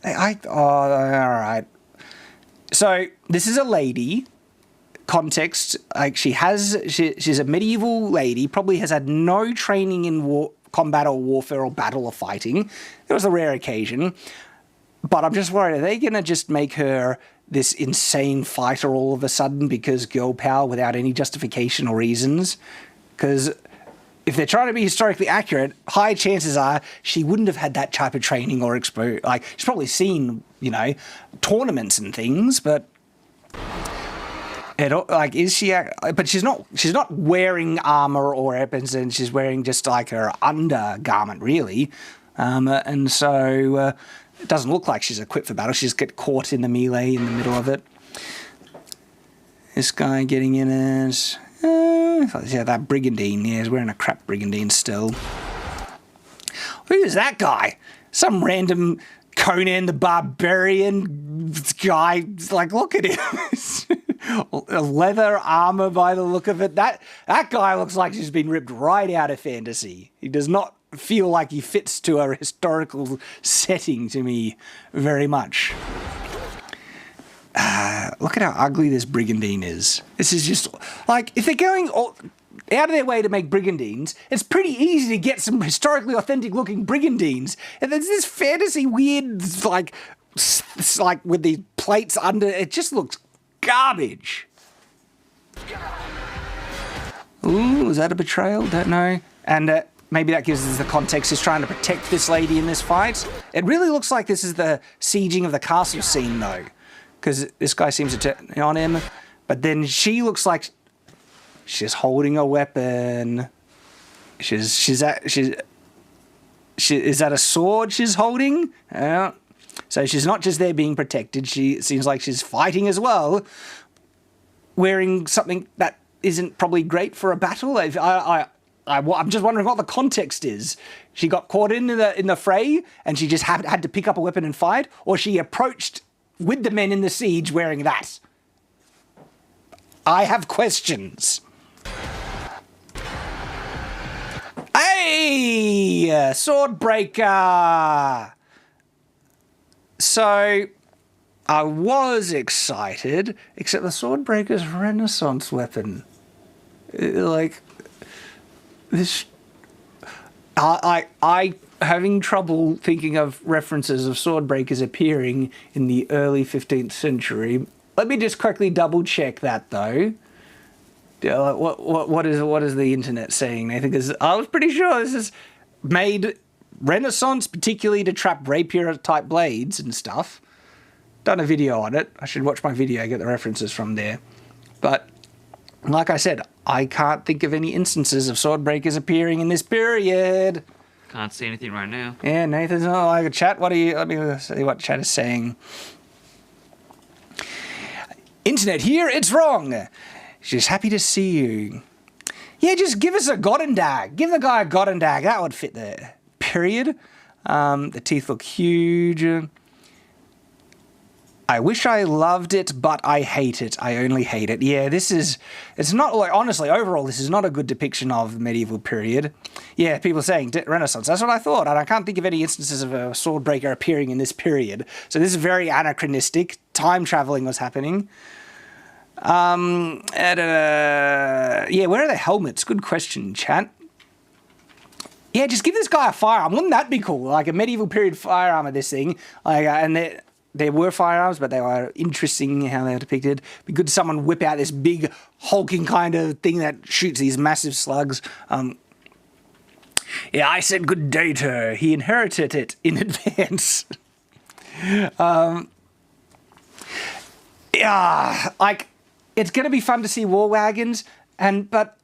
All right. So this is a lady. Context, like she's a medieval lady. Probably has had no training in combat or warfare or battle or fighting. It was a rare occasion. But I'm just worried, are they going to just make her this insane fighter all of a sudden because girl power without any justification or reasons? Because if they're trying to be historically accurate, high chances are she wouldn't have had that type of training or exposure. Like, she's probably seen, you know, tournaments and things, but like, is she? But she's not wearing armor or weapons, and she's wearing just like her undergarment, really. And so it doesn't look like she's equipped for battle. She just get caught in the melee in the middle of it. This guy getting in it. Yeah, that brigandine. Yeah, he's wearing a crap brigandine still. Who's that guy? Some random Conan the Barbarian guy. Like, look at him. Leather armor by the look of it. That guy looks like he's been ripped right out of fantasy. He does not feel like he fits to a historical setting to me very much. Look at how ugly this brigandine is. This is just, like, if they're going out of their way to make brigandines, it's pretty easy to get some historically authentic looking brigandines. And there's this fantasy weird, like with these plates under, it just looks garbage. Ooh, is that a betrayal? Don't know. And maybe that gives us the context. He's trying to protect this lady in this fight. It really looks like this is the sieging of the castle scene, though, because this guy seems to turn on him. But then she looks like she's holding a weapon. Is that a sword she's holding? Yeah. So she's not just there being protected. She seems like she's fighting as well, wearing something that isn't probably great for a battle. I'm just wondering what the context is. She got caught in the fray, and she just had to pick up a weapon and fight, or she approached with the men in the siege wearing that. I have questions. Hey, Swordbreaker. So, I was excited, except the Swordbreaker's Renaissance weapon. Like, this... I having trouble thinking of references of Swordbreakers appearing in the early 15th century. Let me just quickly double-check that, though. What is the internet saying, Nathan? Because I was pretty sure this is made Renaissance, particularly to trap rapier-type blades and stuff. Done a video on it. I should watch my video, get the references from there. But, like I said, I can't think of any instances of Swordbreakers appearing in this period. Can't see anything right now. Yeah, Nathan's not like a chat. Let me see what chat is saying. Internet here, it's wrong. She's happy to see you. Yeah, just give us a Goddendag. Give the guy a Goddendag. That would fit the period. The teeth look huge. I wish I loved it, but I hate it. I only hate it. Yeah, it's not, like, honestly, overall, this is not a good depiction of the medieval period. Yeah, people are saying Renaissance. That's what I thought, and I can't think of any instances of a Swordbreaker appearing in this period. So this is very anachronistic. Time traveling was happening. Yeah, where are the helmets? Good question, chat. Yeah, just give this guy a firearm. Wouldn't that be cool? Like a medieval period firearm of this thing. Like, and there were firearms, but they were interesting how they were depicted. It'd be good to someone whip out this big hulking kind of thing that shoots these massive slugs. Yeah, I said good day to her. He inherited it in advance. Yeah, like, it's going to be fun to see war wagons, but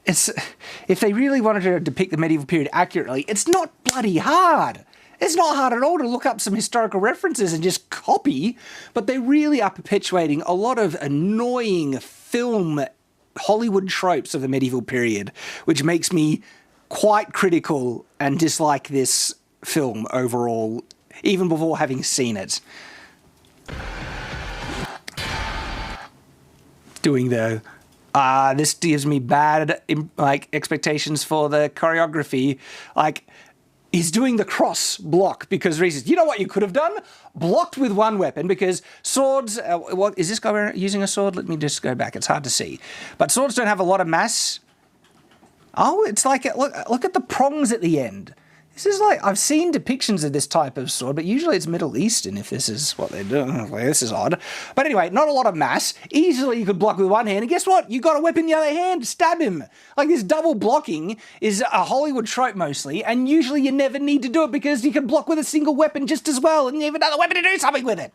it's, if they really wanted to depict the medieval period accurately, it's not bloody hard. It's not hard at all to look up some historical references and just copy, but they really are perpetuating a lot of annoying film Hollywood tropes of the medieval period, which makes me quite critical and dislike this film overall, even before having seen it. Doing the this gives me bad expectations for the choreography. Like, he's doing the cross block because reasons. You know what you could have done? Blocked with one weapon, because swords. What is this guy using a sword? Let me just go back. It's hard to see, but swords don't have a lot of mass. Oh, it's like look at the prongs at the end. This is like, I've seen depictions of this type of sword, but usually it's Middle Eastern if this is what they're doing. Like, this is odd. But anyway, not a lot of mass. Easily you could block with one hand, and guess what? You got a weapon in the other hand, stab him. Like, this double blocking is a Hollywood trope mostly, and usually you never need to do it because you can block with a single weapon just as well, and you have another weapon to do something with it.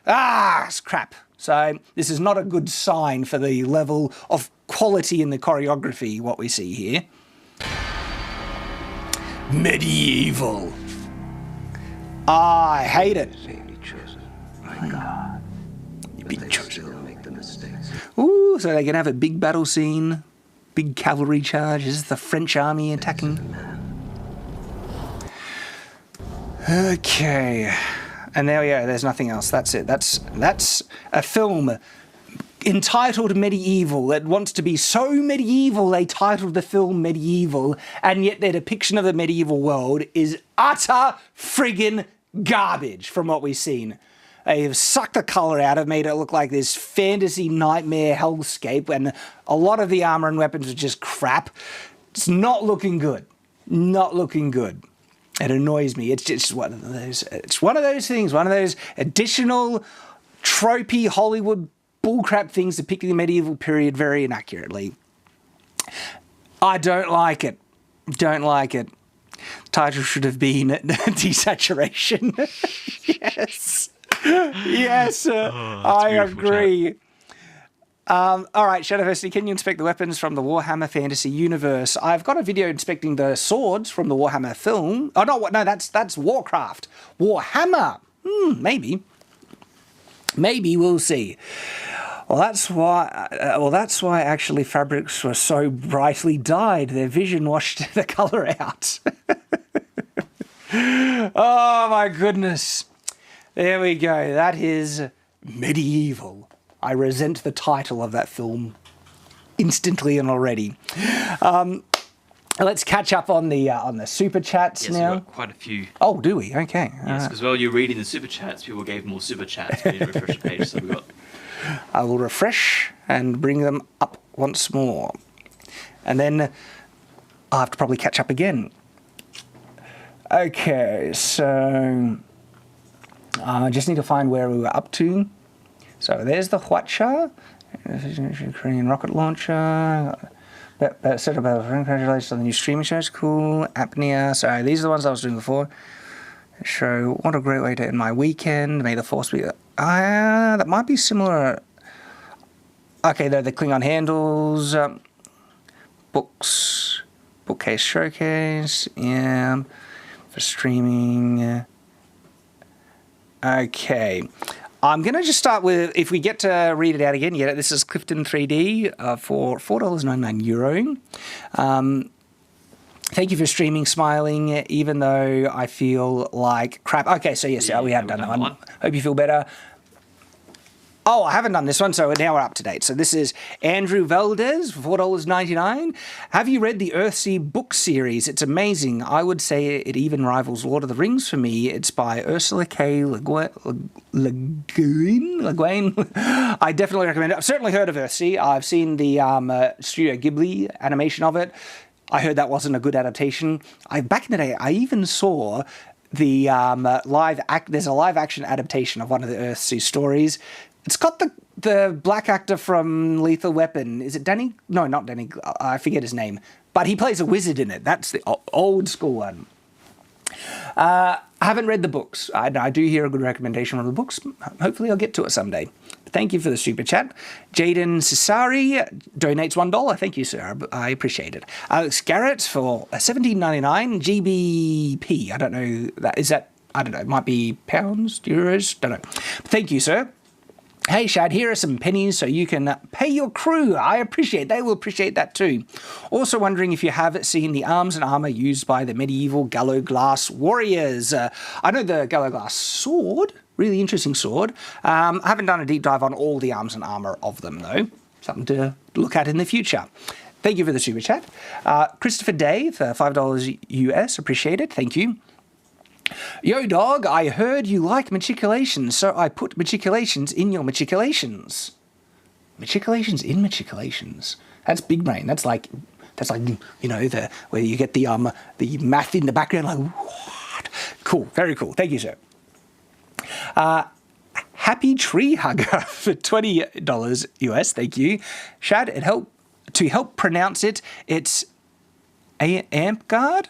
It's crap. So this is not a good sign for the level of quality in the choreography, what we see here. Medieval. I hate it. You've been chosen. Ooh, so they can have a big battle scene, big cavalry charge. Is the French army attacking? Okay. And there we go, there's nothing else. That's it. That's a film entitled Medieval that wants to be so medieval they titled the film Medieval, and yet their depiction of the medieval world is utter friggin' garbage from what we've seen. They've sucked the colour out, have made it look like this fantasy nightmare hellscape, and a lot of the armour and weapons are just crap. It's not looking good. Not looking good. It annoys me. It's just one of those. It's one of those things. One of those additional tropey Hollywood bullcrap things depicting the medieval period very inaccurately. I don't like it. Don't like it. The title should have been Desaturation. Yes. Yes. I agree. All right, Shadowversity, can you inspect the weapons from the Warhammer Fantasy Universe? I've got a video inspecting the swords from the Warhammer film. Oh, no, that's Warcraft. Warhammer. Maybe. Maybe, we'll see. Well, that's why actually fabrics were so brightly dyed. Their vision washed the colour out. Oh, my goodness. There we go. That is Medieval. I resent the title of that film instantly and already. Let's catch up on the super chats now. We've got quite a few. Oh, do we? Okay. Yes, because while you're reading the super chats, people gave more super chats. We need to refresh the page, so we got. I will refresh and bring them up once more, and then I'll have to probably catch up again. Okay, so I just need to find where we were up to. So there's the Hwacha, Korean rocket launcher. Congratulations on the new streaming show. It's cool. Apnea. So these are the ones I was doing before. So what a great way to end my weekend. May the force be. That might be similar. Okay, they're the Klingon handles. Books. Bookcase showcase. Yeah. For streaming. Okay. I'm going to just start with, if we get to read it out again, yeah, this is Clifton 3D for €4.99. Thank you for streaming, Smiling, even though I feel like crap. Okay, so yes, we have done that one. Hope you feel better. Oh, I haven't done this one, so now we're up to date. So this is Andrew Valdez for $4.99. Have you read the Earthsea book series? It's amazing. I would say it even rivals Lord of the Rings for me. It's by Ursula K. Le Guin. I definitely recommend it. I've certainly heard of Earthsea. I've seen the Studio Ghibli animation of it. I heard that wasn't a good adaptation. Back in the day, I even saw the there's a live action adaptation of one of the Earthsea stories. It's got the black actor from Lethal Weapon. Is it Danny? No, not Danny. I forget his name. But he plays a wizard in it. That's the old school one. I haven't read the books. I do hear a good recommendation from the books. Hopefully I'll get to it someday. Thank you for the super chat. Jaden Cesari donates $1. Thank you, sir. I appreciate it. Alex Garrett for $17.99. GBP. I don't know. I don't know. It might be pounds, euros. Don't know. Thank you, sir. Hey, Shad, here are some pennies so you can pay your crew. I appreciate it. They will appreciate that too. Also wondering if you have seen the arms and armour used by the medieval Gallowglass warriors. I know the Gallowglass sword. Really interesting sword. I haven't done a deep dive on all the arms and armour of them, though. Something to look at in the future. Thank you for the super chat. Christopher Day for $5 US. Appreciate it. Thank you. Yo, dog, I heard you like matriculations, so I put matriculations in your matriculations. Matriculations in matriculations. That's big brain. That's That's like, where you get the math in the background, like, what? Cool, very cool. Thank you, sir. Happy Tree Hugger for $20 US, thank you. Shad, to help pronounce it, it's Ampgard.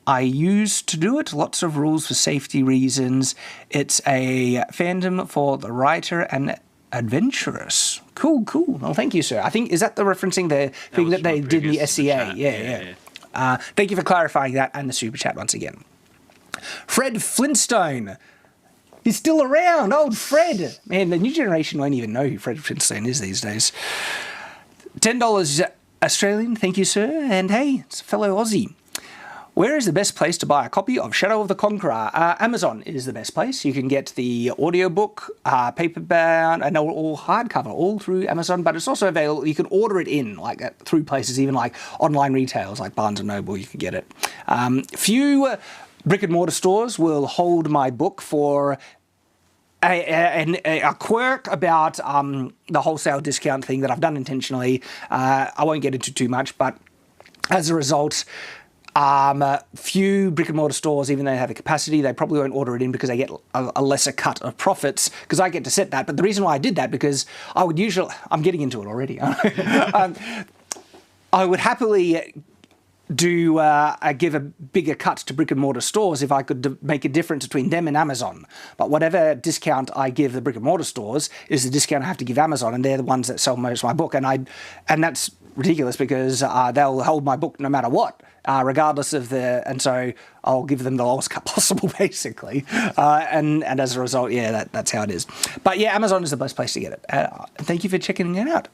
I used to do it. Lots of rules for safety reasons. It's a fandom for the writer and adventurous. Cool. Well, thank you, sir. I think, is that the referencing the thing that they did in the SCA? Yeah. Thank you for clarifying that and the super chat once again. Fred Flintstone. He's still around. Old Fred. Man, the new generation won't even know who Fred Flintstone is these days. $10 Australian. Thank you, sir. And hey, it's a fellow Aussie. Where is the best place to buy a copy of Shadow of the Conqueror? Amazon is the best place. You can get the audiobook, paperback, and all hardcover, all through Amazon, but it's also available. You can order it in, through places, even like online retailers, like Barnes & Noble, you can get it. Few brick-and-mortar stores will hold my book for a quirk about the wholesale discount thing that I've done intentionally. I won't get into too much, but as a result, few brick-and-mortar stores, even though they have the capacity, they probably won't order it in because they get a lesser cut of profits, because I get to set that. But the reason why I did that, because I would usually... I'm getting into it already. I would happily give a bigger cut to brick-and-mortar stores if I could make a difference between them and Amazon. But whatever discount I give the brick-and-mortar stores is the discount I have to give Amazon, and they're the ones that sell most of my book. And that's ridiculous, because they'll hold my book no matter what. Regardless of and so I'll give them the lowest cut possible, basically. And as a result, yeah, that's how it is. But yeah, Amazon is the best place to get it. Thank you for checking it out.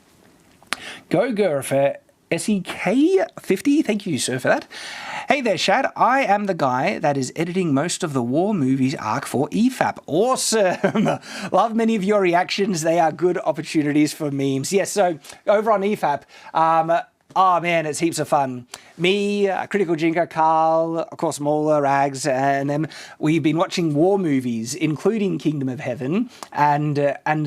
Go for SEK50. Thank you, sir, for that. Hey there, Shad. I am the guy that is editing most of the War Movies arc for EFAP. Awesome. Love many of your reactions. They are good opportunities for memes. Yes, so over on EFAP, oh man, it's heaps of fun. Me, Critical Jinker, Carl, of course Mola, Rags, and them, we've been watching war movies, including Kingdom of Heaven, and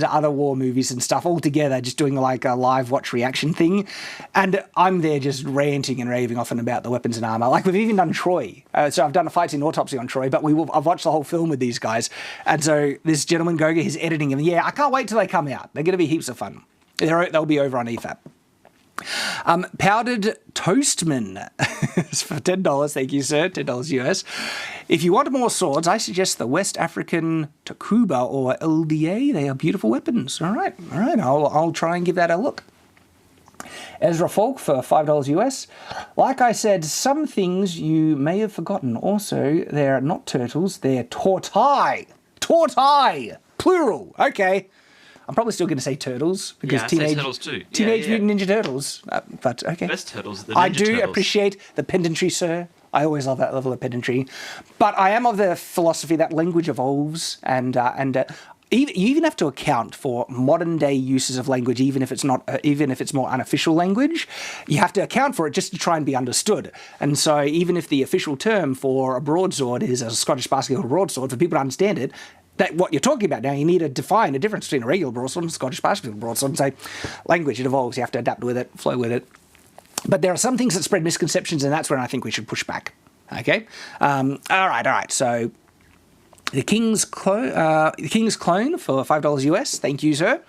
other war movies and stuff, all together, just doing like a live watch reaction thing. And I'm there just ranting and raving off and about the weapons and armor. Like, we've even done Troy. So I've done a fight scene autopsy on Troy, but I've watched the whole film with these guys. And so this gentleman, Goga, he's editing them. Yeah, I can't wait till they come out. They're going to be heaps of fun. They'll be over on EFAP. Powdered Toastman for $10. Thank you, sir. $10 US. If you want more swords, I suggest the West African Takuba or LDA. They are beautiful weapons. All right. I'll try and give that a look. Ezra Falk for $5 US. Like I said, some things you may have forgotten. Also, they're not turtles. They're tortai. Tortai. Plural. Okay. I'm probably still going to say turtles, because Turtles too. Teenage Mutant Ninja Turtles. But okay. Best turtles, the Ninja I do Turtles. appreciate the pedantry, sir. I always love that level of pedantry. But I am of the philosophy that language evolves, and you even have to account for modern day uses of language, even if it's more unofficial language. You have to account for it just to try and be understood. And so even if the official term for a broadsword is a Scottish basketball broadsword, for people to understand it, that what you're talking about now, you need to define a difference between a regular broadsword and a Scottish basketball broadsword, and say, language, it evolves, you have to adapt with it, flow with it. But there are some things that spread misconceptions, and that's when I think we should push back. Okay? All right. So, the King's Clone for $5 US. Thank you, sir.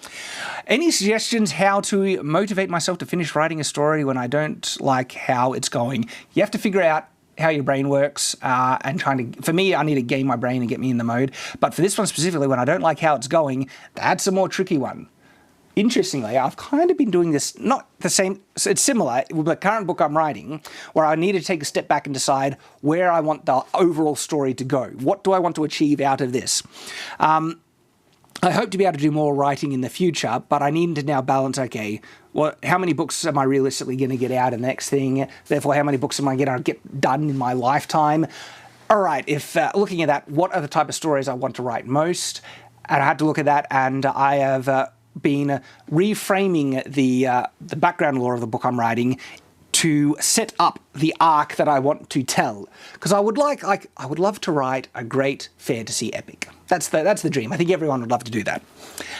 Any suggestions how to motivate myself to finish writing a story when I don't like how it's going? You have to figure out how your brain works, and for me, I need to game my brain and get me in the mode. But for this one specifically, when I don't like how it's going, that's a more tricky one. Interestingly, I've kind of been doing this, not the same, it's similar with the current book I'm writing, where I need to take a step back and decide where I want the overall story to go. What do I want to achieve out of this? I hope to be able to do more writing in the future, but I need to now balance, okay, how many books am I realistically going to get out in the next thing? Therefore, how many books am I going to get done in my lifetime? All right, if looking at that, what are the type of stories I want to write most? And I had to look at that, and I have been reframing the background lore of the book I'm writing to set up the arc that I want to tell. Because I would love to write a great fantasy epic. That's the dream. I think everyone would love to do that.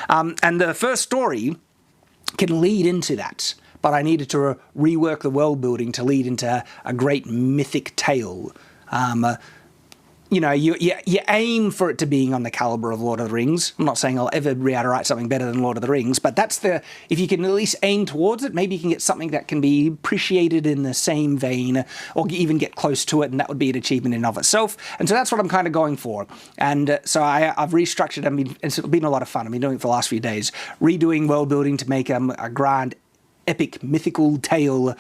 And the first story can lead into that. but I needed to rework the world building to lead into a great mythic tale. You know, you aim for it to being on the caliber of Lord of the Rings. I'm not saying I'll ever be able to write something better than Lord of the Rings, but that's if you can at least aim towards it, maybe you can get something that can be appreciated in the same vein, or even get close to it, and that would be an achievement in and of itself. And so that's what I'm kind of going for. And so I've restructured. I mean, it's been a lot of fun. I've been doing it for the last few days, redoing world building to make a grand, epic, mythical tale.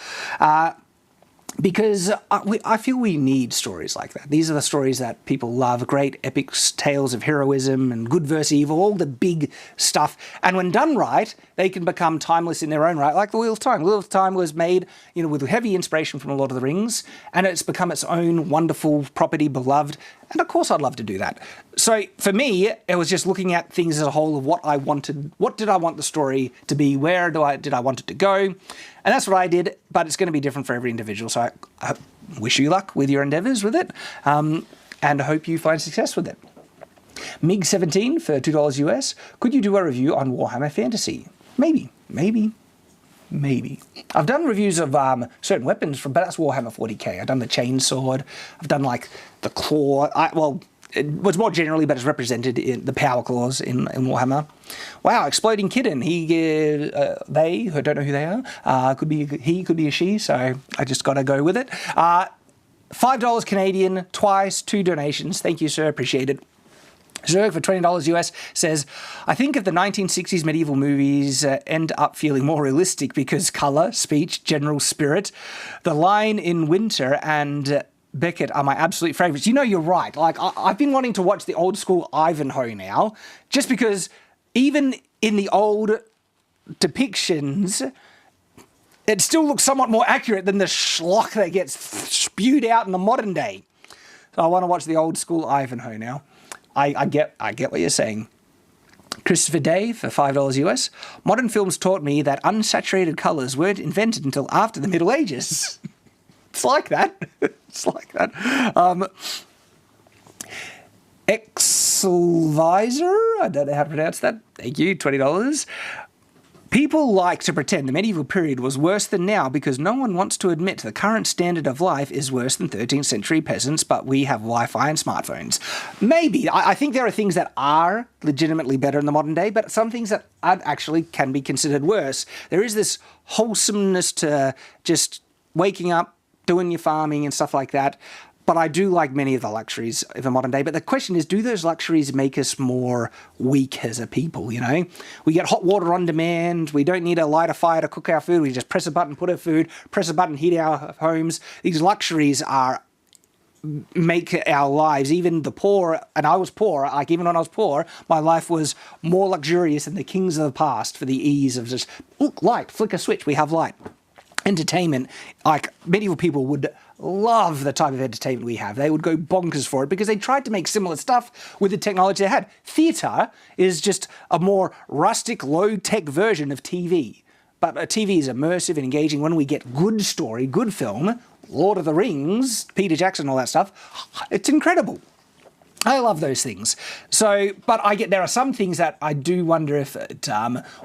Because I feel we need stories like that. These are the stories that people love, great epic tales of heroism and good versus evil, all the big stuff. And when done right, they can become timeless in their own right, like The Wheel of Time. The Wheel of Time was made, you know, with heavy inspiration from Lord of the Rings, and it's become its own wonderful property, beloved. And of course I'd love to do that. So for me, it was just looking at things as a whole of what I wanted. What did I want the story to be? Where did I want it to go? And that's what I did, but it's going to be different for every individual. So I wish you luck with your endeavors with it, and I hope you find success with it. MiG17 for $2 US. Could you do a review on Warhammer Fantasy? Maybe. I've done reviews of certain weapons but that's Warhammer 40k. I've done the chainsword. I've done like the claw. It was more generally, but it's represented in the power claws in Warhammer. Wow, Exploding Kitten. They, who don't know who they are, could be he, could be a she, so I just got to go with it. $5 Canadian, twice, 2 donations. Thank you, sir. Appreciate it. Zerg for $20 US says, I think if the 1960s medieval movies end up feeling more realistic because colour, speech, general spirit, The Line in Winter and Beckett are my absolute favourites. You know, you're right. Like, I've been wanting to watch the old school Ivanhoe now, just because even in the old depictions, it still looks somewhat more accurate than the schlock that gets spewed out in the modern day. So I want to watch the old school Ivanhoe now. I get what you're saying. Christopher Day for $5 US. Modern films taught me that unsaturated colours weren't invented until after the Middle Ages. It's like that. It's like that. Excelvisor, I don't know how to pronounce that. Thank you, $20. People like to pretend the medieval period was worse than now because no one wants to admit the current standard of life is worse than 13th century peasants, but we have Wi-Fi and smartphones. Maybe. I think there are things that are legitimately better in the modern day, but some things that actually can be considered worse. There is this wholesomeness to just waking up, doing your farming and stuff like that. But I do like many of the luxuries of the modern day. But the question is, do those luxuries make us more weak as a people, you know? We get hot water on demand. We don't need to light a fire to cook our food. We just press a button, put our food, press a button, heat our homes. These luxuries make our lives, even the poor, and I was poor, like even when I was poor, my life was more luxurious than the kings of the past for the ease of just, look, light, flick a switch, we have light. Entertainment, like medieval people would love the type of entertainment we have. They would go bonkers for it because they tried to make similar stuff with the technology they had. Theatre is just a more rustic, low-tech version of TV. But TV is immersive and engaging. When we get good story, good film, Lord of the Rings, Peter Jackson, all that stuff, it's incredible. I love those things. So, but there are some things that I do wonder if it,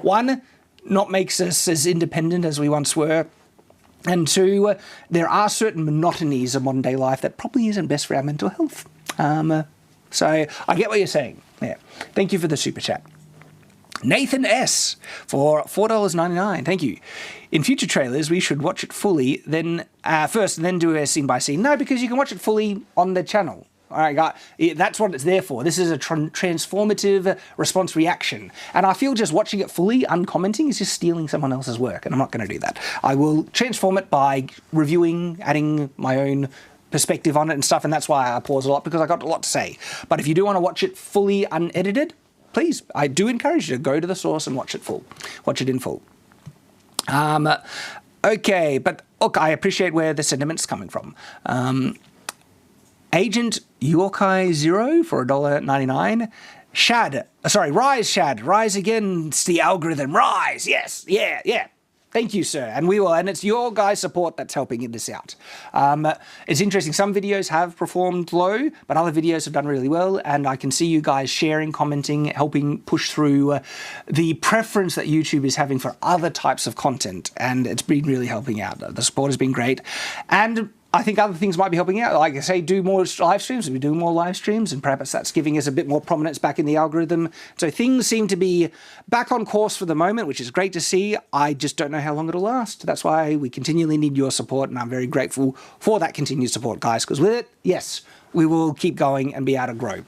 one, not makes us as independent as we once were. And two, there are certain monotonies of modern day life that probably isn't best for our mental health. So I get what you're saying. Yeah. Thank you for the super chat. Nathan S. for $4.99. Thank you. In future trailers, we should watch it fully, then first, and then do a scene by scene. No, because you can watch it fully on the channel. All right, that's what it's there for. This is a transformative response reaction. And I feel just watching it fully, uncommenting, is just stealing someone else's work, and I'm not going to do that. I will transform it by reviewing, adding my own perspective on it and stuff, and that's why I pause a lot, because I got a lot to say. But if you do want to watch it fully unedited, please, I do encourage you to go to the source and watch it full. Watch it in full. Okay, but look, I appreciate where the sentiment's coming from. Agent Yokai Zero for $1.99. Rise Shad, rise against the algorithm, rise, yes, yeah. Thank you, sir. And we will, and it's your guys' support that's helping this out. It's interesting. Some videos have performed low, but other videos have done really well. And I can see you guys sharing, commenting, helping push through the preference that YouTube is having for other types of content. And it's been really helping out. The support has been great. And I think other things might be helping out. Like I say, do more live streams. We're doing more live streams, and perhaps that's giving us a bit more prominence back in the algorithm. So things seem to be back on course for the moment, which is great to see. I just don't know how long it'll last. That's why we continually need your support, and I'm very grateful for that continued support, guys, because with it, yes, we will keep going and be able to grow.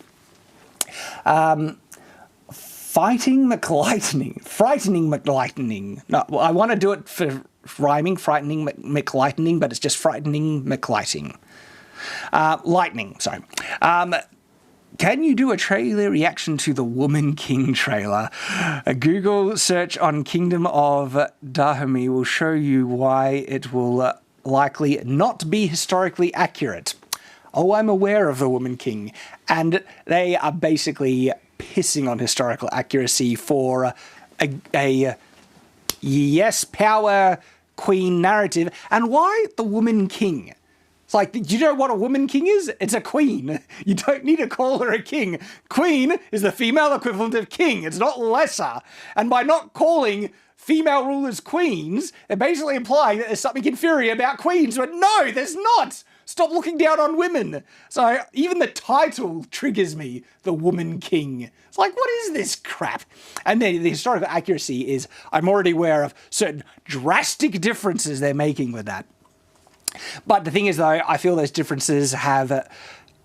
Fighting McLightning. Frightening McLightning. No, I want to do it for rhyming, frightening McLightning, but it's just frightening McLighting. Lightning, sorry. Can you do a trailer reaction to the Woman King trailer? A Google search on Kingdom of Dahomey will show you why it will likely not be historically accurate. Oh, I'm aware of the Woman King. And they are basically pissing on historical accuracy for a yes, power queen narrative. And why the Woman King? It's like, do you know what a Woman King is? It's a queen. You don't need to call her a king. Queen is the female equivalent of king. It's not lesser. And by not calling female rulers queens, they're basically implying that there's something inferior about queens. But no, there's not. Stop looking down on women. So even the title triggers me, the Woman King. It's like, what is this crap? And then the historical accuracy is, I'm already aware of certain drastic differences they're making with that. But the thing is, though, I feel those differences have...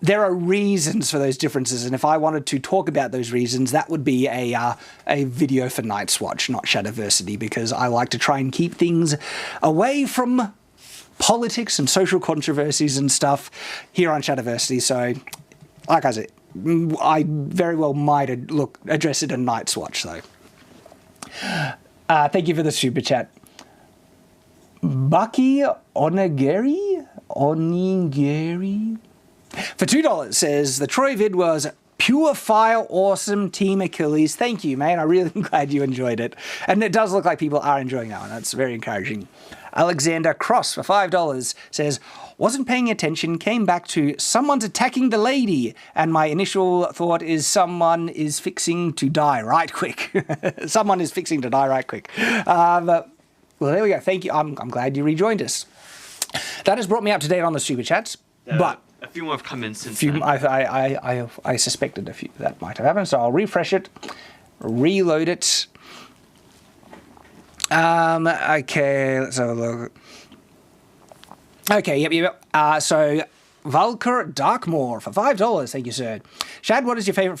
there are reasons for those differences, and if I wanted to talk about those reasons, that would be a video for Night's Watch, not Shadowversity, because I like to try and keep things away from politics and social controversies and stuff here on Shadowversity. So, like I said, I very well might address it in Night's Watch, though. Thank you for the super chat. Bucky Onigiri for $2 says the Troy vid was pure fire, awesome, Team Achilles. Thank you, mate. I really am glad you enjoyed it. And it does look like people are enjoying that one. That's very encouraging. Alexander Cross for $5 says, wasn't paying attention, came back to someone's attacking the lady, and my initial thought is someone is fixing to die right quick. Someone is fixing to die right quick. Well, there we go. Thank you. I'm glad you rejoined us. That has brought me up to date on the super chats, but a few more have come in since then. I suspected a few that might have happened, so I'll refresh it, reload it. Okay, let's have a look. Okay, yep. So Valker Darkmoor for $5. Thank you, sir. Shad, what is your favorite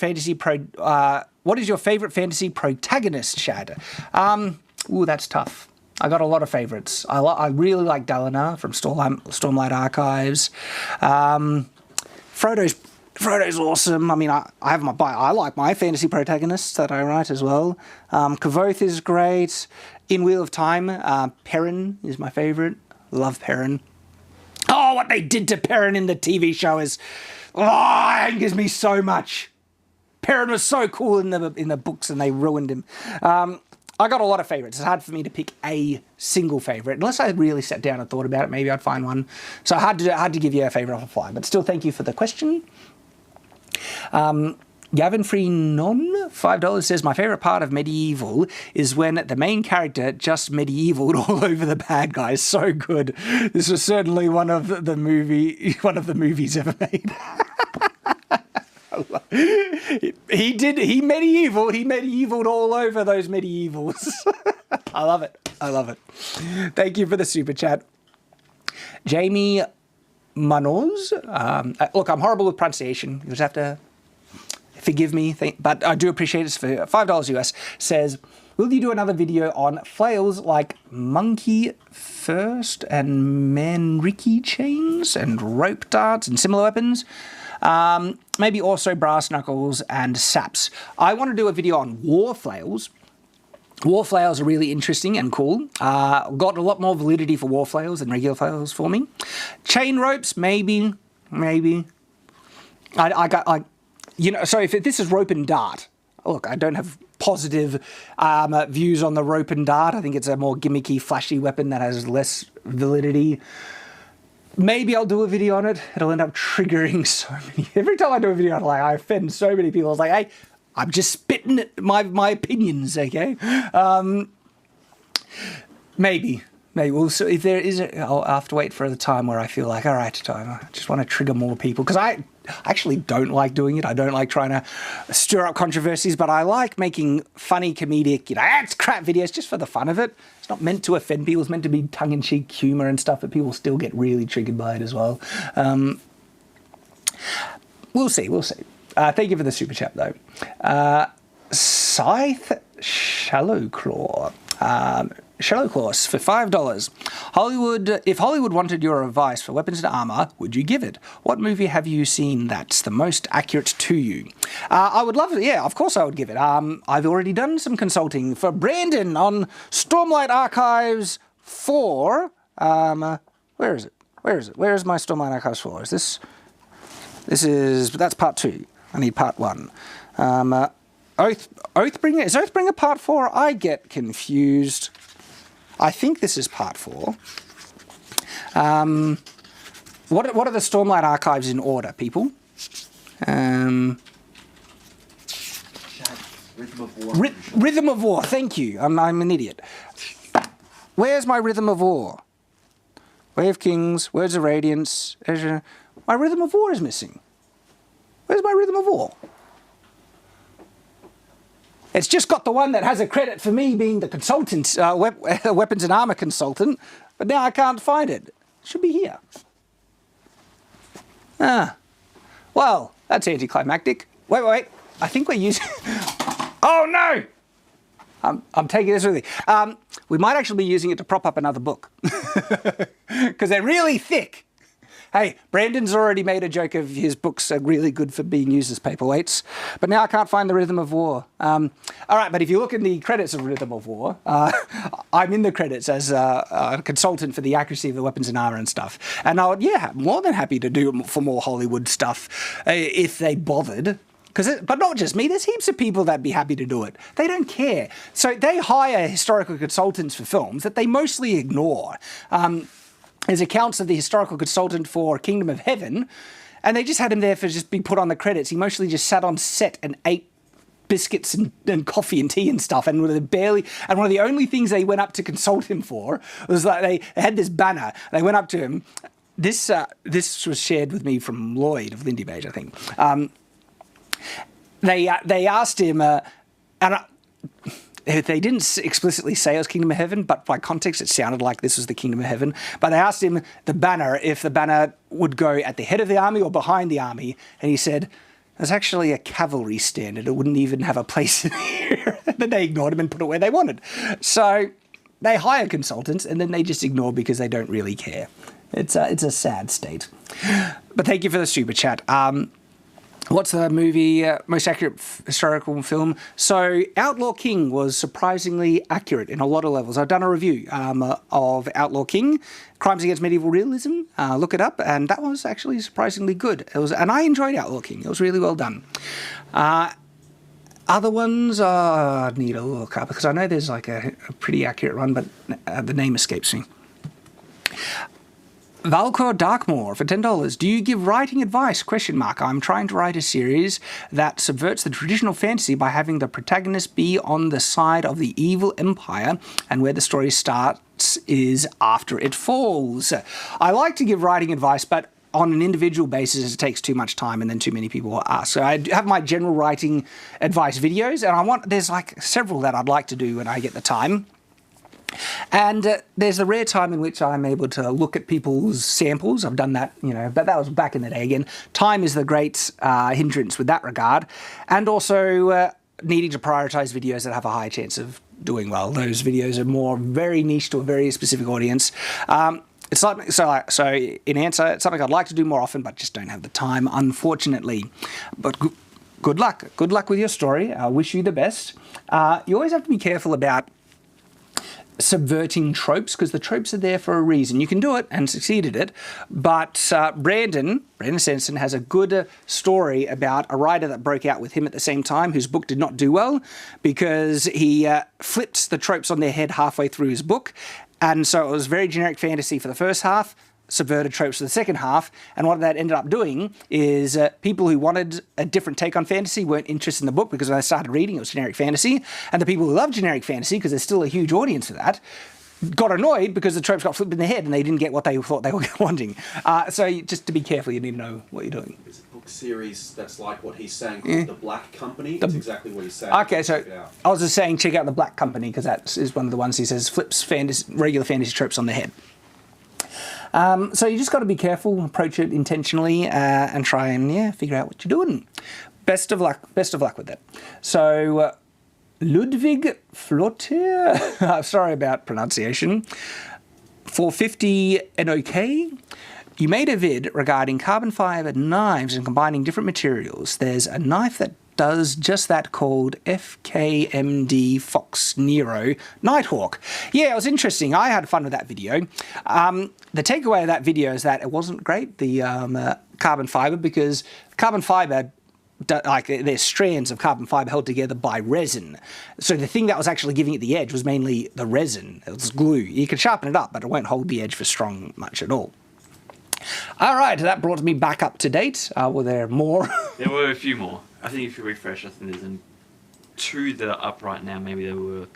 fantasy protagonist, Shad? Ooh, that's tough. I got a lot of favorites. I really like Dalinar from Stormlight Archives. Frodo's awesome. I mean, I like my fantasy protagonists that I write as well. Kavoth is great. In Wheel of Time, Perrin is my favorite. Love Perrin. Oh, what they did to Perrin in the TV show is, it angers me so much. Perrin was so cool in the books, and they ruined him. I got a lot of favorites. It's hard for me to pick a single favorite. Unless I really sat down and thought about it, maybe I'd find one. So hard to give you a favorite off the fly. But still, thank you for the question. Gavin Freenon, $5 says, my favorite part of Medieval is when the main character just medievaled all over the bad guys. So good. This was certainly one of the movies ever made. He medievaled all over those medievals. I love it. Thank you for the super chat. Jamie Munoz. Look, I'm horrible with pronunciation. You just have to forgive me, but I do appreciate it. For $5 US, says, will you do another video on flails like Monkey First and Manriki chains and rope darts and similar weapons? Maybe also brass knuckles and saps. I want to do a video on war flails. War flails are really interesting and cool. Got a lot more validity for war flails than regular flails for me. Chain ropes, maybe. I got, like, you know, so if this is rope and dart, look, I don't have positive views on the rope and dart. I think it's a more gimmicky, flashy weapon that has less validity. Maybe I'll do a video on it. It'll end up triggering so many. Every time I do a video on it, like, I offend so many people. I was like, hey, I'm just spitting my opinions, okay? Maybe we'll see. If there is, I'll have to wait for the time where I feel like, all right, I just want to trigger more people, because I actually don't like doing it. I don't like trying to stir up controversies, but I like making funny, comedic, it's crap videos just for the fun of it. It's not meant to offend people. It's meant to be tongue-in-cheek humor and stuff, but people still get really triggered by it as well. We'll see. Thank you for the super chat, though. Scythe Shallowclaw. Shallowclaws for $5. If Hollywood wanted your advice for weapons and armor, would you give it? What movie have you seen that's the most accurate to you? I would love it. Yeah, of course I would give it. I've already done some consulting for Brandon on Stormlight Archives 4. Where is it? Where is my Stormlight Archives 4? That's part 2. I need part 1. Oathbringer? Is Oathbringer part 4? I get confused. I think this is part 4. What are the Stormlight Archives in order, people? Rhythm of War. Rhythm of War, thank you. I'm an idiot. Where's my Rhythm of War? Way of Kings, Words of Radiance. My Rhythm of War is missing. Where's my Rhythm of War? It's just got the one that has a credit for me being the consultant, weapons and armor consultant, but now I can't find it. It should be here. Well, that's anticlimactic. Wait. I think we're using... Oh, no! I'm taking this with me. We might actually be using it to prop up another book. Because they're really thick. Hey, Brandon's already made a joke of his books are really good for being used as paperweights, but now I can't find the Rhythm of War. All right, but if you look in the credits of Rhythm of War, I'm in the credits as a consultant for the accuracy of the weapons and armor and stuff. And I would, more than happy to do for more Hollywood stuff if they bothered. But not just me, there's heaps of people that'd be happy to do it. They don't care. So they hire historical consultants for films that they mostly ignore. There's accounts of the historical consultant for Kingdom of Heaven, and they just had him there for just being put on the credits. He mostly just sat on set and ate biscuits and coffee and tea and stuff, and one of the only things they went up to consult him for was like they had this banner. They went up to him. This was shared with me from Lloyd of Lindy Beige, I think. They asked him, they didn't explicitly say it was Kingdom of Heaven, but by context it sounded like this was the Kingdom of Heaven. But they asked him if the banner would go at the head of the army or behind the army, and he said, there's actually a cavalry standard. It wouldn't even have a place in here. And then they ignored him and put it where they wanted. So they hire consultants, and then they just ignore because they don't really care. It's a sad state. But thank you for the super chat. What's the movie most accurate historical film? So Outlaw King was surprisingly accurate in a lot of levels. I've done a review of Outlaw King, Crimes Against Medieval Realism. Look it up, and that was actually surprisingly good. And I enjoyed Outlaw King. It was really well done. Other ones I need to look up because I know there's like a pretty accurate one, but the name escapes me. Valcor Darkmoor for $10. Do you give writing advice? ? I'm trying to write a series that subverts the traditional fantasy by having the protagonist be on the side of the evil empire, and where the story starts is after it falls. I like to give writing advice, but on an individual basis, it takes too much time and then too many people will ask. So I have my general writing advice videos, and there's like several that I'd like to do when I get the time. And there's a rare time in which I'm able to look at people's samples. I've done that, but that was back in the day again. Time is the great hindrance with that regard. And also needing to prioritize videos that have a high chance of doing well. Those videos are more very niche to a very specific audience. It's like, so in answer, it's something I'd like to do more often, but just don't have the time, unfortunately. But good luck. Good luck with your story. I wish you the best. You always have to be careful about subverting tropes, because the tropes are there for a reason. You can do it and succeed at it, but Brandon Sanderson has a good story about a writer that broke out with him at the same time, whose book did not do well because he flipped the tropes on their head halfway through his book, and so it was very generic fantasy for the first half, subverted tropes for the second half, and what that ended up doing is people who wanted a different take on fantasy weren't interested in the book because when they started reading it was generic fantasy, and the people who love generic fantasy, because there's still a huge audience for that, got annoyed because the tropes got flipped in their head and they didn't get what they thought they were wanting. So just to be careful, you need to know what you're doing. It's a book series that's like what he's saying called The Black Company. That's exactly what he's saying. Okay, so I was just saying check out The Black Company because that is one of the ones he says flips regular fantasy tropes on their head. So you just got to be careful, approach it intentionally, and try and figure out what you're doing. Best of luck with that. So Ludwig Flotter, I'm sorry about pronunciation. 450 NOK. You made a vid regarding carbon fiber knives and combining different materials. There's a knife that does just that called FKMD Fox Nero Nighthawk. Yeah, it was interesting. I had fun with that video. The takeaway of that video is that it wasn't great, the carbon fiber, because carbon fiber, like there's strands of carbon fiber held together by resin. So the thing that was actually giving it the edge was mainly the resin. It was glue. You can sharpen it up, but it won't hold the edge for strong much at all. All right, that brought me back up to date. Were there more? There were a few more. I think if you refresh, I think there's 2 that are up right now. Maybe there were a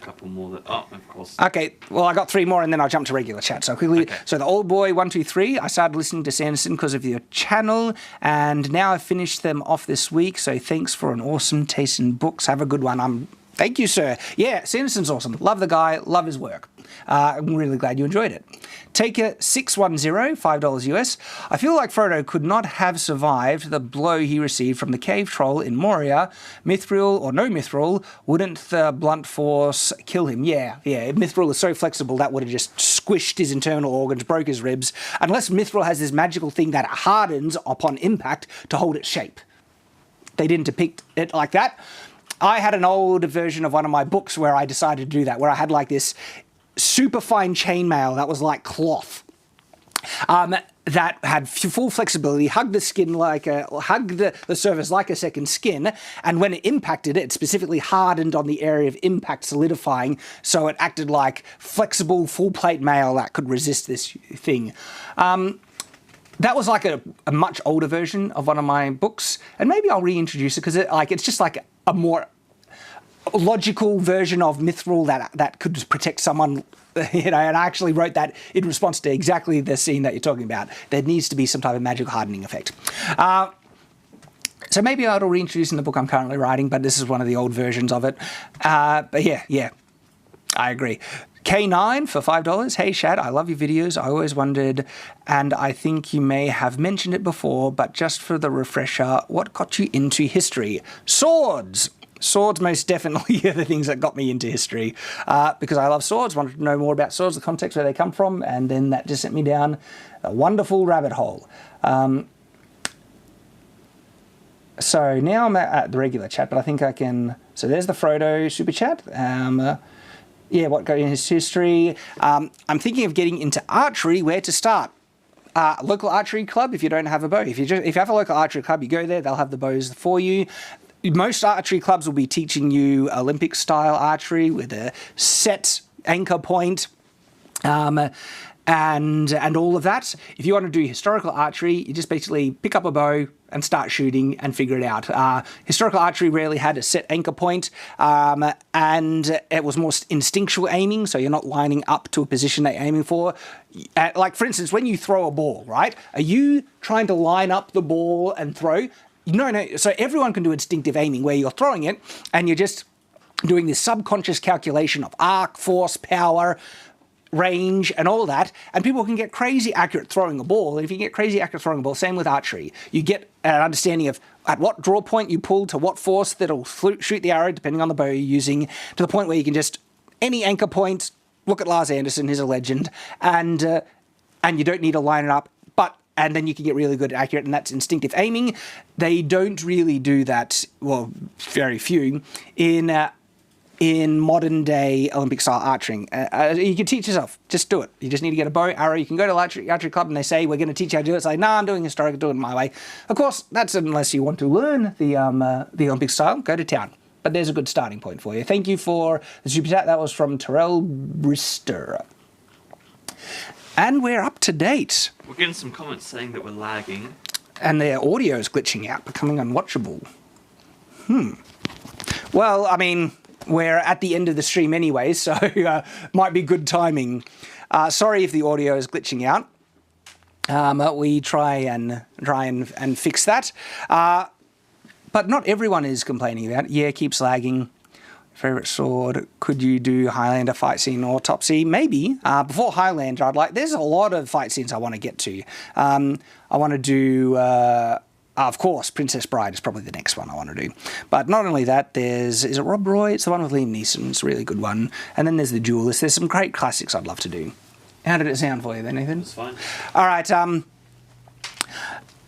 couple more that... Oh, of course. Okay, well, I got 3 more, and then I'll jump to regular chat. So quickly, Okay. So the Old Boy 123, I started listening to Sanderson because of your channel, and now I've finished them off this week, so thanks for an awesome taste in books. Have a good one. Thank you, sir. Yeah, Sanderson's awesome. Love the guy, love his work. I'm really glad you enjoyed it. Taker 610, $5 US. I feel like Frodo could not have survived the blow he received from the cave troll in Moria. Mithril or no Mithril, wouldn't the blunt force kill him? Yeah. Mithril is so flexible that would have just squished his internal organs, broke his ribs, unless Mithril has this magical thing that hardens upon impact to hold its shape. They didn't depict it like that. I had an old version of one of my books where I decided to do that, where I had like this super fine chainmail that was like cloth, that had full flexibility, hugged the skin hugged the surface like a second skin, and when it impacted, it specifically hardened on the area of impact, solidifying, so it acted like flexible full plate mail that could resist this thing. That was like a much older version of one of my books, and maybe I'll reintroduce it because it's just like a more logical version of Mithril that could protect someone, and I actually wrote that in response to exactly the scene that you're talking about. There needs to be some type of magical hardening effect. So maybe I'll reintroduce in the book I'm currently writing, but this is one of the old versions of it. But yeah, I agree. K9 for $5. Hey Shad, I love your videos. I always wondered, and I think you may have mentioned it before, but just for the refresher, what got you into history? Swords! Swords most definitely are the things that got me into history, because I love swords, wanted to know more about swords, the context where they come from, and then that just sent me down a wonderful rabbit hole. So now I'm at the regular chat, but I think I can... So there's the Frodo super chat. Yeah, what got you into history? I'm thinking of getting into archery. Where to start? Local archery club if you don't have a bow. If you have a local archery club, you go there, they'll have the bows for you. Most archery clubs will be teaching you Olympic-style archery with a set anchor point, and all of that. If you want to do historical archery, you just basically pick up a bow and start shooting and figure it out. Historical archery rarely had a set anchor point, and it was more instinctual aiming, so you're not lining up to a position that you're aiming for. Like, for instance, when you throw a ball, right? Are you trying to line up the ball and throw? No. So everyone can do instinctive aiming where you're throwing it and you're just doing this subconscious calculation of arc, force, power, range, and all that. And people can get crazy accurate throwing a ball. And if you get crazy accurate throwing a ball, same with archery. You get an understanding of at what draw point you pull to what force that'll shoot the arrow, depending on the bow you're using, to the point where you can just, any anchor point, look at Lars Anderson, he's a legend, and you don't need to line it up. And then you can get really good at accurate, and that's instinctive aiming. They don't really do that, well, very few, in in modern day Olympic style archery. You can teach yourself. Just do it. You just need to get a bow, arrow. You can go to archery club and they say, we're going to teach you how to do it. It's like, nah, I'm doing historic, do it my way. Of course, that's unless you want to learn the Olympic style, go to town. But there's a good starting point for you. Thank you for the super chat. That was from Terrell Brister. And we're up to date. We're getting some comments saying that we're lagging. And their audio is glitching out, becoming unwatchable. Well, I mean, we're at the end of the stream anyway, so might be good timing. Sorry if the audio is glitching out. We try and fix that. But not everyone is complaining about it. Yeah, it keeps lagging. Favorite sword? Could you do Highlander fight scene or Topsy? Maybe. Before Highlander, there's a lot of fight scenes I want to get to. I want to do... of course, Princess Bride is probably the next one I want to do. But not only that, is it Rob Roy? It's the one with Liam Neeson. It's a really good one. And then there's The Duelist. There's some great classics I'd love to do. How did it sound for you then, Nathan? It's fine. All right.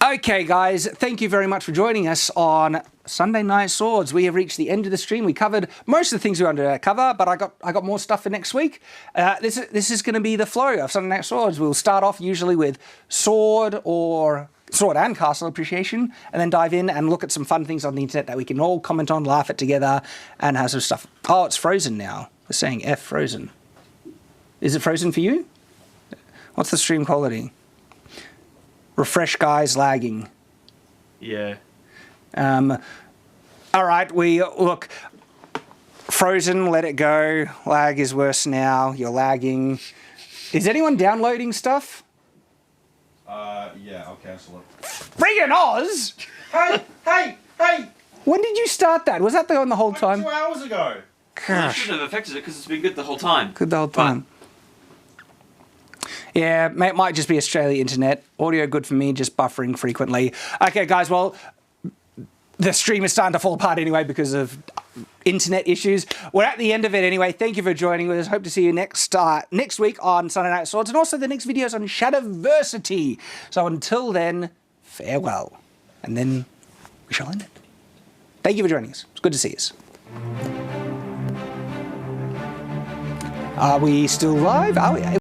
Okay, guys. Thank you very much for joining us on Sunday Night Swords. We have reached the end of the stream. We covered most of the things we wanted to cover, but I got more stuff for next week. This is going to be the flow of Sunday Night Swords. We'll start off usually with sword and castle appreciation, and then dive in and look at some fun things on the internet that we can all comment on, laugh at together, and have some stuff. Oh, it's frozen now. We're saying F frozen. Is it frozen for you? What's the stream quality? Refresh, guys, lagging. Yeah. All right, look. Frozen, let it go. Lag is worse now. You're lagging. Is anyone downloading stuff? Yeah, I'll cancel it. Friggin' Oz! Hey! When did you start that? Was that on the whole time? 2 hours ago. Well, it shouldn't have affected it because it's been good the whole time. Good the whole time. Yeah, it might just be Australia internet. Audio good for me, just buffering frequently. Okay, guys, well, the stream is starting to fall apart anyway because of internet issues. We're at the end of it anyway. Thank you for joining with us. Hope to see you next week on Sunday Night Swords, and also the next videos on Shadowversity. So until then, farewell. And then we shall end it. Thank you for joining us. It's good to see us. Are we still live? Are we?